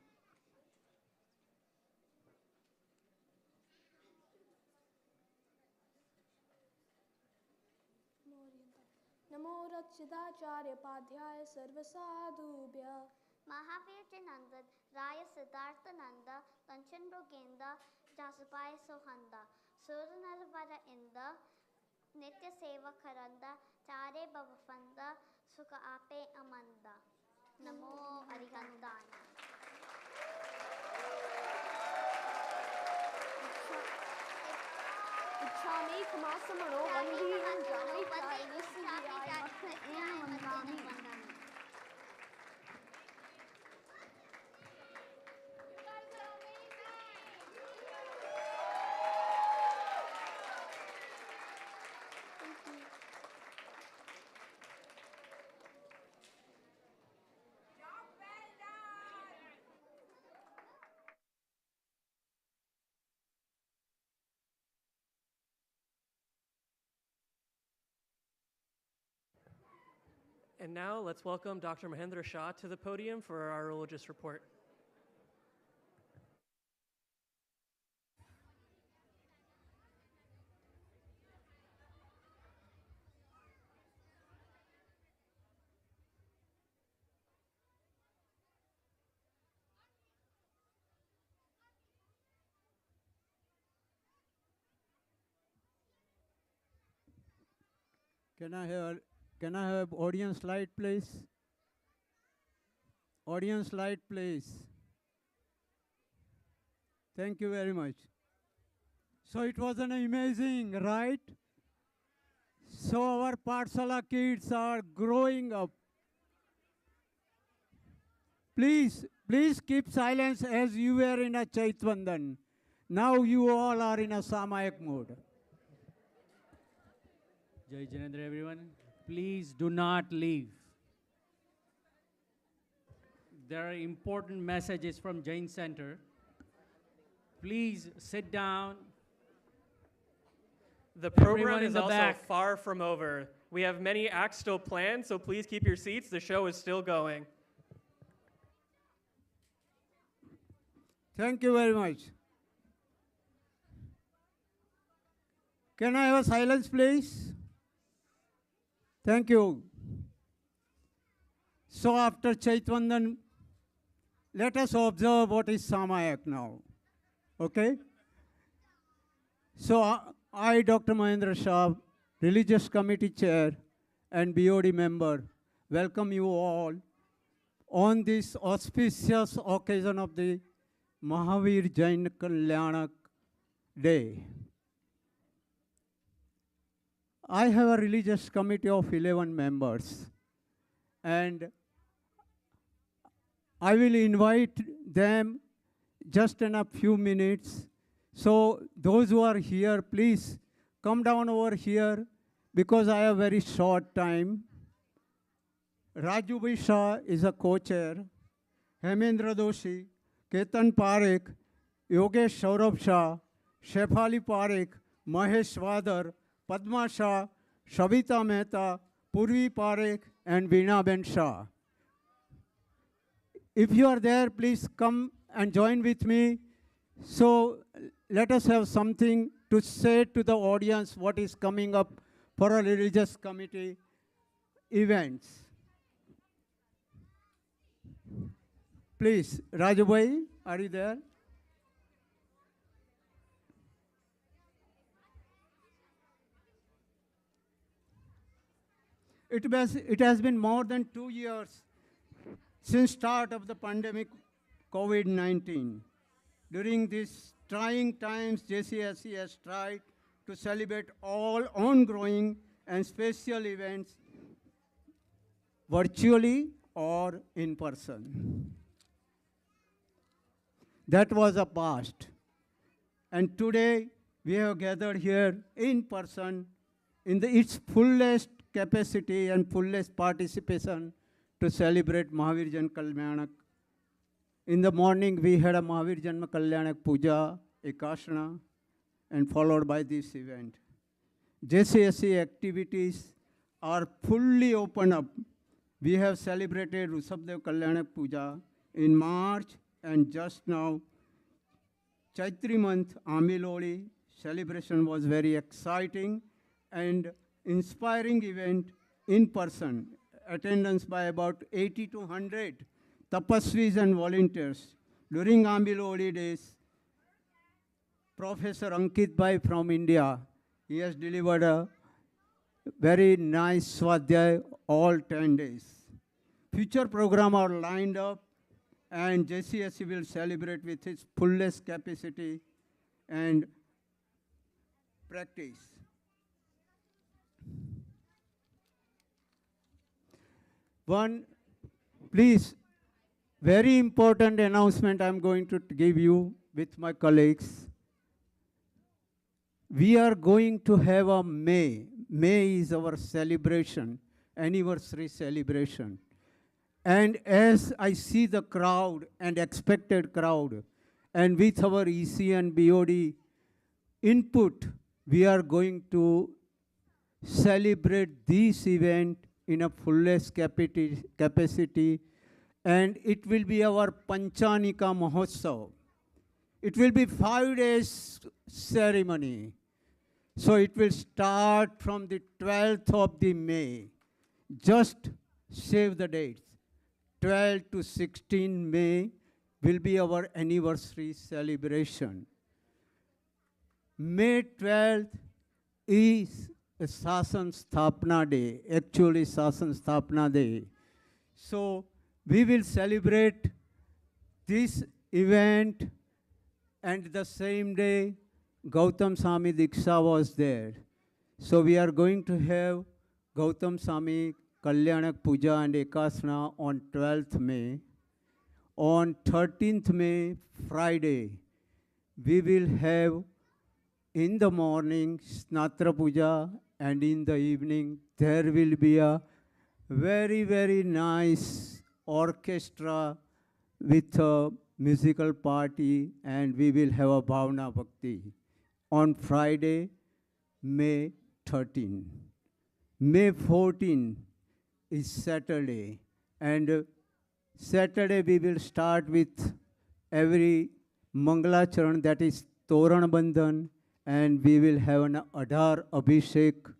नमो रक्षिताचार्य पाध्याय सर्वसाधुभ्य महावीर जी नंदन राय सिद्धार्थ नंदा कंचन मृगेंदा जासुपाय सोहंदा सुर नर वर इंद नित्य सेवा करंदा चारे भवफंदा सुख आपे अमंदा नमो अरिहंताय इच्छामि खमासमनो वंदीयं जामि चाय निस्सियाय मत्थ एन वंदामि And now let's welcome Dr. Mahendra Shah to the podium for our religious report. Can I have audience slide, please? Audience slide, please. Thank you very much. So it was an amazing, right? So our Pathshala kids are growing up. Please keep silence as you were in a Chaitvandan. Now you all are in a Samayak mode. Jai Janendra, everyone. Please do not leave. There are important messages from Jain Center. Please sit down. The program Everyone is in the also back. far from over. We have many acts still planned, so please keep your seats. The show is still going. Thank you very much. Can I have a silence, please? Thank you. So after Chaitvandan, let us observe what is Samayak now. Okay? So I, Dr. Mahendra Shah, Religious Committee Chair and BOD member, welcome you all on this auspicious occasion of the Mahavir Jain Kalyanak Day. I have a religious committee of 11 members, and I will invite them just in a few minutes. So those who are here, please come down over here because I have very short time. Raju Shah is a co-chair. Hemendra Doshi, Ketan Parekh, Yogesh Saurabh Shah, Shefali Parekh, Mahesh Vadar, Padma Shah, Shavita Mehta, Purvi Parekh, and Veena Ben Shah. If you are there, please come and join with me. So let us have something to say to the audience what is coming up for a religious committee events. Please, Rajubhai, are you there? It has been more than 2 years since start of the pandemic COVID-19. During these trying times, JCSC has tried to celebrate all ongoing and special events virtually or in person. That was a past. And today, we have gathered here in person in its fullest capacity and fullest participation to celebrate Mahavir Jan Kalyanak. In the morning, we had a Mahavir Janma Kalyanak Puja, Ekashana, and followed by this event. JCSC activities are fully open up. We have celebrated Rushabdev Kalyanak Puja in March, and just now, Chaitri month, Amiloli celebration was very exciting and inspiring event in person. Attendance by about 80 to 100 tapasvis and volunteers. During Ambiloli days, Professor Ankit Bhai from India, he has delivered a very nice Swadhyay all 10 days. Future programs are lined up, and JCSC will celebrate with its fullest capacity and practice. One, please, very important announcement I'm going to give you with my colleagues. We are going to have a May. May is our celebration, anniversary celebration. And as I see the crowd and expected crowd, and with our EC and BOD input, we are going to celebrate this event in a fullest capacity, and it will be our Panchanika Mahotsav. It will be 5 days ceremony. So it will start from the 12th of the May. Just save the dates. 12 to 16 May will be our anniversary celebration. May 12th is a Sasan Sthapna Day, actually Sasan Sthapna Day. So we will celebrate this event, and the same day Gautam Swami Diksha was there. So we are going to have Gautam Swami Kalyanak Puja and Ekasana on 12th May. On 13th May, Friday, we will have in the morning Snatra Puja, and in the evening there will be a very, very nice orchestra with a musical party, and we will have a Bhavana Bhakti on Friday, May 13. May 14 is Saturday, and Saturday we will start with every Mangalacharan, that is Toran Bandhan, and we will have an Adhar Abhishek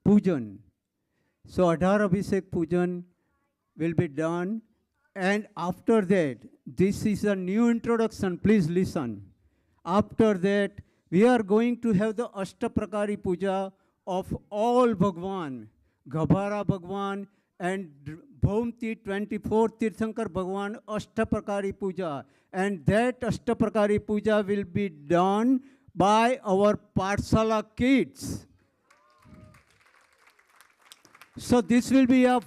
Pujan. So Adhar Abhishek Pujan will be done, and after that, this is a new introduction, please listen. After that, we are going to have the Ashtaprakari Puja of all Bhagwan, Ghabara Bhagwan and Bhaumti 24 Tirthankar Bhagwan Ashtaprakari Puja. and that Ashtaprakari Puja will be done by our Pathshala kids. So this will be a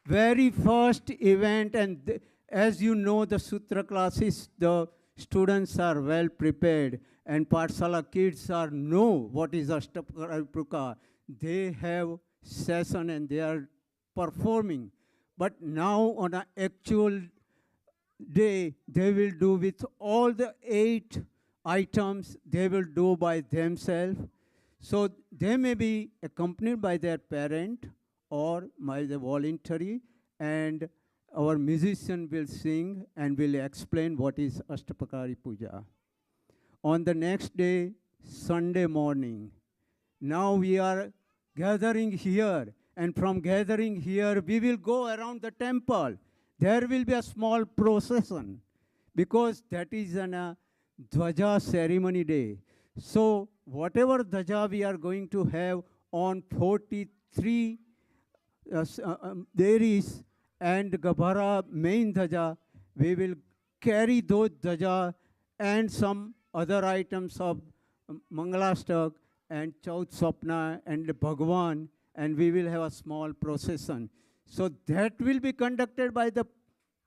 very first event, and as you know, the Sutra classes, the students are well prepared, and Pathshala kids know what is Ashtaprakari Puja. They have session and they are performing. But now on an actual day, they will do with all the 8 items, they will do by themselves. So they may be accompanied by their parent or by the voluntary, and our musician will sing and will explain what is Ashtapakari Puja. On the next day, Sunday morning, now we are gathering here, and from gathering here, we will go around the temple. There will be a small procession, because that is an Dhwaja ceremony day. So whatever Dhwaja we are going to have on 43 dairies and Gabhara main Dhwaja, we will carry those Dhwaja and some other items of Mangalastak and Chaut Swapna and Bhagwan, and we will have a small procession. So that will be conducted by the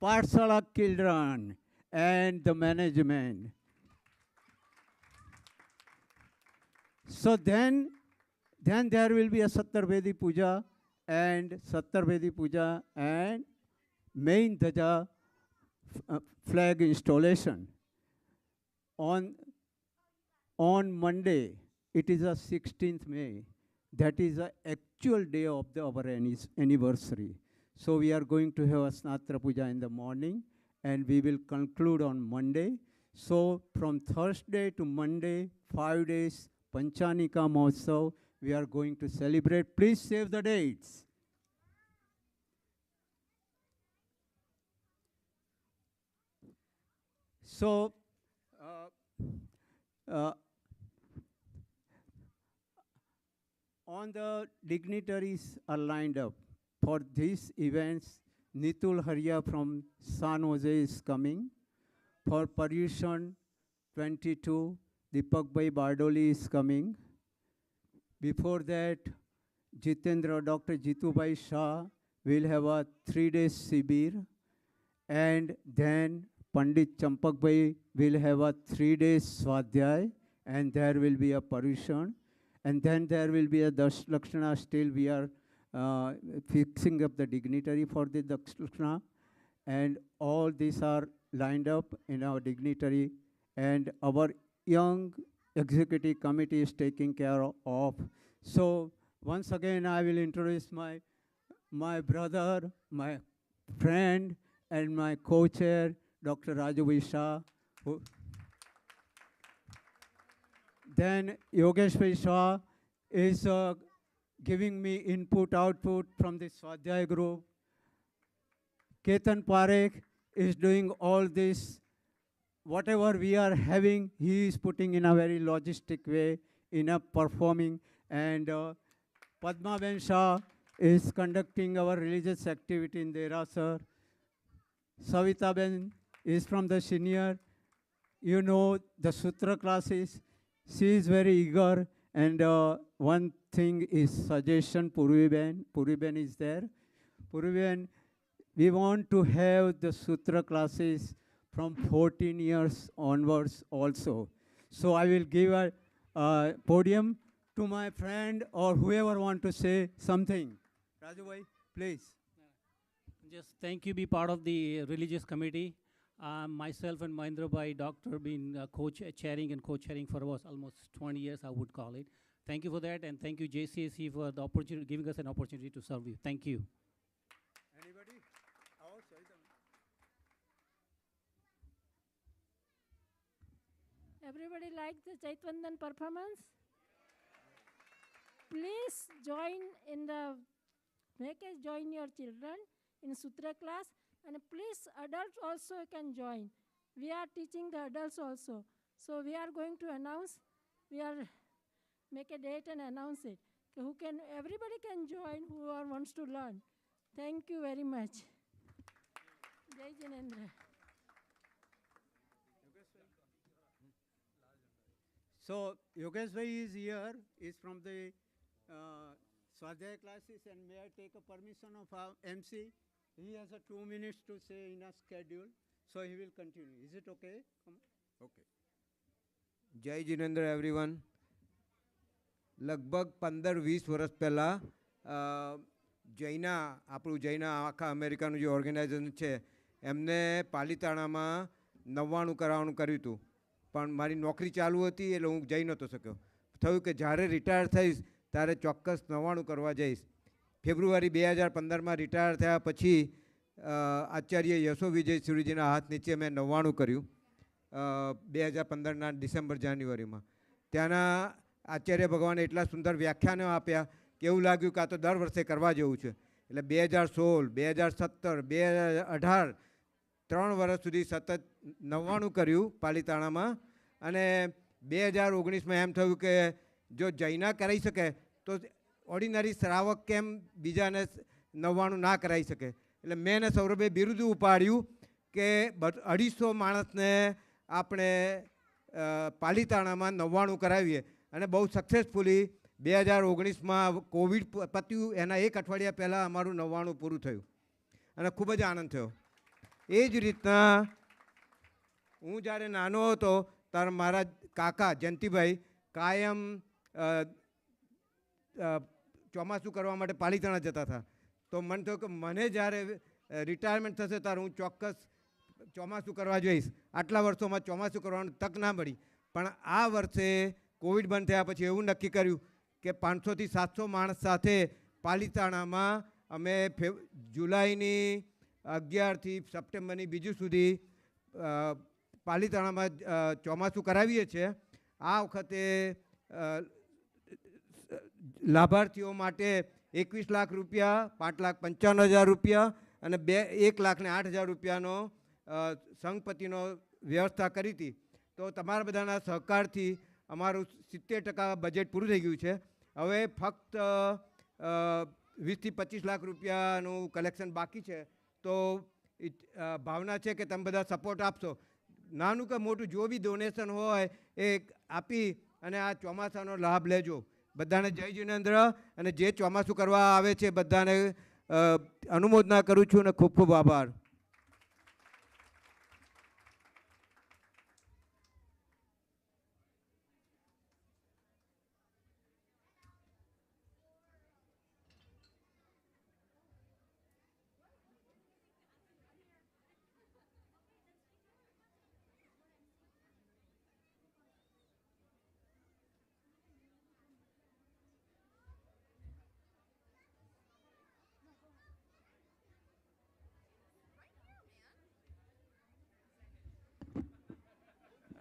Pathshala children and the management. So then there will be a Sattarvedi Puja and main Dhwaja flag installation. On Monday, it is a 16th May. That is the actual day of our anniversary. So we are going to have a Snatra Puja in the morning, and we will conclude on Monday. So from Thursday to Monday, 5 days, Panchanika Mahotsav, we are going to celebrate. Please save the dates. So, on the dignitaries are lined up for these events. Nitul Haria from San Jose is coming. For Paryushan 22, Deepak Bhai Bardoli is coming. Before that, Dr. Jitu Bhai Shah will have a 3-day Sibir. And then Pandit Champak Bhai will have a 3-day Swadhyay, and there will be a Paryushan. And then there will be a Dash Lakshana. Still we are fixing up the dignitary for the Dash Lakshana. And all these are lined up in our dignitary. And our young executive committee is taking care of. So once again, I will introduce my brother, my friend, and my co-chair, Dr. Raju Shah. Then Yogesh Shah is giving me input, output from the Swadhyay group. Ketan Parekh is doing all this. Whatever we are having, he is putting in a very logistic way, in a performing. And Padma Ben Shah is conducting our religious activity in Derasar. Savita Ben is from the senior. You know the Sutra classes. She is very eager, and one thing is suggestion, Purvi Ben is there. Purvi Ben, we want to have the Sutra classes from 14 years onwards also. So I will give a podium to my friend or whoever want to say something. Raju bhai, please. Just thank you, be part of the religious committee. Myself and Mahendra Bhai, doctor, been chairing and co-chairing for almost 20 years, I would call it. Thank you for that, and thank you JCSC for the opportunity, giving us an opportunity to serve you. Thank you. Anybody? Everybody like the Chaitvandan performance? Please join your children in Sutra class, and please adults also can join. We are teaching the adults also. So we are going to announce, make a date and announce it. Everybody can join who wants to learn. Thank you very much. Jai Jinendra. So Yogesh Bhai is here, is from the Swadhyaya classes, and may I take a permission of our MC? He has a 2 minutes to say in a schedule, so he will continue. Is it okay? Come. Okay. જય Jinendra everyone. લગભગ 15-20 વર્ષ પહેલાં આપણું જૈના આખા અમેરિકાનું જે organisation છે એમને પાલિતાણામાં 99 કરાવવાનું કર્યું હતું, પણ મારી નોકરી ચાલુ હતી એટલે હું જઈ નહોતો શક્યો. થયું કે જ્યારે રિટાયર થઈશ ત્યારે ચોક્કસ 99 કરવા જઈશ. ફેબ્રુઆરી 2015માં રિટાયર થયા પછી આચાર્ય યશો વિજય સુરીજીના હાથ નીચે મેં 99 કર્યું 2015ના ડિસેમ્બર જાન્યુઆરીમાં. ત્યાંના આચાર્ય ભગવાને એટલા સુંદર વ્યાખ્યાનો આપ્યા કે એવું લાગ્યું કે આ તો દર વર્ષે કરવા જેવું છે. એટલે 2016, 2017, 2018 3 વર્ષ સુધી સતત 99 કર્યું પાલિતાણામાં. અને 2019માં એમ થયું કે જો જૈના કરાવી શકે તો ઓર્ડિનરી શ્રાવક કેમ બીજાને 99 ના કરાવી શકે. એટલે મેં ને સૌરભે બિરુદ ઉપાડ્યું કે 250 માણસને આપણે પાલિતાણામાં 99 કરાવીએ. અને બહુ સક્સેસફુલી 2019માં કોવિડ પત્યું એના 1 અઠવાડિયા પહેલાં અમારું 99 પૂરું થયું અને ખૂબ જ આનંદ થયો. એ જ રીતના હું જ્યારે નાનો હતો ત્યારે મારા કાકા જયંતિભાઈ કાયમ ચોમાસું કરવા માટે પાલિતાણા જતા હતા. તો મને થયું કે મને જ્યારે રિટાયરમેન્ટ થશે ત્યારે હું ચોક્કસ ચોમાસું કરવા જઈશ. આટલા વર્ષોમાં ચોમાસું કરવાની તક ના મળી, પણ આ વર્ષે કોવિડ બંધ થયા પછી એવું નક્કી કર્યું કે 500થી 700 માણસ સાથે પાલિતાણામાં અમે જુલાઈની 11થી સપ્ટેમ્બરની 2 સુધી પાલિતાણામાં ચોમાસું કરાવીએ છીએ. આ વખતે લાભાર્થીઓ માટે 21 લાખ રૂપિયા, 5,55,000 રૂપિયા અને 1,08,000 રૂપિયાનો સંઘપતિનો વ્યવસ્થા કરી હતી. તો તમારા બધાના સહકારથી અમારું 70% બજેટ પૂરું થઈ ગયું છે. હવે ફક્ત 20થી 25 લાખ રૂપિયાનું કલેક્શન બાકી છે. તો ભાવના છે કે તમે બધા સપોર્ટ આપશો. નાનું કે મોટું જો બી ડોનેશન હોય એ આપી અને આ ચોમાસાનો લાભ લેજો. બધાને જય જીનેન્દ્ર. અને જે ચોમાસું કરવા આવે છે બધાને અનુમોદના કરું છું અને ખૂબ ખૂબ આભાર.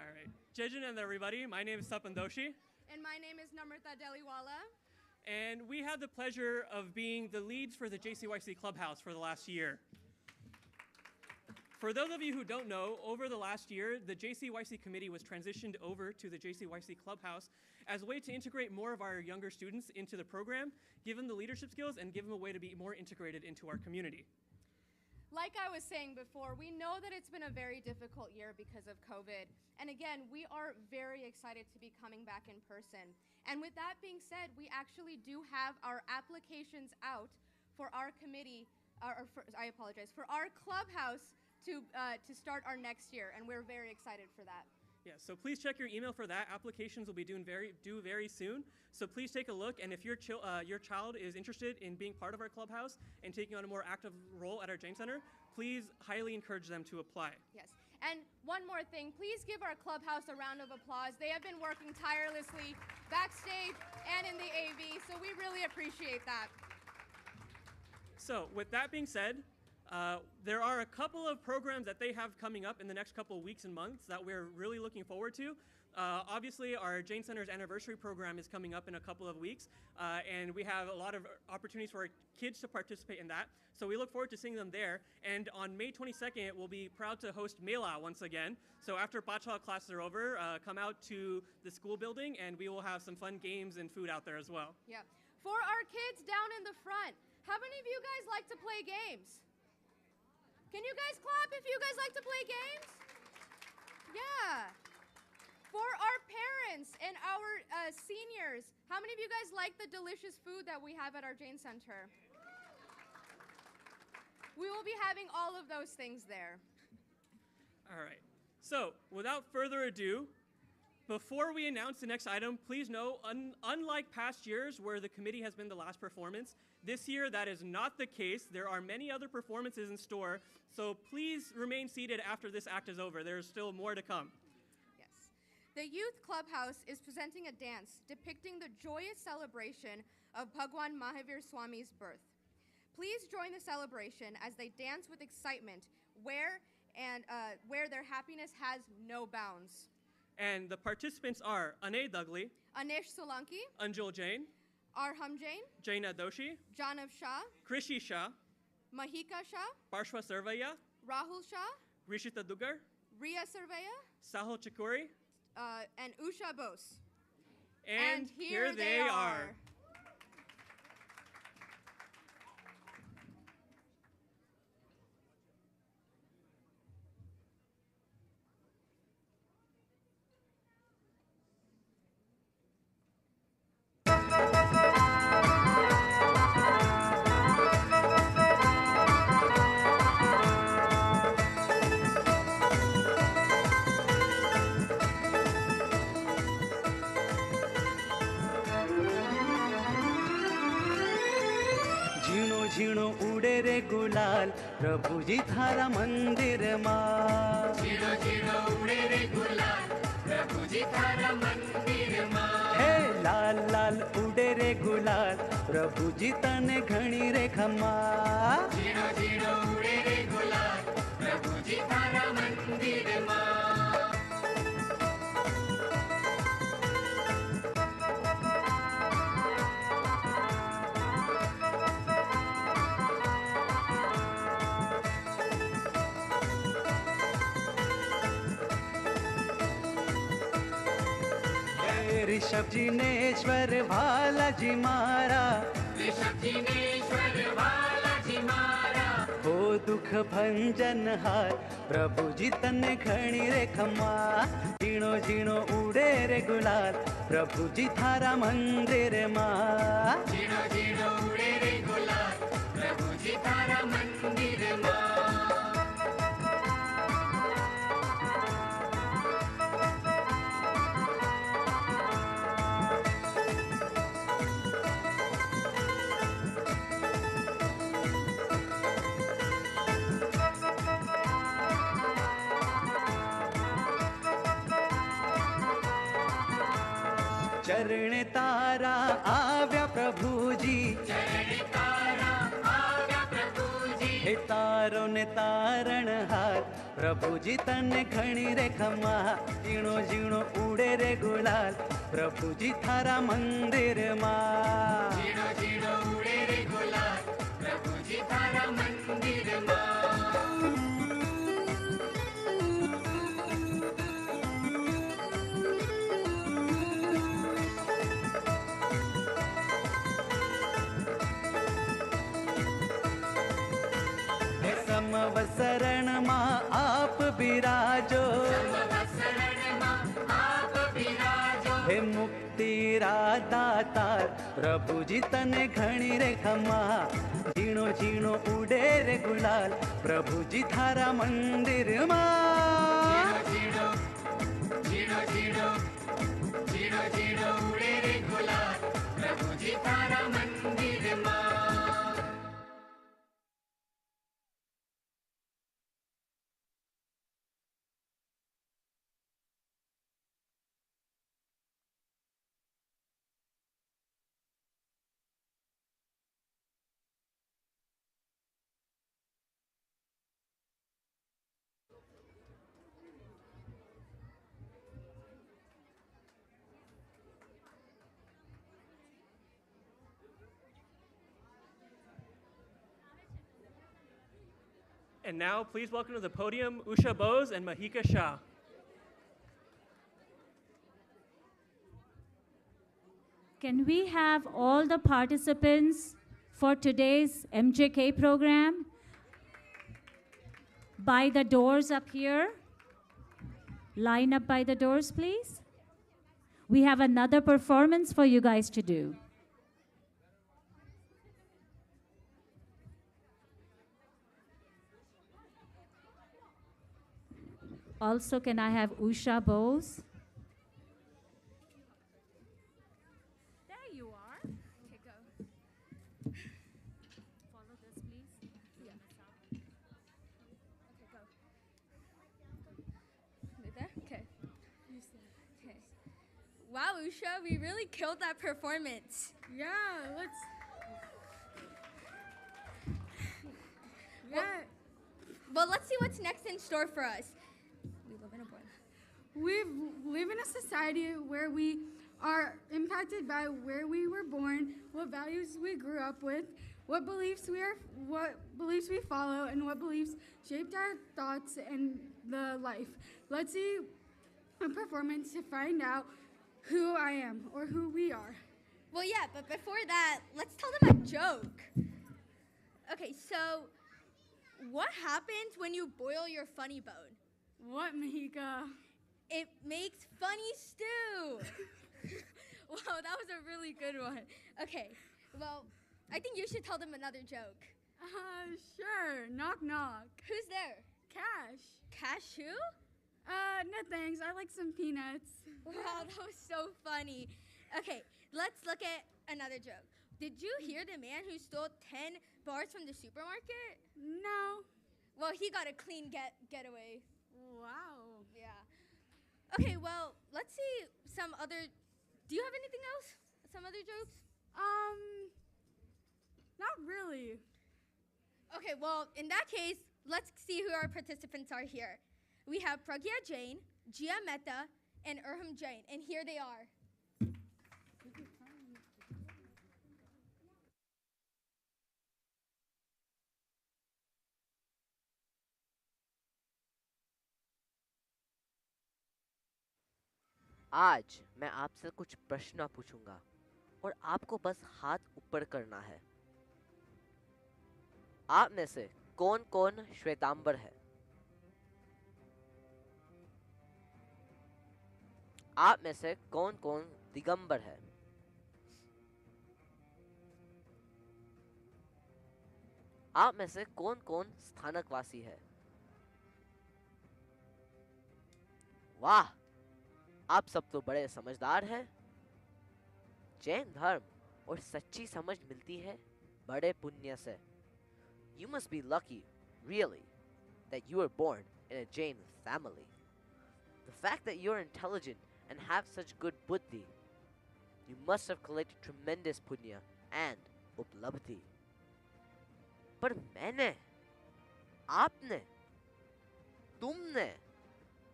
All right. Jai Janma, everybody. My name is Tapan Doshi. And my name is Namrata Deliwala. And we had the pleasure of being the leads for the JCYC Clubhouse for the last year. For those of you who don't know, over the last year, the JCYC committee was transitioned over to the JCYC Clubhouse as a way to integrate more of our younger students into the program, give them the leadership skills, and give them a way to be more integrated into our community. Like I was saying before, we know that it's been a very difficult year because of COVID. And again, we are very excited to be coming back in person. And with that being said, we actually do have our applications out for our committee, for our clubhouse to start our next year. And we're very excited for that. Yeah, so please check your email for that. Applications will be due very soon. So please take a look, and if your child is interested in being part of our clubhouse and taking on a more active role at our Jain Center, please highly encourage them to apply. Yes, and one more thing, please give our clubhouse a round of applause. They have been working tirelessly backstage and in the AV, so we really appreciate that. So with that being said, there are a couple of programs that they have coming up in the next couple of weeks and months that we're really looking forward to. Obviously, our Jain Center's anniversary program is coming up in a couple of weeks, and we have a lot of opportunities for our kids to participate in that. So we look forward to seeing them there. And on May 22nd, we'll be proud to host Mela once again. So after Bachelor classes are over, come out to the school building, and we will have some fun games and food out there as well. Yeah. For our kids down in the front, how many of you guys like to play games? Can you guys clap if you guys like to play games? Yeah. For our parents and our seniors, how many of you guys like the delicious food that we have at our Jain Center? We will be having all of those things there. All right. So, without further ado, before we announce the next item, please know, unlike past years where the committee has been the last performance, this year that is not the case. There are many other performances in store, so please remain seated after this act is over. There is still more to come. The Youth Clubhouse is presenting a dance depicting the joyous celebration of Bhagwan Mahavir Swami's birth. Please join the celebration as they dance with excitement where their happiness has no bounds. And the participants are Anay Dugli, Anesh Solanki, Anjul Jain, Arham Jain, Jaina Doshi, Janav Shah, Krishi Shah, Mahika Shah, Parshva Sarvaiya, Rahul Shah, Rishita Dugar, Ria Sarvaiya, Sahil Chakuri, and Usha Bose. And here they are. झीणो उड़े रे गुलाल प्रभु जी थारा मंदिर माँ झीणो झीणो उड़े रे गुलाल प्रभु जी थारा मंदिर माँ हे लाल लाल उड़े रे गुलाल प्रभु जी तने घणी रे खमा झीणो झीणो उड़े रे गुलाल प्रभु जी थारा मंदिर माँ ऋषभ जिनेश्वर बालाजी मारा ऋषभ जिनेश्वर बालाजी मारा हो दुख भंजन हार प्रभु जी तने घणी रे खमा झीणो झीणो उड़े रे गुलाल प्रभु जी थारा मंदिर माँ झीणो झीणो उड़े रे गुलाल प्रभु जी थारा मंदिर माँ चरण तारा आव्या प्रभु जी चरण तारा आव्या प्रभु जी हे तारो ने तारण हार प्रभु जी तने घणी रे खमा झीणो झीणो उड़े रे गुलाल प्रभु जी थारा मंदिर माँ झीणो झीणो उड़े रे गुलाल प्रभु जी थारा मंदिर माँ समवसरण माँ आप बिराजो हे मुक्ति दातार प्रभु जी तने घणी रे खमा झीणो झीणो उड़े रे गुलाल प्रभु जी थारा मंदिर माँ झीणो झीणो झीणो झीणो उड़े रे गुलाल प्रभु जी थारा मंदिर माँ And now, please welcome to the podium Usha Bose and Mahika Shah. Can we have all the participants for today's MJK program by the doors up here? Line up by the doors, please. we have another performance for you guys to do. Also, can I have Usha Bose? There you are. Okay, go. Follow this, please. Yeah. Okay, go. Right there? Okay. Okay. Wow, Usha, we really killed that performance. Yeah, let's. Yeah. Well, let's see what's next in store for us. We live in a world. We live in a society where we are impacted by where we were born, what values we grew up with, what beliefs we follow, and what beliefs shaped our thoughts and the life. Let's see a performance to find out who I am or who we are. Well, yeah, but before that, let's tell them a joke. Okay, so what happens when you boil your funny bone? What, Mahika? It makes funny stew. Wow, that was a really good one. Okay, well, I think you should tell them another joke. Sure. Knock, knock. Who's there? Cash. Cash who? No thanks. I like some peanuts. Wow, that was so funny. Okay, let's look at another joke. Did you hear the man who stole 10 bars from the supermarket? No. Well, he got a clean getaway. Wow. Yeah. Okay, well, let's see some other. Do you have anything else? Some other jokes? Not really. Okay, well, in that case, let's see who our participants are here. We have Pragya Jain, Jia Mehta, and Urham Jain, and here they are. आज मैं आपसे कुछ प्रश्न पूछूंगा और आपको बस हाथ ऊपर करना है। आप में से कौन कौन श्वेतांबर है? आप में से कौन कौन दिगंबर है? आप में से कौन कौन स्थानकवासी है? वाह, आप सब तो बड़े समझदार हैं। जैन धर्म और सच्ची समझ मिलती है बड़े पुण्य से। You must be lucky, really, that you were born in a Jain family. The fact that you're intelligent and have such good buddhi, you must have collected tremendous punya and uplabdhi. पर मैंने, आपने, तुमने,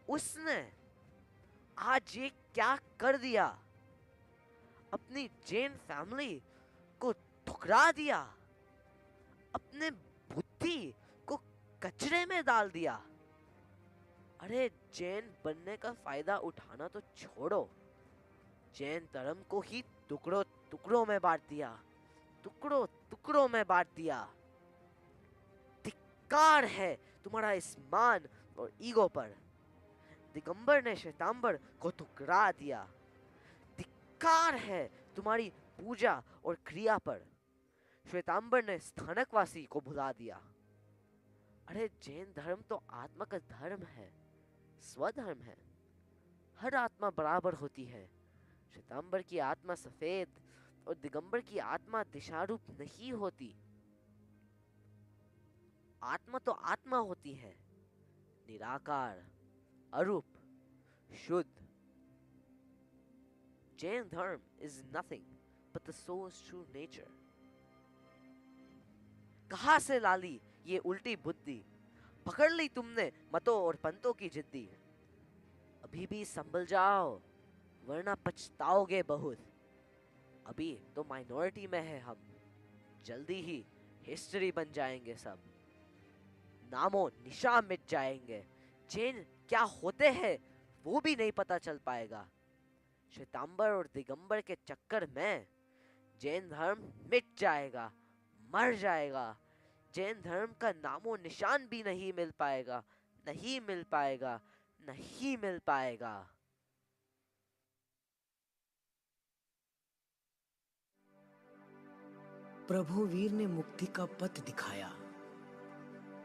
उसने आज ये क्या कर दिया? अपनी जैन फैमिली को ठुकरा दिया, अपने बुद्धि को कचरे में डाल दिया। अरे जैन बनने का फायदा उठाना तो छोड़ो, जैन धर्म को ही टुकड़ों टुकड़ों में बांट दिया, टुकड़ों टुकड़ों में बांट दिया। धिक्कार है तुम्हारा इस मान और ईगो पर। दिगंबर ने श्वेतांबर को ठुकरा दिया। धिक्कार है तुम्हारी पूजा और क्रिया पर। श्वेतांबर ने स्थानकवासी को भुला दिया। अरे जैन धर्म तो आत्मा का धर्म है, स्वधर्म है। हर आत्मा बराबर होती है। श्वेतांबर की आत्मा सफेद और दिगंबर की आत्मा दिशारूप नहीं होती। आत्मा तो आत्मा होती है, निराकार, अरूप, शुद्ध। Jain dharma is nothing but the soul's true nature. कहाँ से लाली ये उल्टी बुद्धि? पकड़ ली तुमने मतों और पंतों की जिद्दी। अभी भी संभल जाओ, वरना पछताओगे बहुत। अभी तो माइनॉरिटी में है हम, जल्दी ही हिस्ट्री बन जाएंगे सब। नामों निशान मिट जाएंगे। जैन क्या होते हैं वो भी नहीं पता चल पाएगा। श्वेतांबर और दिगंबर के चक्कर में जैन धर्म मिट जाएगा, मर जाएगा। जैन धर्म का नामो निशान भी नहीं मिल पाएगा, नहीं मिल पाएगा, नहीं मिल पाएगा। प्रभु वीर ने मुक्ति का पथ दिखाया,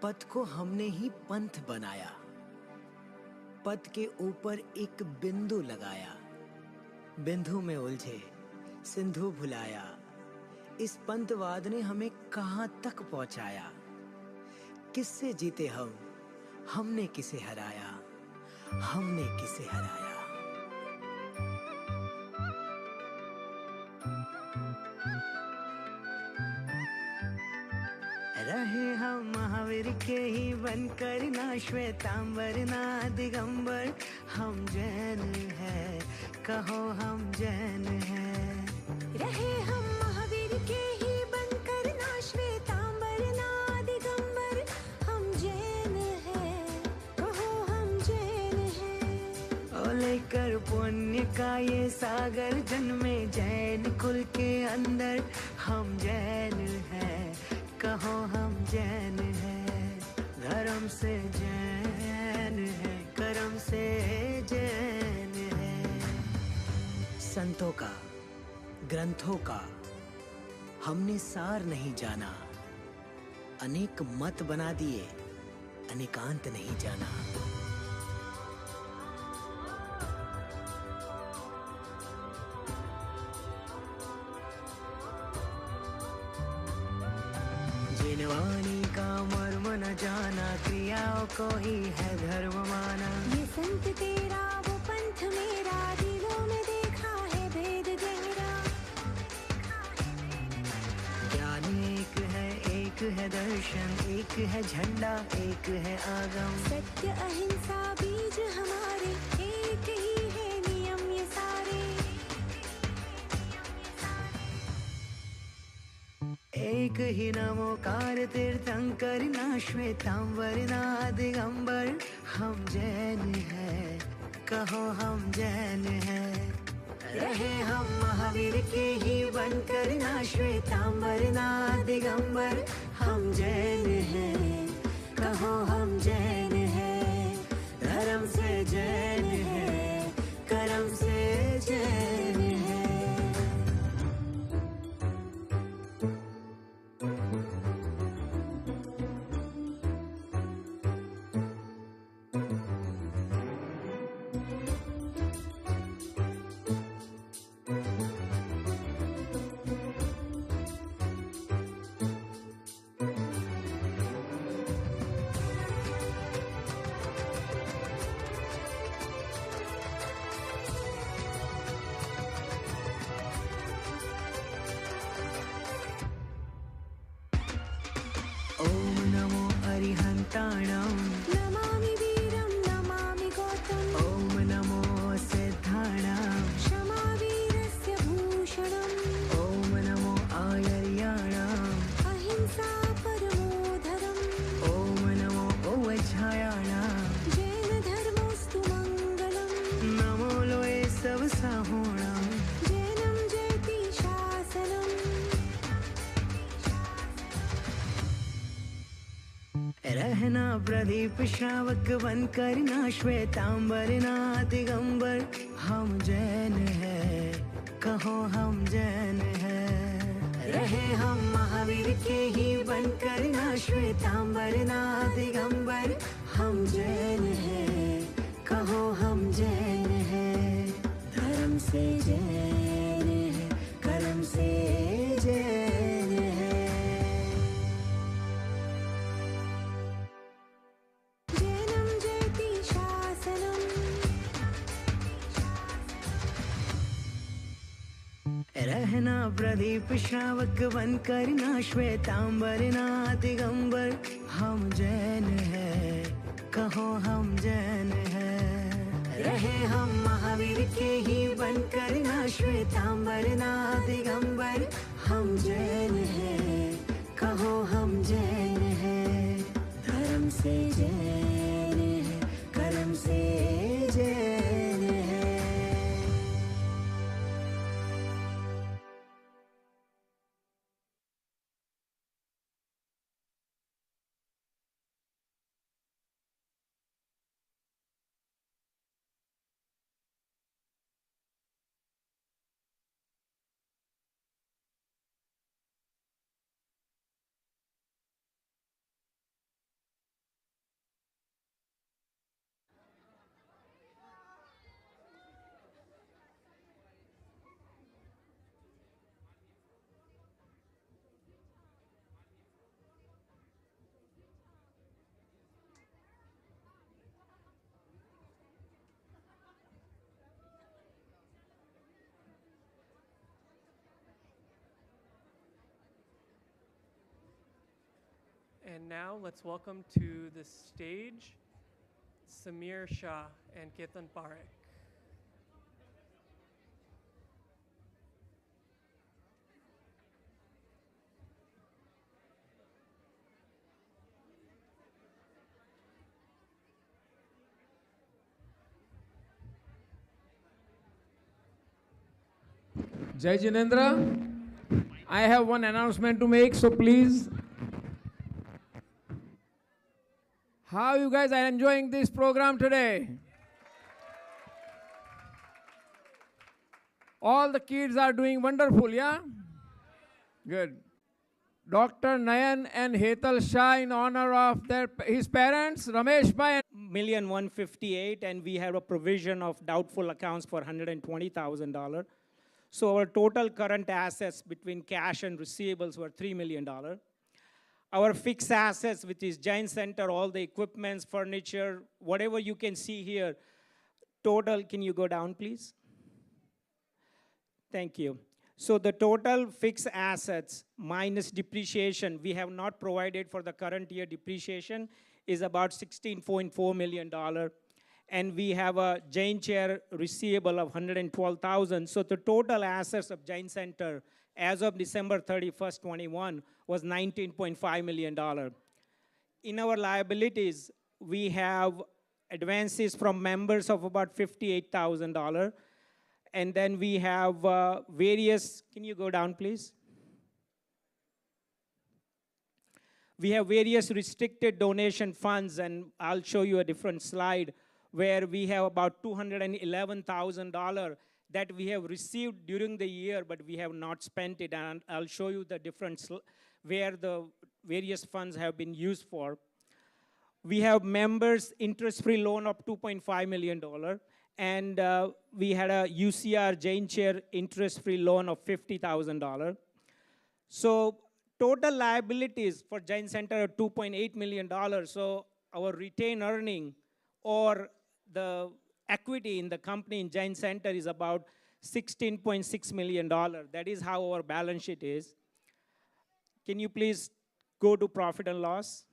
पथ को हमने ही पंथ बनाया, पथ के ऊपर एक बिंदु लगाया, बिंदु में उलझे सिंधु भुलाया, इस पंथवाद ने हमें कहां तक पहुंचाया। किससे जीते हम, हमने किसे हराया, हमने किसे हराया। रहे हम महावीर के ही बनकर, ना श्वेतांबर ना दिगंबर, हम जैन हैं, कहो हम जैन हैं। रहे हम महावीर के ही बनकर, ना श्वेतांबर ना दिगंबर, हम जैन हैं, कहो हम जैन हैं। ओ लेकर पुण्य का ये सागर, जन्मे जैन कुल के अंदर, हम जैन हैं, कहो हम जैन हैं। धर्म से जैन है, कर्म से जैन है। संतों का, ग्रंथों का हमने सार नहीं जाना, अनेक मत बना दिए, अनेकांत नहीं जाना। जिनवानी का मर्म न जाना, क्रियाओं को ही है धर्म माना। ये संत तेरा वो पंथ मेरा, दिलों में देखा है भेद गहरा। ज्ञान एक है दर्शन, एक है झंडा, एक है आगम। सत्य अहिंसा बीज हमारे, एक ही है नियम ये सारे। एक ही नमोकार तीर्थंकर, ना श्वेतांबर ना दिगंबर, हम जैन हैं, कहो हम जैन हैं। रहे हम महावीर के ही बनकर, ना श्वेतांबर ना दिगंबर, हम जैन हैं, कहो हम जैन हैं। धर्म से जैन है, कर्म से जैन है। ओम नमो अरिहंताणं, नमामि वीरं नमामि गौतम। ओम नमो सिद्धाणां, क्षमा वीरस्य भूषणम्। ओम नमो आयर्याणां, अहिंसा परमो धर्मम्। ओम नमो ओवझायाणां, जैन धर्मोऽस्तु मङ्गलम्। नमो लोए सब साहोणां। जैनं जयति शासनम्। रहना प्रदीप श्रावक बनकर, ना श्वेतांबर ना दिगंबर, हम जैन हैं, कहो हम जैन हैं। रहे हम महावीर के ही बनकर, ना श्वेतांबर ना दिगंबर, हम जैन हैं, कहो हम जैन हैं। धर्म से जैन है, कर्म से जैन है। जैनं जयति शासनम्। रहना प्रदीप श्रावक बनकर, ना श्वेतांबर ना दिगंबर, हम जैन हैं, कहो हम जैन हैं। रहे हम महावीर के ही बनकर, ना श्वेतांबर ना दिगंबर, हम जैन हैं, कहो हम जैन हैं। धर्म से जैन है, कर्म से जैन है। And now let's welcome to the stage Samir Shah and Ketan Parekh. Jai Jinendra, I have one announcement to make, so please. How you guys are enjoying this program today? All the kids are doing wonderful, yeah? Good. Dr. Nayan and Hetal Shah in honor of his parents, Ramesh Bhai. $1,158,000, and we have a provision of doubtful accounts for $120,000. So our total current assets between cash and receivables were $3 million. Our fixed assets, which is Jain Center, all the equipments, furniture, whatever you can see here, total, can you go down, please? Thank you. So the total fixed assets minus depreciation, we have not provided for the current year depreciation, is about $16.4 million. And we have a Jain chair receivable of $112,000. So the total assets of Jain Center as of December 31st, 21 was $19.5 million. In our liabilities, we have advances from members of about $58,000. And then we have various, can you go down, please? We have various restricted donation funds, and I'll show you a different slide, where we have about $211,000 that we have received during the year, but we have not spent it. And I'll show you the difference where the various funds have been used for. We have members' interest-free loan of $2.5 million. And we had a UCR Jain chair interest-free loan of $50,000. So total liabilities for Jain Center are $2.8 million. So our retained earning or the equity in the company in Jain Center is about $16.6 million. That is how our balance sheet is. Can you please go to profit and loss?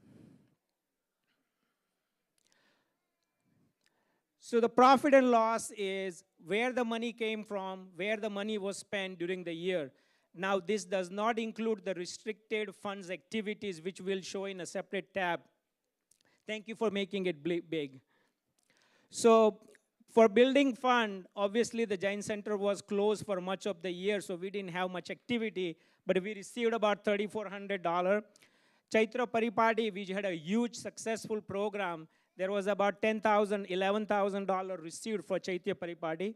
So the profit and loss is where the money came from, where the money was spent during the year. Now, this does not include the restricted funds activities, which we'll show in a separate tab. Thank you for making it big. So for building fund, obviously the Jain Center was closed for much of the year, so we didn't have much activity, but we received about $3,400. Chaitra Paripati, we had a huge successful program. There was about $10,000, $11,000 received for Chaitya Paripati.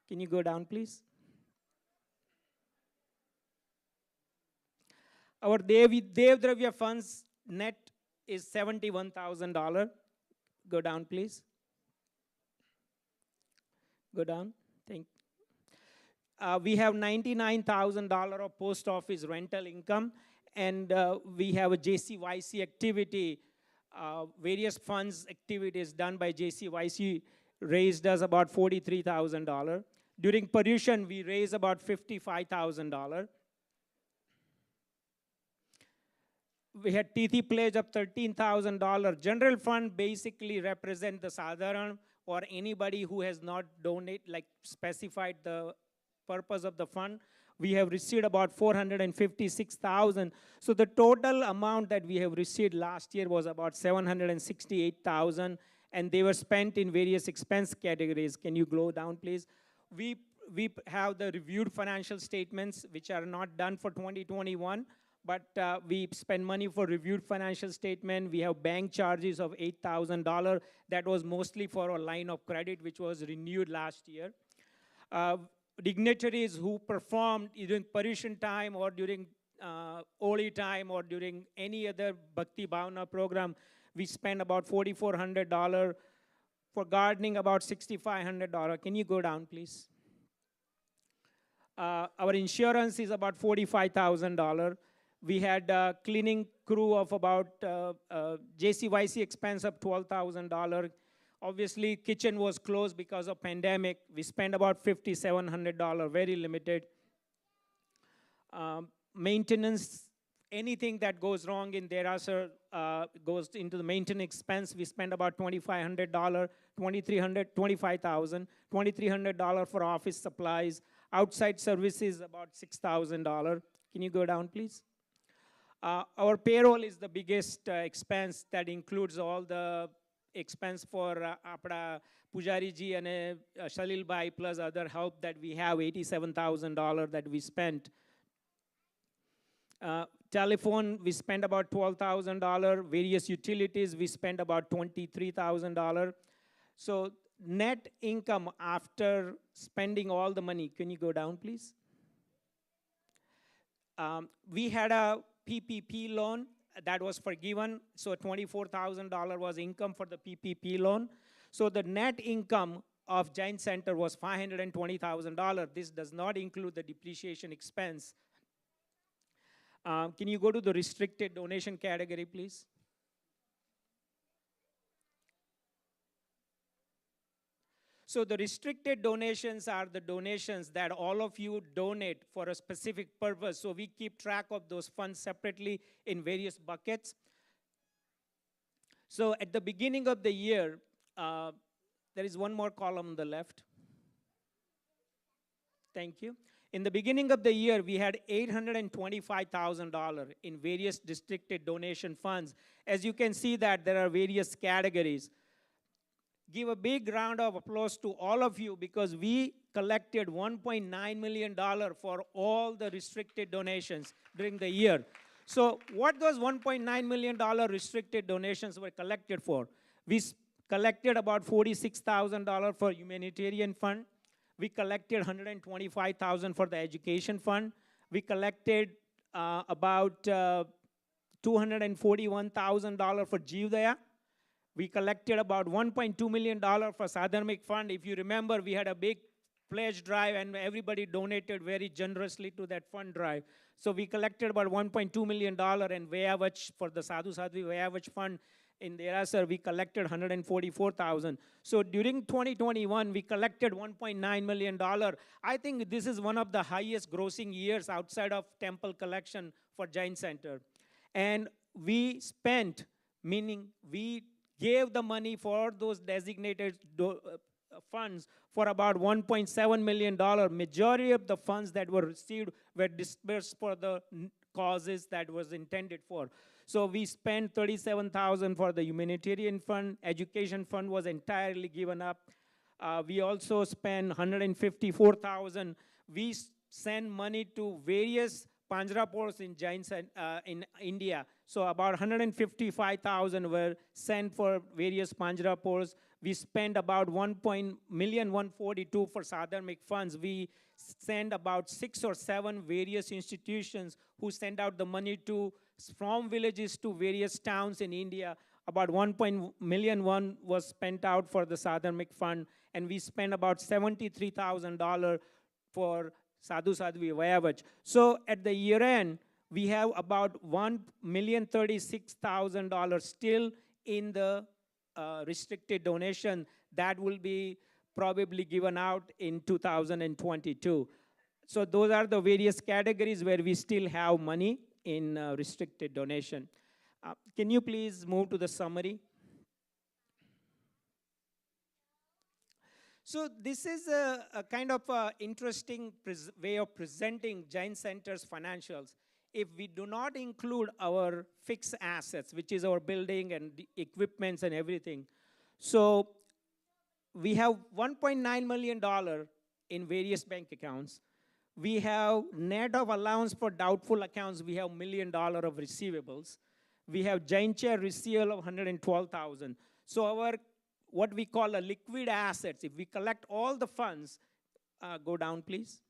Can you go down, please? Our Dev Dravya funds net is $71,000. Go down, please. Go down. Thank you. We have $99,000 of post office rental income, and we have a JCYC activity. Various funds activities done by JCYC raised us about $43,000. During Paryushan, we raised about $55,000. We had Tithi pledge of $13,000. General fund basically represent the Sadharan or anybody who has not donated, like specified the purpose of the fund. We have received about $456,000. So the total amount that we have received last year was about $768,000, and they were spent in various expense categories. Can you go down, please? We have the reviewed financial statements, which are not done for 2021, but we spend money for reviewed financial statement. We have bank charges of $8,000. That was mostly for a line of credit, which was renewed last year. Dignitaries who performed during Paryushan time or during Oli time or during any other Bhakti Bhavana program, we spend about $4,400. For gardening, about $6,500. Can you go down, please? Our insurance is about $45,000. We had a cleaning crew of about JCYC expense of $12,000. Obviously, kitchen was closed because of pandemic. We spent about $5,700, very limited. Maintenance anything that goes wrong in Derasar goes into the maintenance expense. We spend about $2,500, $2,300, $25,000, $2,300 for office supplies. Outside services about $6,000. Can you go down, please? Our payroll is the biggest expense that includes all the expense for apna Pujari ji and Shalil Bhai plus other help that we have, $87,000 that we spent. Telephone, we spent about $12,000. Various utilities, we spent about $23,000. So net income after spending all the money, can you go down, please? We had a PPP loan that was forgiven, so $24,000 was income for the PPP loan. So the net income of Jain Center was $520,000. This does not include the depreciation expense. Can you go to the restricted donation category, please? So the restricted donations are the donations that all of you donate for a specific purpose. So we keep track of those funds separately in various buckets. So at the beginning of the year, there is one more column on the left. Thank you. In the beginning of the year, we had $825,000 in various restricted donation funds. As you can see that there are various categories. Give a big round of applause to all of you because we collected $1.9 million for all the restricted donations during the year. So what those $1.9 million restricted donations were collected for? We collected about $46,000 for humanitarian fund. We collected $125,000 for the education fund. We collected about $241,000 for Jeevdaya. We collected about $1.2 million for Sadharmic Fund. If you remember, we had a big pledge drive and everybody donated very generously to that fund drive. So we collected about $1.2 million and Vayavach for the Sadhu Sadhvi Vayavach Fund in Derasar, we collected $144,000. So during 2021, we collected $1.9 million. I think this is one of the highest grossing years outside of temple collection for Jain Center. And we spent, meaning we gave the money for those designated funds for about $1.7 million. Majority of the funds that were received were dispersed for the causes that was intended for. So we spent $37,000 for the humanitarian fund. Education fund was entirely given up. We also spent $154,000. We send money to various Panjrapurs in Jain in India. So about $155,000 were sent for various Panjrapurs. We spent about $1,142,000 for Sadharmic funds. We sent about 6 or 7 various institutions who send out the money to from villages to various towns in India. About $1 million was spent out for the Sadharmic fund, and we spent about $73,000 for Sadhu Sadhvi Vayavach. So at the year end, we have about $1,036,000 still in the restricted donation that will be probably given out in 2022. So those are the various categories where we still have money in restricted donation. Can you please move to the summary? So this is a kind of interesting way of presenting Jain Center's financials. If we do not include our fixed assets, which is our building and the equipments and everything, so we have $1.9 million in various bank accounts. We have net of allowance for doubtful accounts, we have $1 million of receivables. We have Jain Chair receivable of $112,000. So our, what we call a liquid assets, if we collect all the funds, go down please,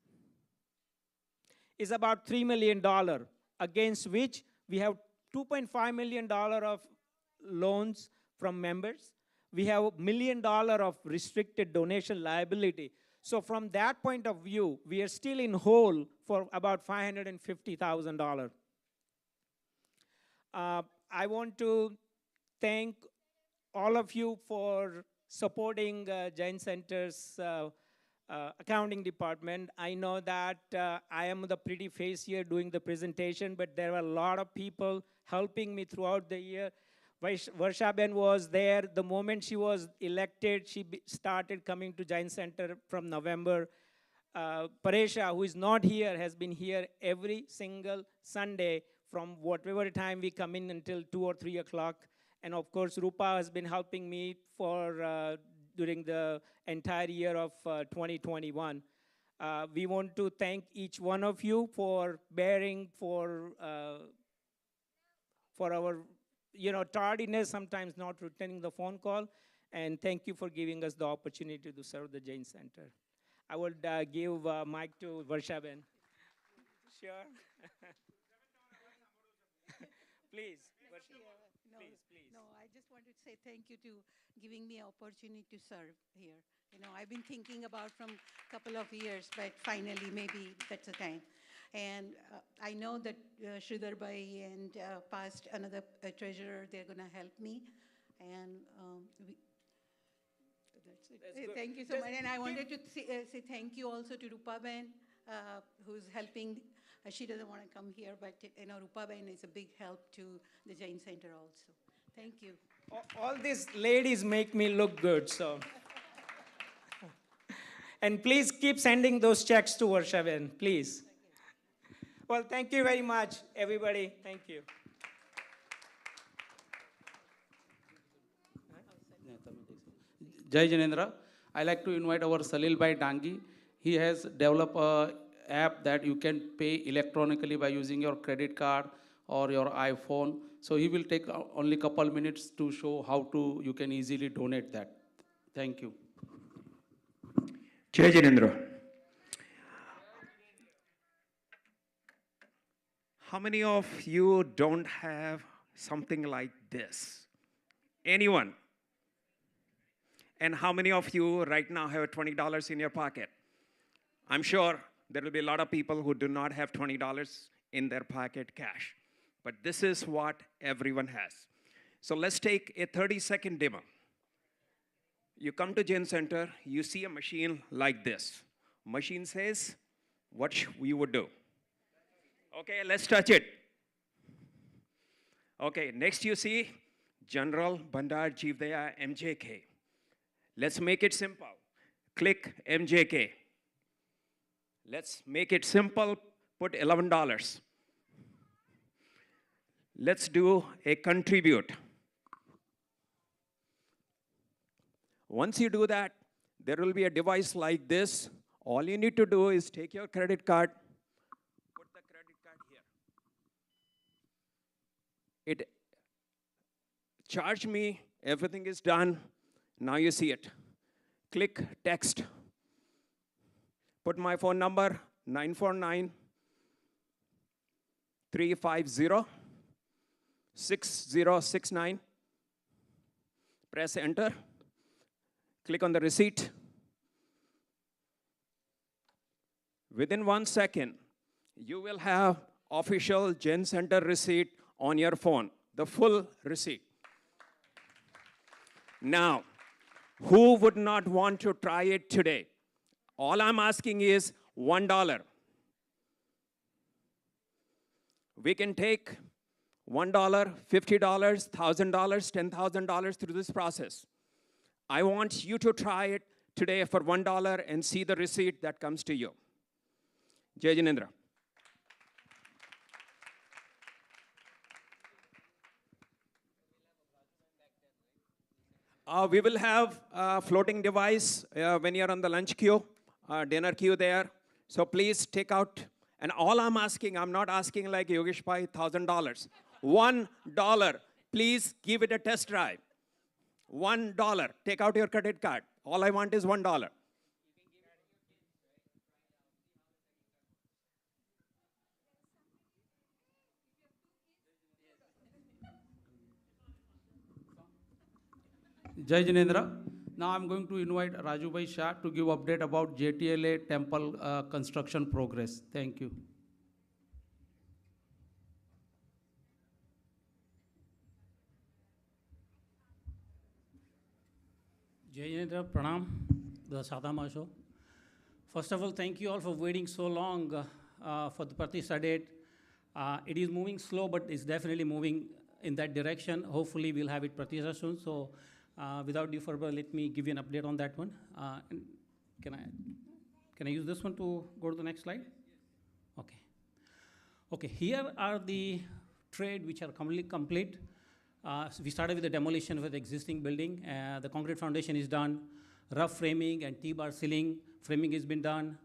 is about $3 million, against which we have $2.5 million of loans from members. We have $1 million of restricted donation liability. So from that point of view, we are still in hole for about $550,000. I want to thank all of you for supporting Jain Center's accounting department. I know that I am the pretty face here doing the presentation, but there were a lot of people helping me throughout the year. Varshaben was there. The moment she was elected, she started coming to Jain Center from November. Paresha, who is not here, has been here every single Sunday from whatever time we come in until 2 or 3 o'clock. And of course, Rupa has been helping me for during the entire year of 2021. We want to thank each one of you for bearing for our tardiness, sometimes not returning the phone call. And thank you for giving us the opportunity to serve the Jain Center. I would give mic to Varshaben. Sure. Please. No, I just wanted to say thank you to giving me an opportunity to serve here. I've been thinking about from a couple of years, but finally, maybe that's the time. And I know that Sridhar Bhai and past another treasurer, they're going to help me. And that's it. Thank you so much. And I wanted to say thank you also to Rupa Ben, who's helping. She doesn't want to come here, but Rupa Ben is a big help to the Jain Center also. Thank you. All these ladies make me look good, so. And please keep sending those checks to Varshaben, please. Well, thank you very much, everybody. Thank you. Jai Janendra. I like to invite our Salil Bhai Dangi. He has developed a app that you can pay electronically by using your credit card or your iPhone. So he will take only a couple minutes to show how you can easily donate that. Thank you. Jai Janendra. How many of you don't have something like this? Anyone? And how many of you right now have $20 in your pocket? I'm sure there will be a lot of people who do not have $20 in their pocket cash. But this is what everyone has. So let's take a 30-second demo. You come to Jain Center, you see a machine like this. Machine says what you would do. Okay, let's touch it. Okay, next you see General Bandar Jeevdaya MJK. Let's make it simple. Click MJK. Let's make it simple, put $11. Let's do a contribute. Once you do that, there will be a device like this. All you need to do is take your credit card, put the credit card here. It charge me, everything is done. Now you see it. Click text. Put my phone number, 949-350-6069. Press enter. Click on the receipt. Within 1 second, you will have official Jain Center receipt on your phone, the full receipt. Now, who would not want to try it today? All I'm asking is $1. We can take $1, $50, $1,000, $10,000 through this process. I want you to try it today for $1 and see the receipt that comes to you. Jai Janendra. We will have a floating device when you're on the lunch queue, dinner queue there. So please take out, and all I'm asking, I'm not asking like Yogesh Bhai, $1,000. $1, please give it a test drive. $1, take out your credit card. All I want is $1. Jai Janendra. Now I'm going to invite Raju Bhai Shah to give update about JTLA temple construction progress. Thank you. Jai Janendra, Pranam, the Sadam Asho. First of all, thank you all for waiting so long for the Pratishtha date. It is moving slow, but it's definitely moving in that direction. Hopefully, we'll have it Pratishtha soon. So, without due further, let me give you an update on that one. Can I use this one to go to the next slide? Okay. Okay, here are the trade which are completely complete. So we started with the demolition of the existing building. The concrete foundation is done. Rough framing and T-bar ceiling framing has been done.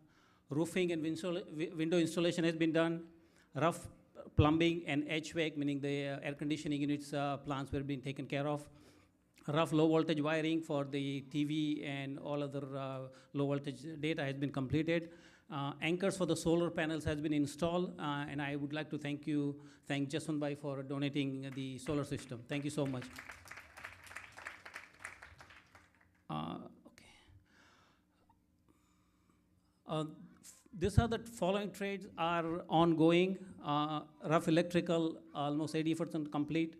Roofing and window installation has been done. Rough plumbing and HVAC, meaning the air conditioning units plants were being taken care of. Rough low voltage wiring for the TV and all other low voltage data has been completed. Anchors for the solar panels has been installed, and I would like to thank Jaswant Bhai for donating the solar system. Thank you so much. These are the following trades are ongoing. Rough electrical, almost 80% complete.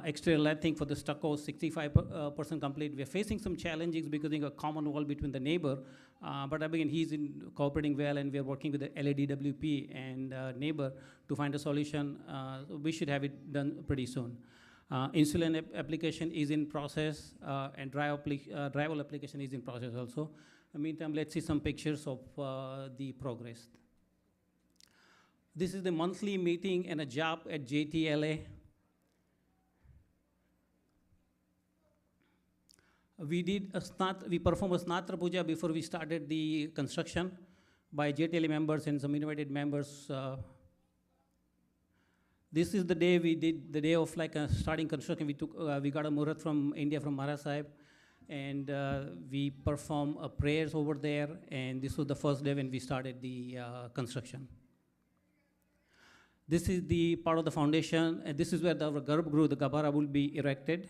Exterior lathing for the stucco, 65% complete. We are facing some challenges because of a common wall between the neighbor, but again, he's cooperating well, and we are working with the LADWP and neighbor to find a solution. We should have it done pretty soon. Insulin application is in process, and drywall application is in process also. In the meantime, let's see some pictures of the progress. This is the monthly meeting and a job at JTLA. We performed a Snatra Puja before we started the construction by JTLA members and some invited members. This is the day we did, the day of starting construction. We got a murat from India, from Maharaj Sahib, and we performed prayers over there, and this was the first day when we started the construction. This is the part of the foundation, and this is where our Garbhagruh, the Gabara, will be erected.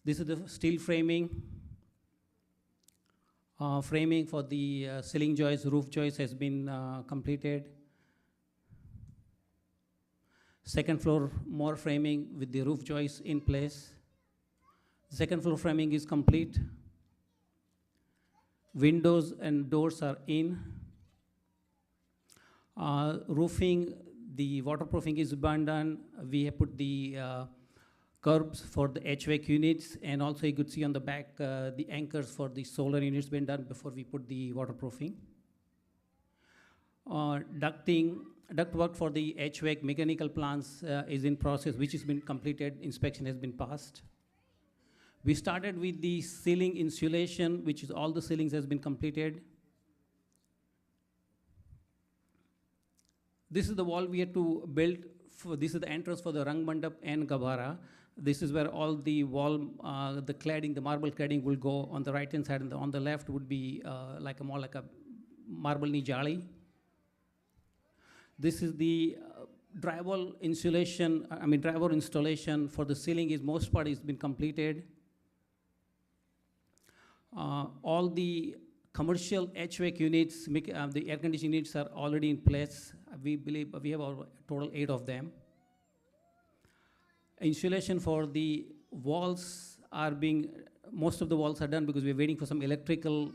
This is the steel framing. Framing for the ceiling joists, roof joists has been completed. Second floor, more framing with the roof joists in place. Second floor framing is complete. Windows and doors are in. Roofing, the waterproofing is been done. We have put the curbs for the HVAC units, and also you could see on the back the anchors for the solar units been done before we put the waterproofing. Duct work for the HVAC mechanical plants is in process, which has been completed. Inspection has been passed. We started with the ceiling insulation, which is all the ceilings has been completed. This is the wall we had to build. This is the entrance for the Rang Mandap and Gabara. This is where all the wall, the cladding, the marble cladding will go on the right-hand side, and on the left would be more like a marble nijali. This is the drywall insulation, drywall installation for the ceiling is most part has been completed. All the commercial HVAC units, the air conditioning units are already in place. We believe we have a total 8 of them. Insulation for the walls most of the walls are done because we're waiting for some electrical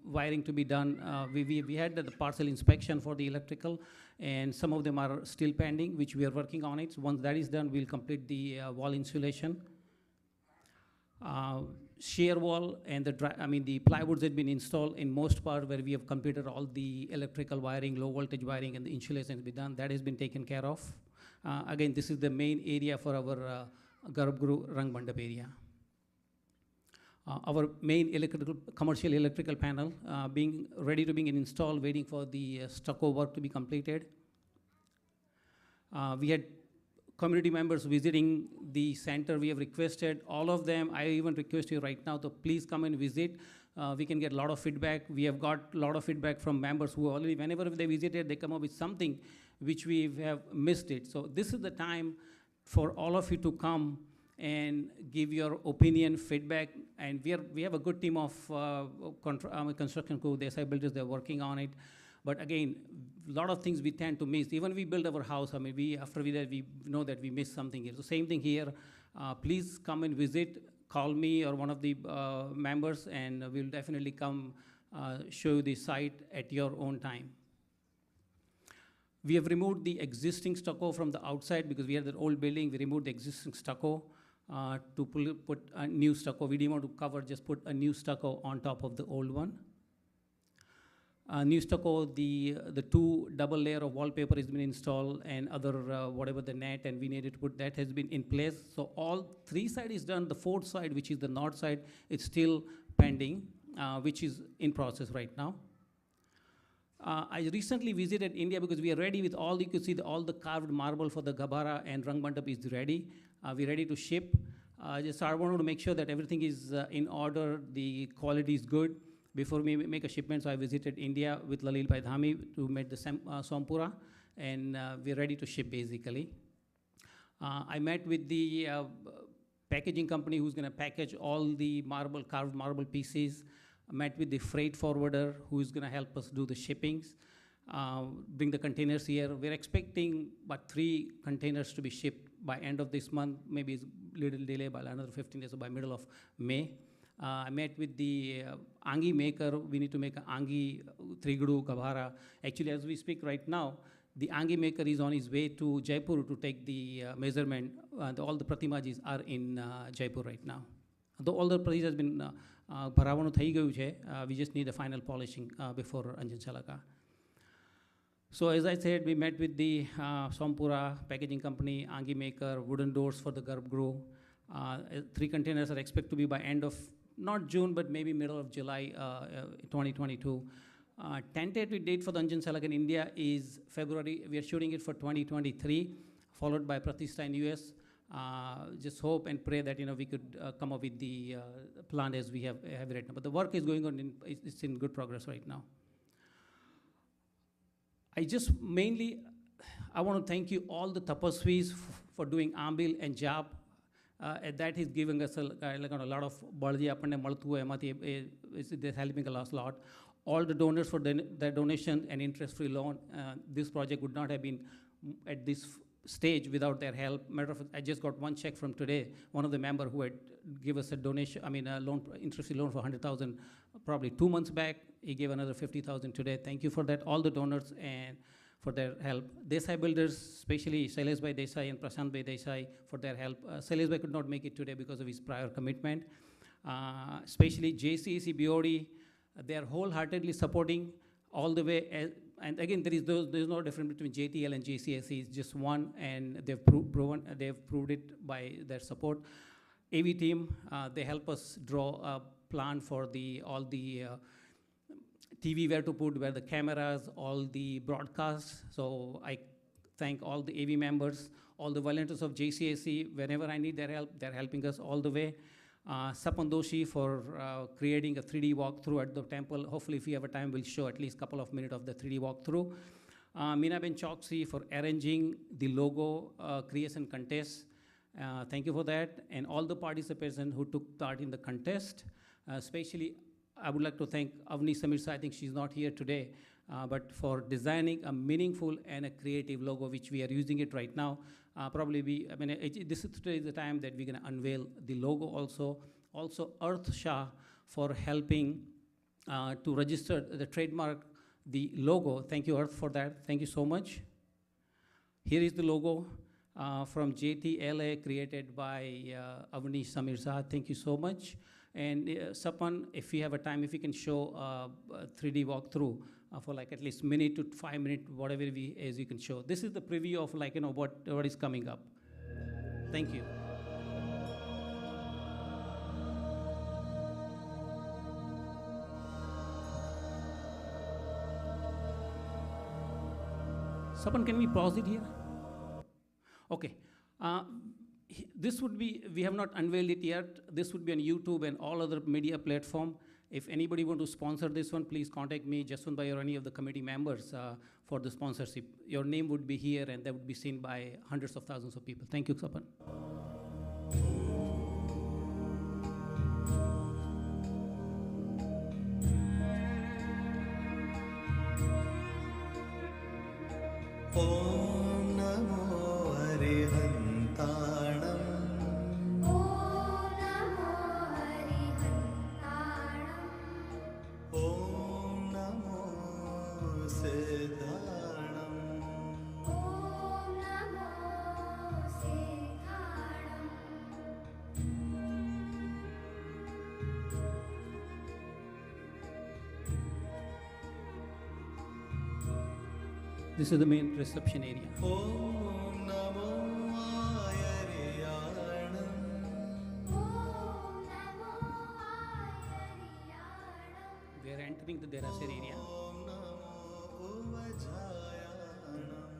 wiring to be done. We had the partial inspection for the electrical, and some of them are still pending, which we are working on it. So once that is done, we'll complete the wall insulation. Shear wall and the plywoods had been installed in most part where we have completed all the electrical wiring, low voltage wiring, and the insulation has been done. That has been taken care of. Again, this is the main area for our Garbhagruh Rang Mandap area. Our main commercial electrical panel being ready to be installed, waiting for the stucco work to be completed. We had community members visiting the center. We have requested all of them. I even request you right now to please come and visit. We can get a lot of feedback. We have got a lot of feedback from members who already, whenever they visited, they come up with something which we have missed it. So this is the time for all of you to come and give your opinion, feedback, and we have a good team of construction crew, the SI builders, they're working on it. But again, a lot of things we tend to miss. Even we build our house, after we know that we missed something here. So same thing here. Please come and visit, call me or one of the members, and we'll definitely come show you the site at your own time. We have removed the existing stucco from the outside because we had that old building. We removed the existing stucco to put a new stucco. We didn't want to cover, just put a new stucco on top of the old one. New stucco, the two double layer of wallpaper has been installed and other whatever the net and we needed to put, that has been in place. So all three sides is done. The fourth side, which is the north side, it's still pending, which is in process right now. I recently visited India because we are ready with all, you could see all the carved marble for the Gabhara and Rang Mandap is ready. We're ready to ship. Just I wanted to make sure that everything is in order, the quality is good. Before we make a shipment, so I visited India with Lalil Bhai Dhami to meet the Sompura, and we're ready to ship basically. I met with the packaging company who's going to package all the marble, carved marble pieces. I met with the freight forwarder who's going to help us do the shippings, bring the containers here. We're expecting about 3 containers to be shipped by end of this month, maybe it's a little delay by another 15 days, so by middle of May. I met with the Angi maker. We need to make an Angi, Trigudu, Gabhara. Actually, as we speak right now, the Angi maker is on his way to Jaipur to take the measurement. All the Pratimajis are in Jaipur right now. Though all the pratis has been bharavanu thai gayu che, we just need a final polishing before Anjan Chalaka. So as I said, we met with the Sompura packaging company, Angi maker, wooden doors for the Garbhagruh. 3 containers are expected to be by end of, not June, but maybe middle of July 2022. Tentative date for the Anjan Salak in India is February. We are shooting it for 2023, followed by Pratishtha in US. Just hope and pray that we could come up with the plan as we have right now. But the work is going on, it's in good progress right now. I want to thank you all the tapasvis for doing Ambil and Jab. That is giving us a lot of balji apne maltu hai, they're helping us a lot. All the donors for their donation and interest-free loan. This project would not have been at this stage without their help. Matter of fact, I just got one check from today. One of the member who had give us a donation, a loan, interest-free loan for 100,000, probably 2 months back. He gave another 50,000 today. Thank you for that, all the donors and for their help. Desai builders, especially Shailesh Bhai Desai and Prashant Bhai Desai for their help. Shailesh Bhai could not make it today because of his prior commitment. Especially JCSC BOD, they are wholeheartedly supporting all the way. And again, there's no difference between JTL and JCSC. It's just one, and they've proved it by their support. AV team, they help us draw a plan for all the TV where to put, where the cameras, all the broadcasts. So I thank all the AV members, all the volunteers of JCSC. Whenever I need their help, they're helping us all the way. Sapan Doshi for creating a 3D walkthrough at the temple. Hopefully, if we have a time, we'll show at least a couple of minutes of the 3D walkthrough. Meena Ben Choksi for arranging the logo creation contest. Thank you for that. And all the participants who took part in the contest, especially I would like to thank Avni Samirsa. I think she's not here today, but for designing a meaningful and a creative logo, which we are using it right now. This is today the time that we're going to unveil the logo also. Also, Earth Shah for helping to register the trademark, the logo. Thank you, Earth, for that. Thank you so much. Here is the logo from JTLA created by Avni Samirsa. Thank you so much. And Sapan, if you have a time, if you can show a 3D walkthrough for like at least minute to 5 minutes, whatever as you can show. This is the preview of what is coming up. Thank you. Sapan, can we pause it here? Okay. This would be, we have not unveiled it yet. This would be on YouTube and all other media platform. If anybody want to sponsor this one, please contact me, Jaswant Bhai or any of the committee members for the sponsorship. Your name would be here and that would be seen by hundreds of thousands of people. Thank you, Sapan. Om Namo Arihantanam. Om This is the main reception area. We are entering the Derasir area.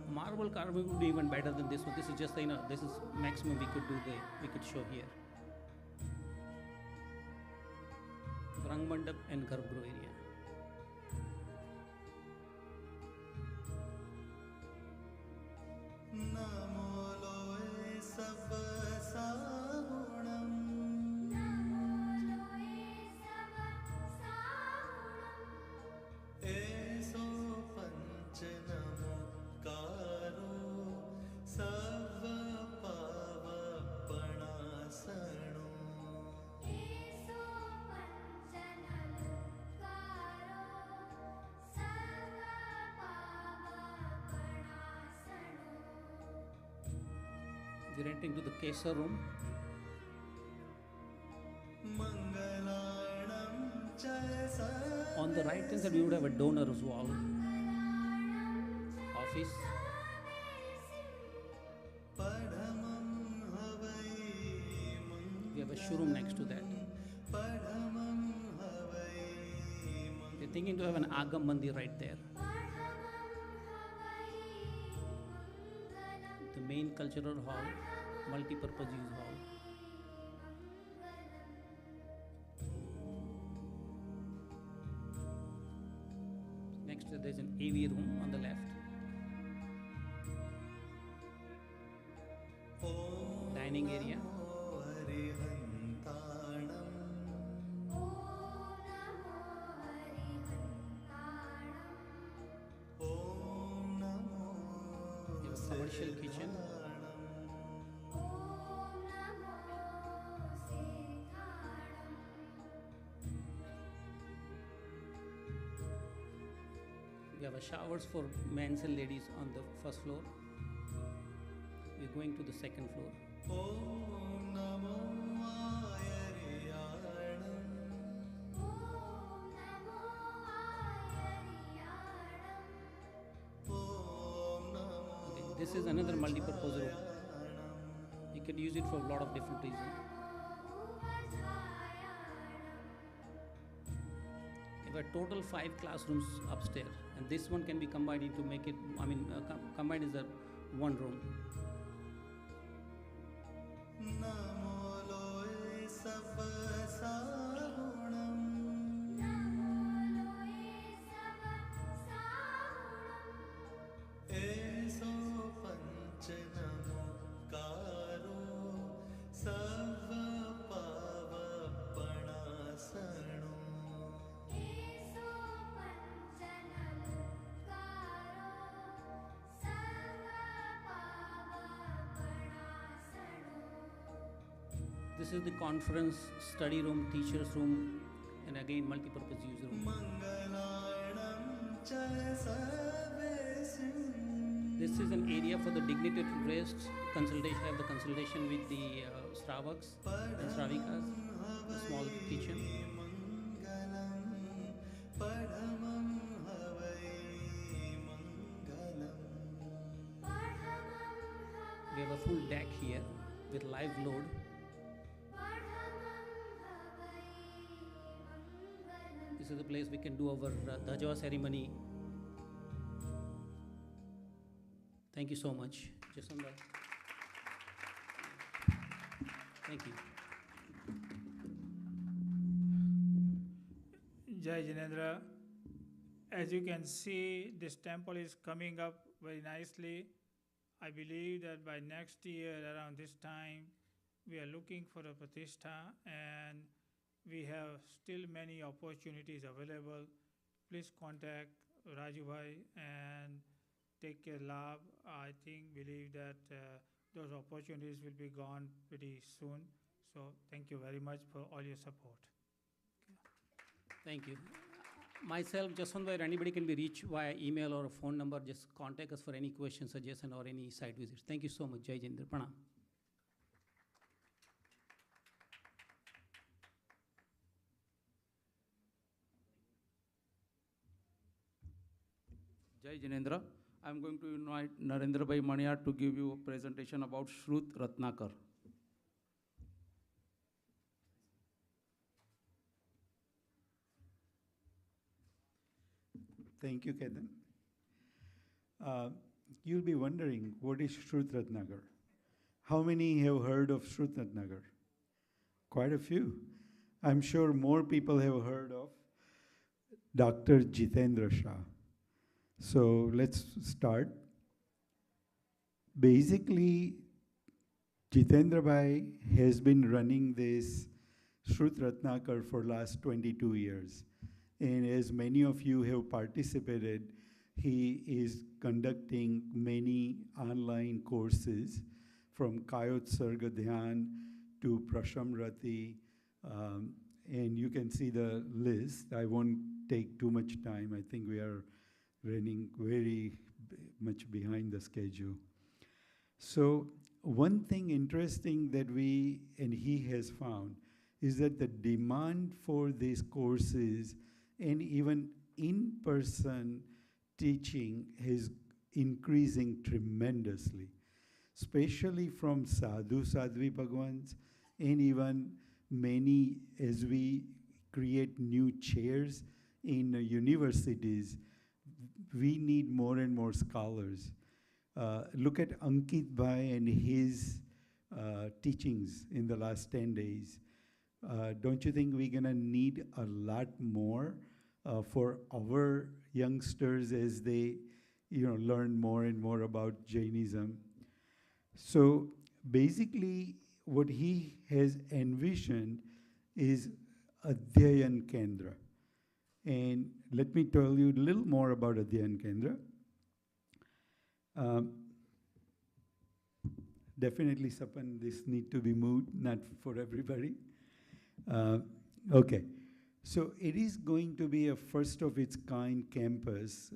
Marble carving would be even better than this one. This is just, this is maximum we could show here. Rang Mandap and Garbhagruh area. We're entering to the Kesar room. On the right hand side, we would have a donor's wall, office. We have a showroom next to that. We're thinking to have an Agam Mandir right there. The main cultural hall, multi-purpose use hall. Next, there's an AV room on the left. Dining area. We have a commercial kitchen. We have a showers for men's and ladies on the first floor. We're going to the second floor. Okay, this is another multi-purpose room. You can use it for a lot of different reasons. We have a total 5 classrooms upstairs, and this one can be combined into make it, combined is a one room. This is the conference, study room, teacher's room, and again multi-purpose use room. This is an area for the dignitary rest, consultation, have the consultation with the Stravaks and Stravikas, a small kitchen. We have a full deck here with live load. This is the place we can do our Dhajwa ceremony. Thank you so much, Jasonda. Thank you. Jai Jinendra. As you can see, this temple is coming up very nicely. I believe that by next year, around this time, we are looking for a Pratishtha, and we have still many opportunities available. Please contact Raju Bhai and take a lab. I believe that those opportunities will be gone pretty soon. So thank you very much for all your support. Thank you. Myself, Jaswant, anybody can be reached via email or a phone number. Just contact us for any questions, suggestions, or any site visits. Thank you so much. Jai Jindra. Pranam. Jai Jinendra. I'm going to invite Narendra Bhai Maniar to give you a presentation about Shruth Ratnakar. Thank you, Ketan. You'll be wondering, what is Shruth Ratnakar? How many have heard of Shruth Ratnakar? Quite a few. I'm sure more people have heard of Dr. Jitendra Shah. So let's start. Basically, Jitendra Bhai has been running this Shruth Ratnakar for last 22 years. And as many of you have participated, he is conducting many online courses from Kayot Sarga Dhyan to Prashamrati, and you can see the list. I won't take too much time. I think we are running very much behind the schedule. So one thing interesting that we and he has found is that the demand for these courses and even in-person teaching is increasing tremendously, especially from sadhu, sadhvi bhagwans, and even many, as we create new chairs in universities, we need more and more scholars. Look at Ankit Bhai and his teachings in the last 10 days. Don't you think we're gonna need a lot more for our youngsters as they, learn more and more about Jainism? So basically, what he has envisioned is Adhyayan Kendra. And let me tell you a little more about Adhyayan Kendra. Definitely, Sapan, this need to be moved, not for everybody. Okay, so it is going to be a first of its kind campus,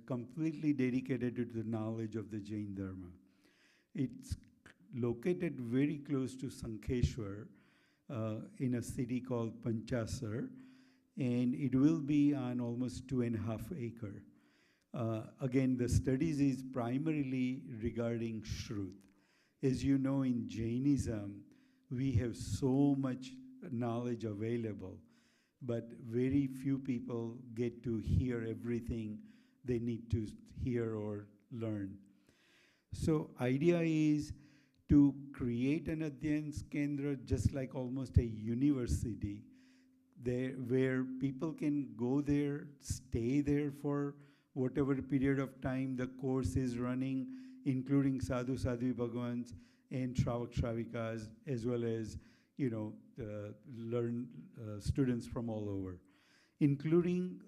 completely dedicated to the knowledge of the Jain Dharma. It's located very close to Sankheshwar in a city called Panchasar, and it will be on almost 2.5 acres. Again, the studies is primarily regarding Shruth. As you know, in Jainism, we have so much knowledge available, but very few people get to hear everything they need to hear or learn. So idea is to create an Adhyayan Kendra, just like almost a university, there where people can go there, stay there for whatever period of time the course is running, including sadhu, sadhvi bhagwans, and shravak shravikas, as well as learn students from all over, including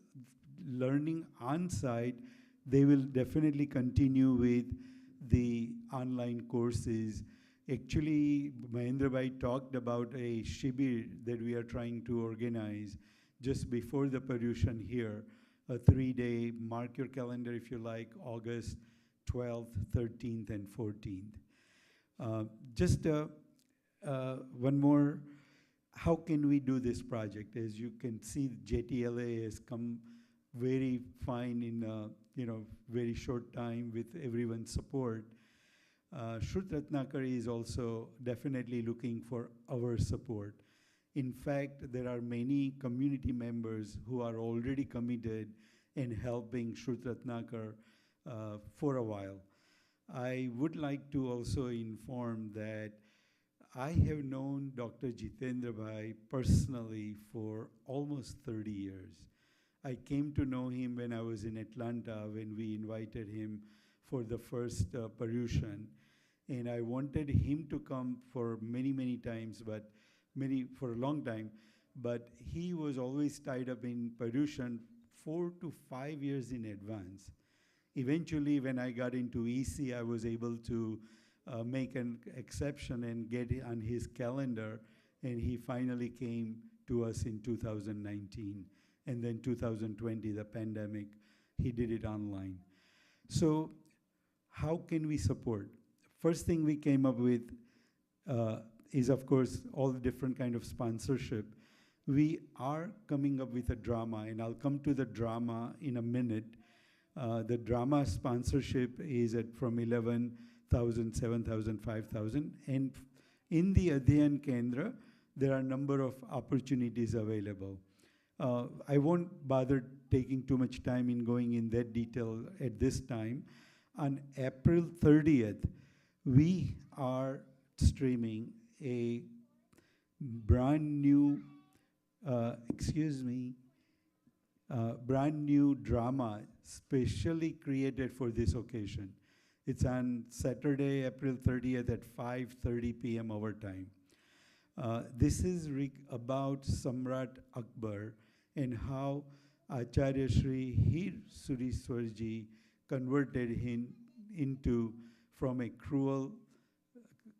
learning on-site. They will definitely continue with the online courses. Actually, Mahendra Bhai talked about a shibir that we are trying to organize just before the Paryushan here, a 3-day, mark your calendar if you like, August 12th, 13th, and 14th. Just one more, how can we do this project? As you can see, JTLA has come very fine in very short time with everyone's support. Shruth Ratnakar is also definitely looking for our support. In fact, there are many community members who are already committed in helping Shruth Ratnakar for a while. I would like to also inform that I have known Dr. Jitendra Bhai personally for almost 30 years. I came to know him when I was in Atlanta when we invited him for the first Paryushan. And I wanted him to come for many times, but for a long time. But he was always tied up in Paryushan 4 to 5 years in advance. Eventually, when I got into EC, I was able to make an exception and get it on his calendar, and he finally came to us in 2019. And then 2020, the pandemic, he did it online. So how can we support? First thing we came up with is, of course, all the different kind of sponsorship. We are coming up with a drama, and I'll come to the drama in a minute. The drama sponsorship is at from 11,000, 7,000, 5,000. And in the Adhyayan Kendra, there are a number of opportunities available. I won't bother taking too much time in going in that detail at this time. On April 30th, we are streaming a brand new, brand new drama specially created for this occasion. It's on Saturday, April 30th at 5:30 p.m. our time. This is about Samrat Akbar and how Acharya Shri Hir Surishwarji converted him into, from a cruel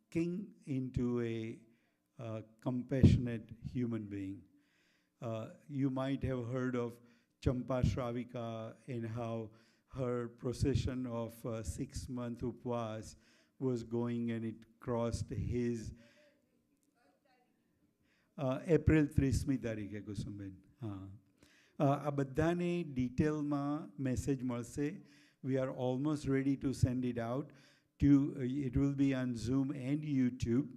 king into a compassionate human being. You might have heard of Champa Shravika and how her procession of 6-month upvas was going and it crossed his April 3મી તારીખે કુસુમબેન. આ બધાને ડિટેલમાં message મળશે. We are almost ready to send it out. It will be on Zoom and YouTube.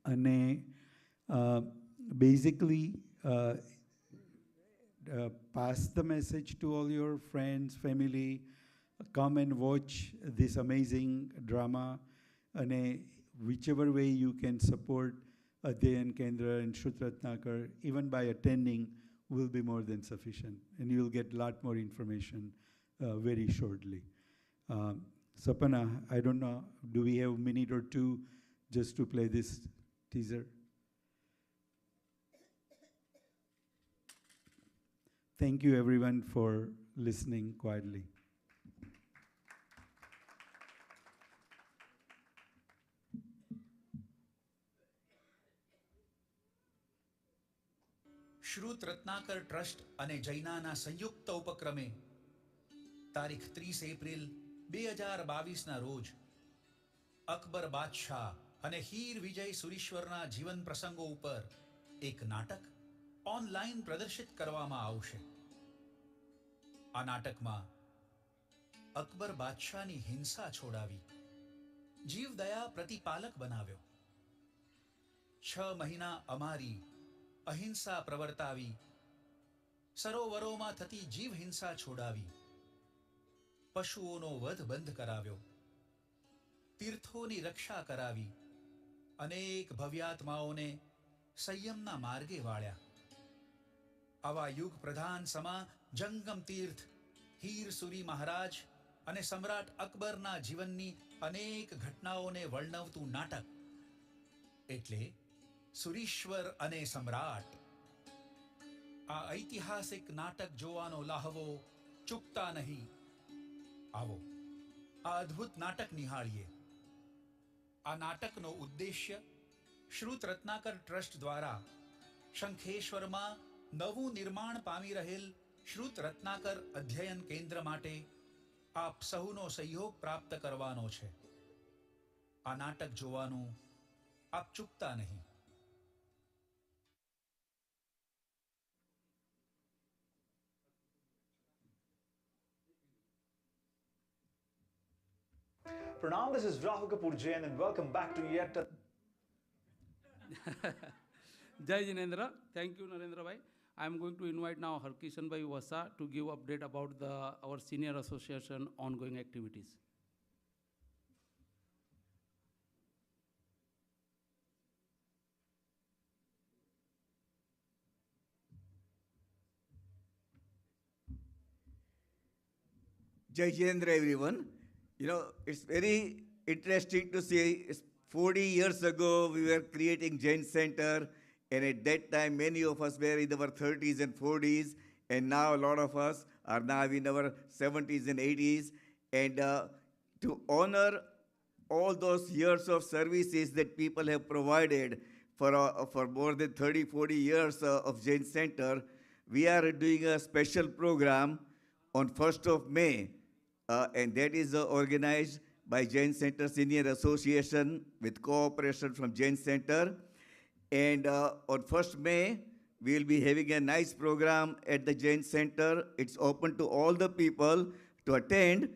અને basically pass the message to all your friends, family. Come and watch this amazing drama. And whichever way you can support Adhyayan Kendra and Shutratnakar, even by attending, will be more than sufficient. And you'll get a lot more information very shortly. Sapana, I don't know, do we have a minute or two just to play this teaser? Thank you everyone for listening quietly. Shrut Ratnakar Trust અને જૈનાના સંયુક્ત ઉપક્રમે તારીખ 30 April 2022ના રોજ અકબર બાદશાહ અને હીર વિજય સુરીશ્વરના જીવન પ્રસંગો ઉપર એક નાટક ઓનલાઈન પ્રદર્શિત કરવામાં આવશે. આ નાટકમાં અકબર બાદશાહની હિંસા છોડાવી જીવદયા પ્રતિપાલક બનાવ્યો. 6 મહિના અમારી અહિંસા પ્રવર્તાવી સરોવરોમાં થતી જીવ હિંસા છોડાવી પશુઓનો વધ બંધ કરાવ્યો તીર્થોની રક્ષા કરાવી અનેક ભવ્યાત્માઓને સંયમના માર્ગે વાળ્યા. આવા યુગ પ્રધાન સમા જંગમ તીર્થ હીર સુરી મહારાજ અને સમ્રાટ અકબરના જીવનની અનેક ઘટનાઓને વર્ણવતું નાટક એટલે સુરીશ્વર અને સમ્રાટ. આ ઐતિહાસિક નાટક જોવાનો લાહવો ચૂકતા નહીં. આવો આ અદ્ભુત નાટક નિહાળીએ. આ નાટકનો ઉદ્દેશ્ય શ્રુત રત્નાકર ટ્રસ્ટ દ્વારા શંખેશ્વરમાં નવું નિર્માણ પામી રહેલ શ્રુત રત્નાકર અધ્યયન કેન્દ્ર માટે આપ સહુનો સહયોગ પ્રાપ્ત કરવાનો છે. આ નાટક જોવાનું આપ ચૂકતા નહીં. Pranam, this is Rahul Kapoor Jain and welcome back to yet Jai Jinendra. Thank you, Narendra Bhai. I am going to invite now Harkishan Bhai Wasa to give update about our senior association ongoing activities. Jai Jendra, everyone. You know, it's very interesting to see 40 years ago we were creating Jain Center, and at that time many of us were in our 30s and 40s, and now a lot of us are now in our 70s and 80s. And to honor all those years of services that people have provided for more than 30, 40 years of Jain Center, we are doing a special program on 1st of May, and that is organized by Jain Center Senior Association with cooperation from Jain Center. And on 1st May, we will be having a nice program at the Jain Center. It's open to all the people to attend,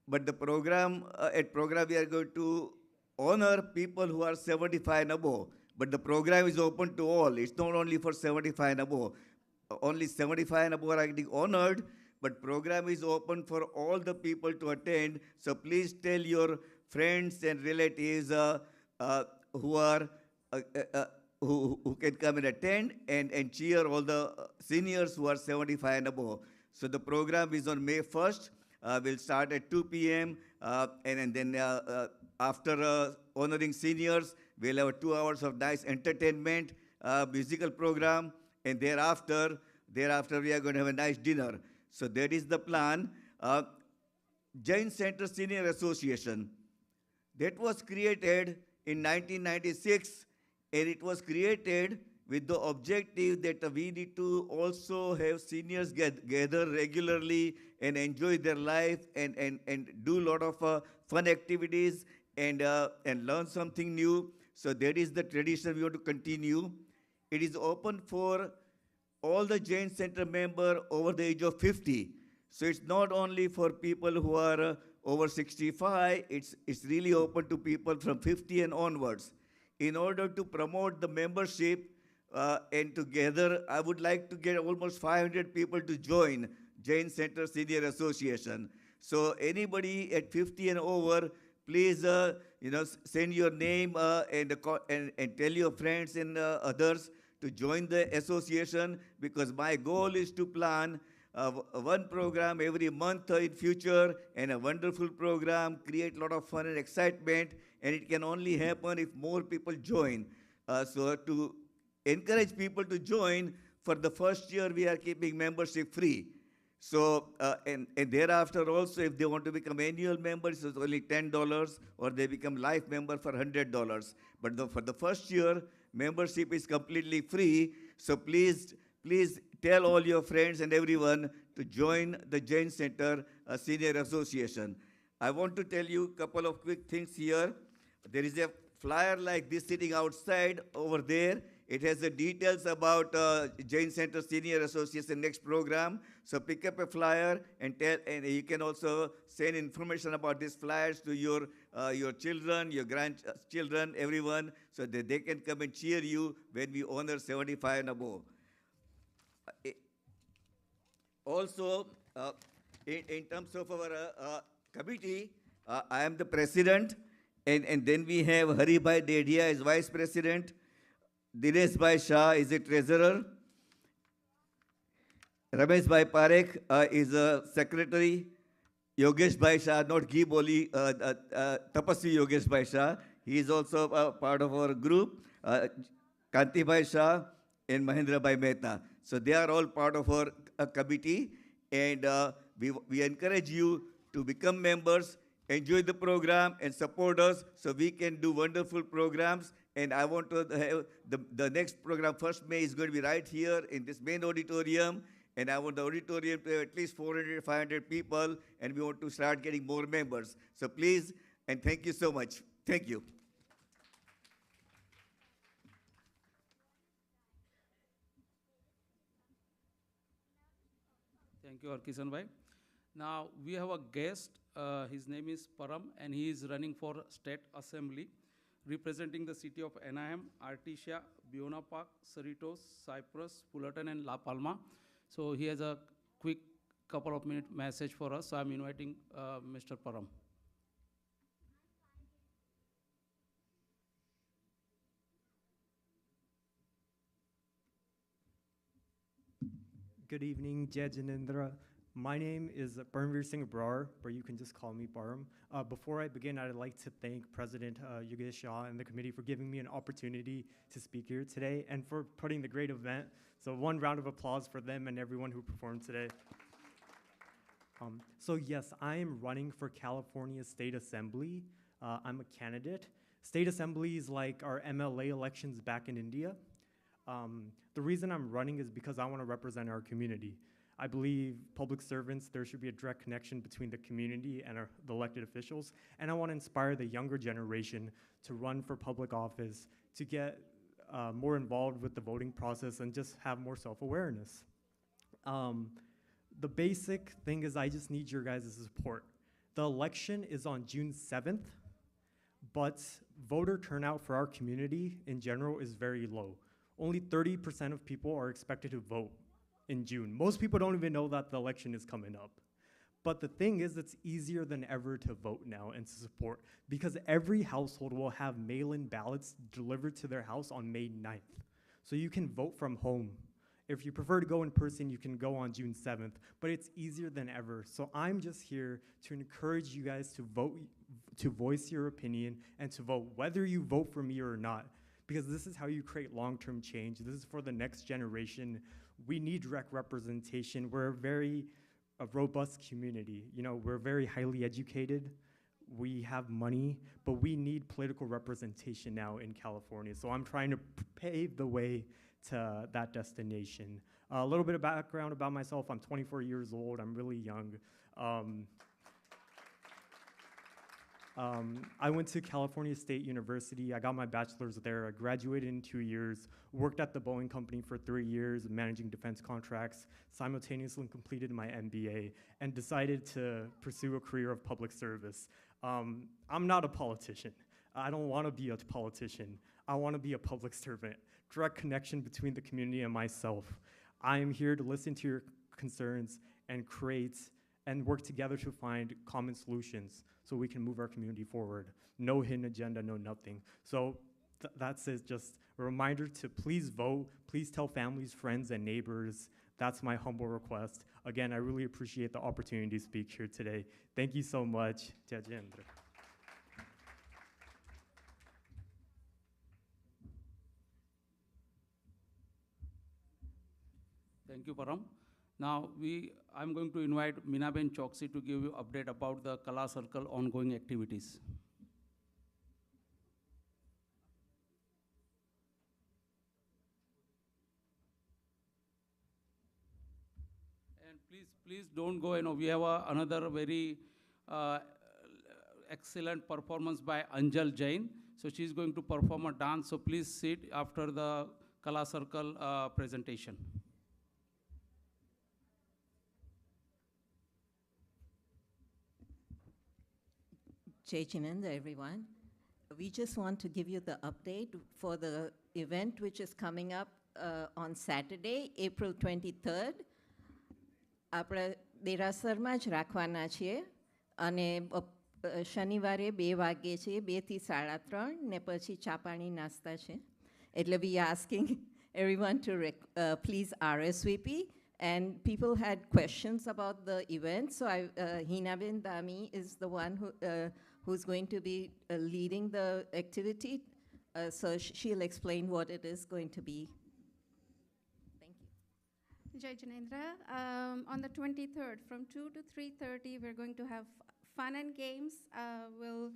but the program, at program we are going to honor people who are 75 and above. But the program is open to all. It's not only for 75 and above. Only 75 and above are getting honored, but program is open for all the people to attend. So please tell your friends and relatives who are who can come and attend and cheer all the seniors who are 75 and above. So the program is on May 1st. We'll start at 2 p.m. And then after honoring seniors, we'll have 2 hours of nice entertainment, musical program, and thereafter we are going to have a nice dinner. So that is the plan. Jain Center Senior Association, that was created in 1996, and it was created with the objective that we need to also have seniors gather regularly and enjoy their life and do a lot of fun activities and learn something new. So that is the tradition we want to continue. It is open for all the Jain Center member over the age of 50. So it's not only for people who are over 65, it's really open to people from 50 and onwards. In order to promote the membership and together, I would like to get almost 500 people to join Jain Center Senior Association. So anybody at 50 and over, please send your name and tell your friends and others to join the association, because my goal is to plan one program every month in future, and a wonderful program, create a lot of fun and excitement, and it can only happen if more people join. So to encourage people to join, for the first year we are keeping membership free. So, and thereafter also, if they want to become annual members, it's only $10, or they become life member for $100. But for the first year, membership is completely free. So please tell all your friends and everyone to join the Jain Center Senior Association. I want to tell you a couple of quick things here. There is a flyer like this sitting outside over there. It has the details about Jain Center Senior Association next program. So pick up a flyer and you can also send information about these flyers to your children, your grandchildren, everyone, so that they can come and cheer you when we honor 75 and above. Also, in terms of our committee, I am the president, and then we have Haribhai Dedia as vice president, Dinesh Bhai Shah is a treasurer, Ramesh Bhai Parekh is a secretary, Yogesh Bhai Shah, not Giboli, Tapasvi Yogesh Bhai Shah, he is also a part of our group, Kanti Bhai Shah and Mahendra Bhai Mehta. So they are all part of our committee, and we encourage you to become members, enjoy the program, and support us so we can do wonderful programs. And I want to have the next program, 1st May, is going to be right here in this main auditorium. And I want the auditorium to have at least 400, 500 people, and we want to start getting more members. So please, and thank you so much. Thank you. Thank you, Kisan Bhai. Now we have a guest. His name is Param, and he is running for State Assembly, representing the city of Anaheim, Artesia, Buena Park, Cerritos, Cypress, Fullerton, and La Palma. So he has a quick couple of minute message for us. So I'm inviting Mr. Param. Good evening, Jai Janendra. My name is Paramveer Singh Brar, but you can just call me Param. Before I begin, I'd like to thank President Yogesh Shah and the committee for giving me an opportunity to speak here today and for putting the great event. So one round of applause for them and everyone who performed today. So yes, I am running for California State Assembly. I'm a candidate. State Assembly is like our MLA elections back in India. The reason I'm running is because I want to represent our community. I believe public servants, there should be a direct connection between the community and the elected officials. And I want to inspire the younger generation to run for public office, to get more involved with the voting process and just have more self-awareness. The basic thing is I just need your guys' support. The election is on June 7th, but voter turnout for our community in general is very low. Only 30% of people are expected to vote in June. Most people don't even know that the election is coming up. But the thing is, it's easier than ever to vote now and to support, because every household will have mail-in ballots delivered to their house on May 9th. So you can vote from home. If you prefer to go in person, you can go on June 7th, but it's easier than ever. So I'm just here to encourage you guys to vote, to voice your opinion, and to vote, whether you vote for me or not, because this is how you create long-term change. This is for the next generation. We need direct representation. We're a robust community. You know, we're very highly educated. We have money, but we need political representation now in California. So I'm trying to pave the way to that destination. A little bit of background about myself. I'm 24 years old. I'm really young. I went to California State University. I got my bachelor's there. I graduated in 2 years, worked at the Boeing company for 3 years, managing defense contracts, simultaneously completed my MBA, and decided to pursue a career of public service. I'm not a politician. I don't want to be a politician. I want to be a public servant. Direct connection between the community and myself. I am here to listen to your concerns and create and work together to find common solutions so we can move our community forward. No hidden agenda, no nothing. So that's it, just a reminder to please vote, please tell families, friends, and neighbors. That's my humble request. Again, I really appreciate the opportunity to speak here today. Thank you so much. Jajendra. Thank you, Param. Now, I'm going to invite Minaben Choksi to give you update about the Kala Circle ongoing activities. And please don't go, we have another very excellent performance by Anjal Jain. So she's going to perform a dance, so please sit after the Kala Circle presentation. Jai Chinanda, everyone. We just want to give you the update for the event which is coming up on Saturday, April 23rd. આપણે દેરાસરમાં જ રાખવાના છીએ અને શનિવારે 2 વાગ્યે છે, 2 થી 3:30 ને પછી ચાપાણી નાસ્તા છે. એટલે we are asking everyone to please RSVP. And people had questions about the event, so Hinabin Dami is the one who's going to be leading the activity. So she'll explain what it is going to be. Thank you. Jai Janendra. On the 23rd, from 2 to 3:30, we're going to have fun and games. We'll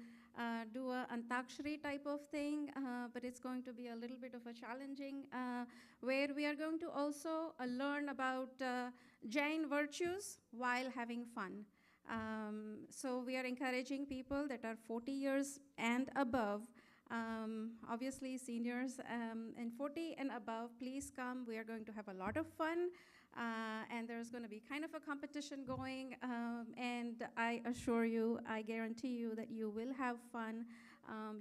do a Antakshari type of thing, but it's going to be a little bit of a challenging, where we are going to also learn about Jain virtues while having fun. So we are encouraging people that are 40 years and above, obviously seniors and 40 and above, please come. We are going to have a lot of fun. And there's going to be kind of a competition going, and I assure you, I guarantee you that you will have fun.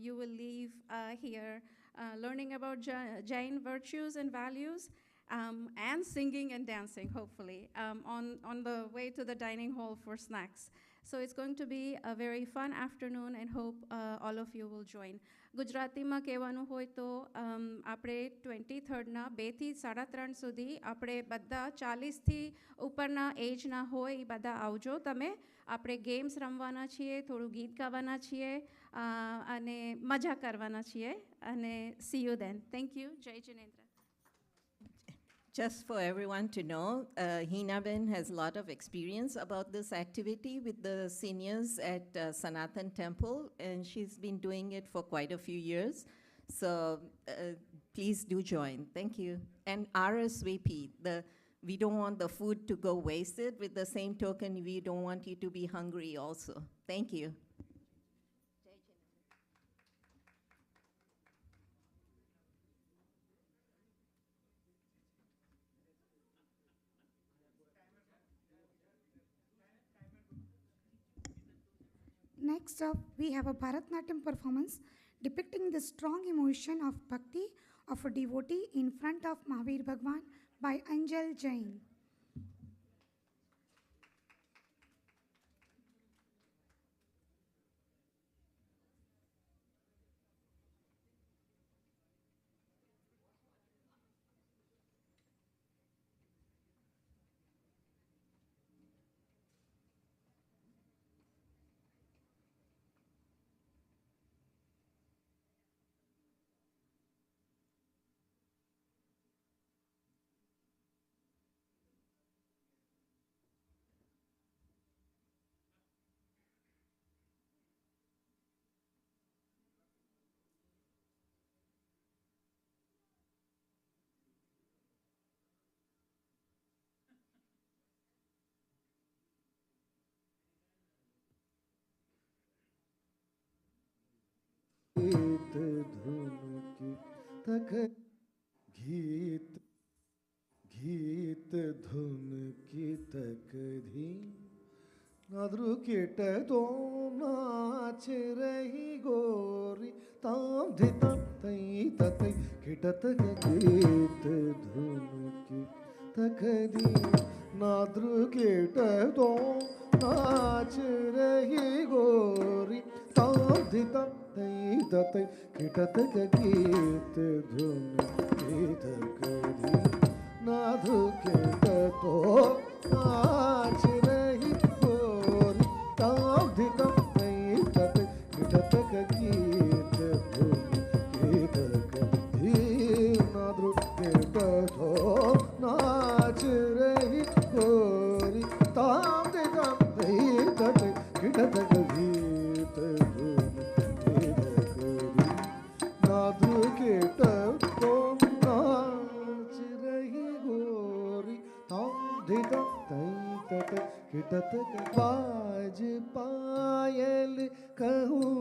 You will leave here learning about Jain virtues and values, and singing and dancing, hopefully, on the way to the dining hall for snacks. So it's going to be a very fun afternoon, and hope all of you will join. ગુજરાતીમાં કહેવાનું હોય તો આપણે 23rd 2 થી 3:30 સુધી આપણે બધા 40 થી ઉપરના એજના હોય એ બધા આવજો તમે. આપણે ગેમ્સ રમવાના છીએ, થોડું ગીત ગાવાના છીએ અને મજા કરવાના છીએ. અને see you then. Thank you. જય Jinendra. Just for everyone to know, Hinabin has a lot of experience about this activity with the seniors at Sanatan Temple, and she's been doing it for quite a few years. So please do join. Thank you. And RSVP, we don't want the food to go wasted. With the same token, we don't want you to be hungry also. Thank you. Next up, we have a Bharatanatyam performance depicting the strong emotion of bhakti of a devotee in front of Mahavir Bhagwan by Anjal Jain. गीत धुन की तक गीत गीत धुन की तकधी नाद्रुकिट तो नाच रही गोरी ताम धितम तई ततई किटत गीत धुन की तकधी नाद्रुकिट तो नाच रही गोरी ताम धितम तई ततई किटत गीत धुन की तकधी नाद्रुकिट तो नाच रही गोरी ताम धितम तई ततई किटत गीत धुन की तकधी नाद्रुकिट तो नाच रही गोरी ताम धितम तई ततई किटत गीत धुन की तकधी नाद्रुकिट तो नाच रही गोरी ताम धितम तई ततई किटत बाज पायल कहूँ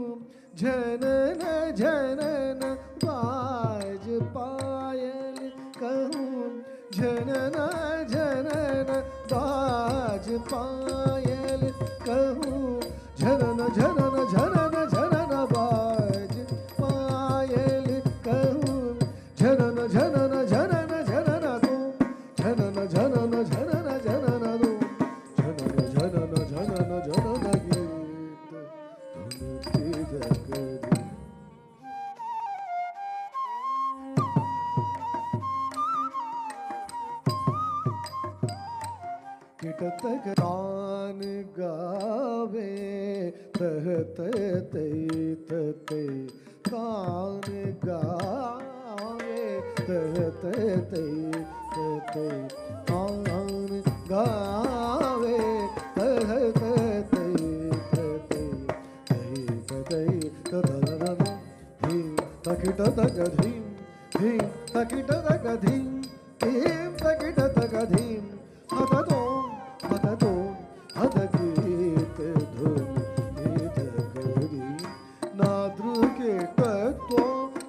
जनन जनन बाज पायल कहूँ जनन जनन बाज पायल कहूँ जनन जनन जनन जनन बाज पायल कहूँ जनन जनन जनन जनन दो जनन जनन जनन जनन दो जनन जनन जनन जनन गीत धुन की जगदी किटतक तान गावे तहत तई तते तान गावे तहत तई तते तान गावे तहत तई तते तई तते तदरन धीम तकिटतक धीम धीम तकिटतक धीम धीम तकिटतक धीम हतदो हतगीत धुन की तकधी नाद्रुकिट तो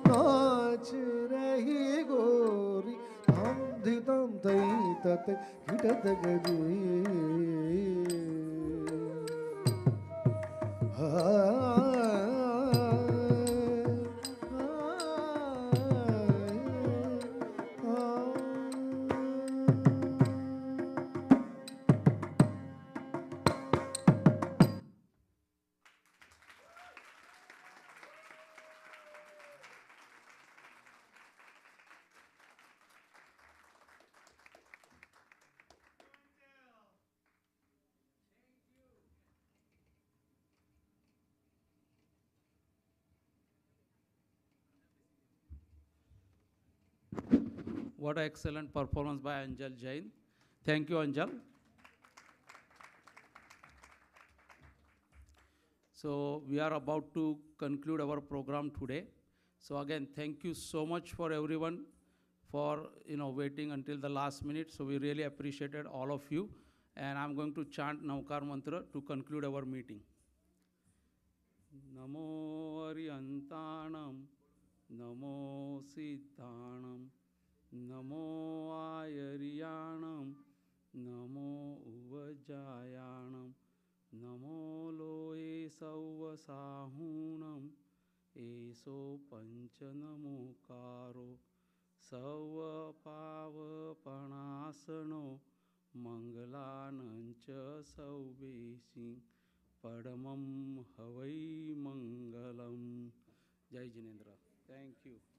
नाच रही गोरी ताम धितम तई ततई किटत गदी What an excellent performance by Anjal Jain. Thank you, Anjal. So we are about to conclude our program today. So again, thank you so much for everyone for waiting until the last minute. So we really appreciated all of you. And I'm going to chant Navkar Mantra to conclude our meeting. Namo Aryantanam, Namo Siddhanam, Namo Ayaryanam, Namo Uvajayanam, Namo Loe Sauva साहूणम एसो पंचनमोकारो सव पावपणासनो मंगलानंच सौवेशी परमं हवै मंगलम. जय Jinendra. Thank you.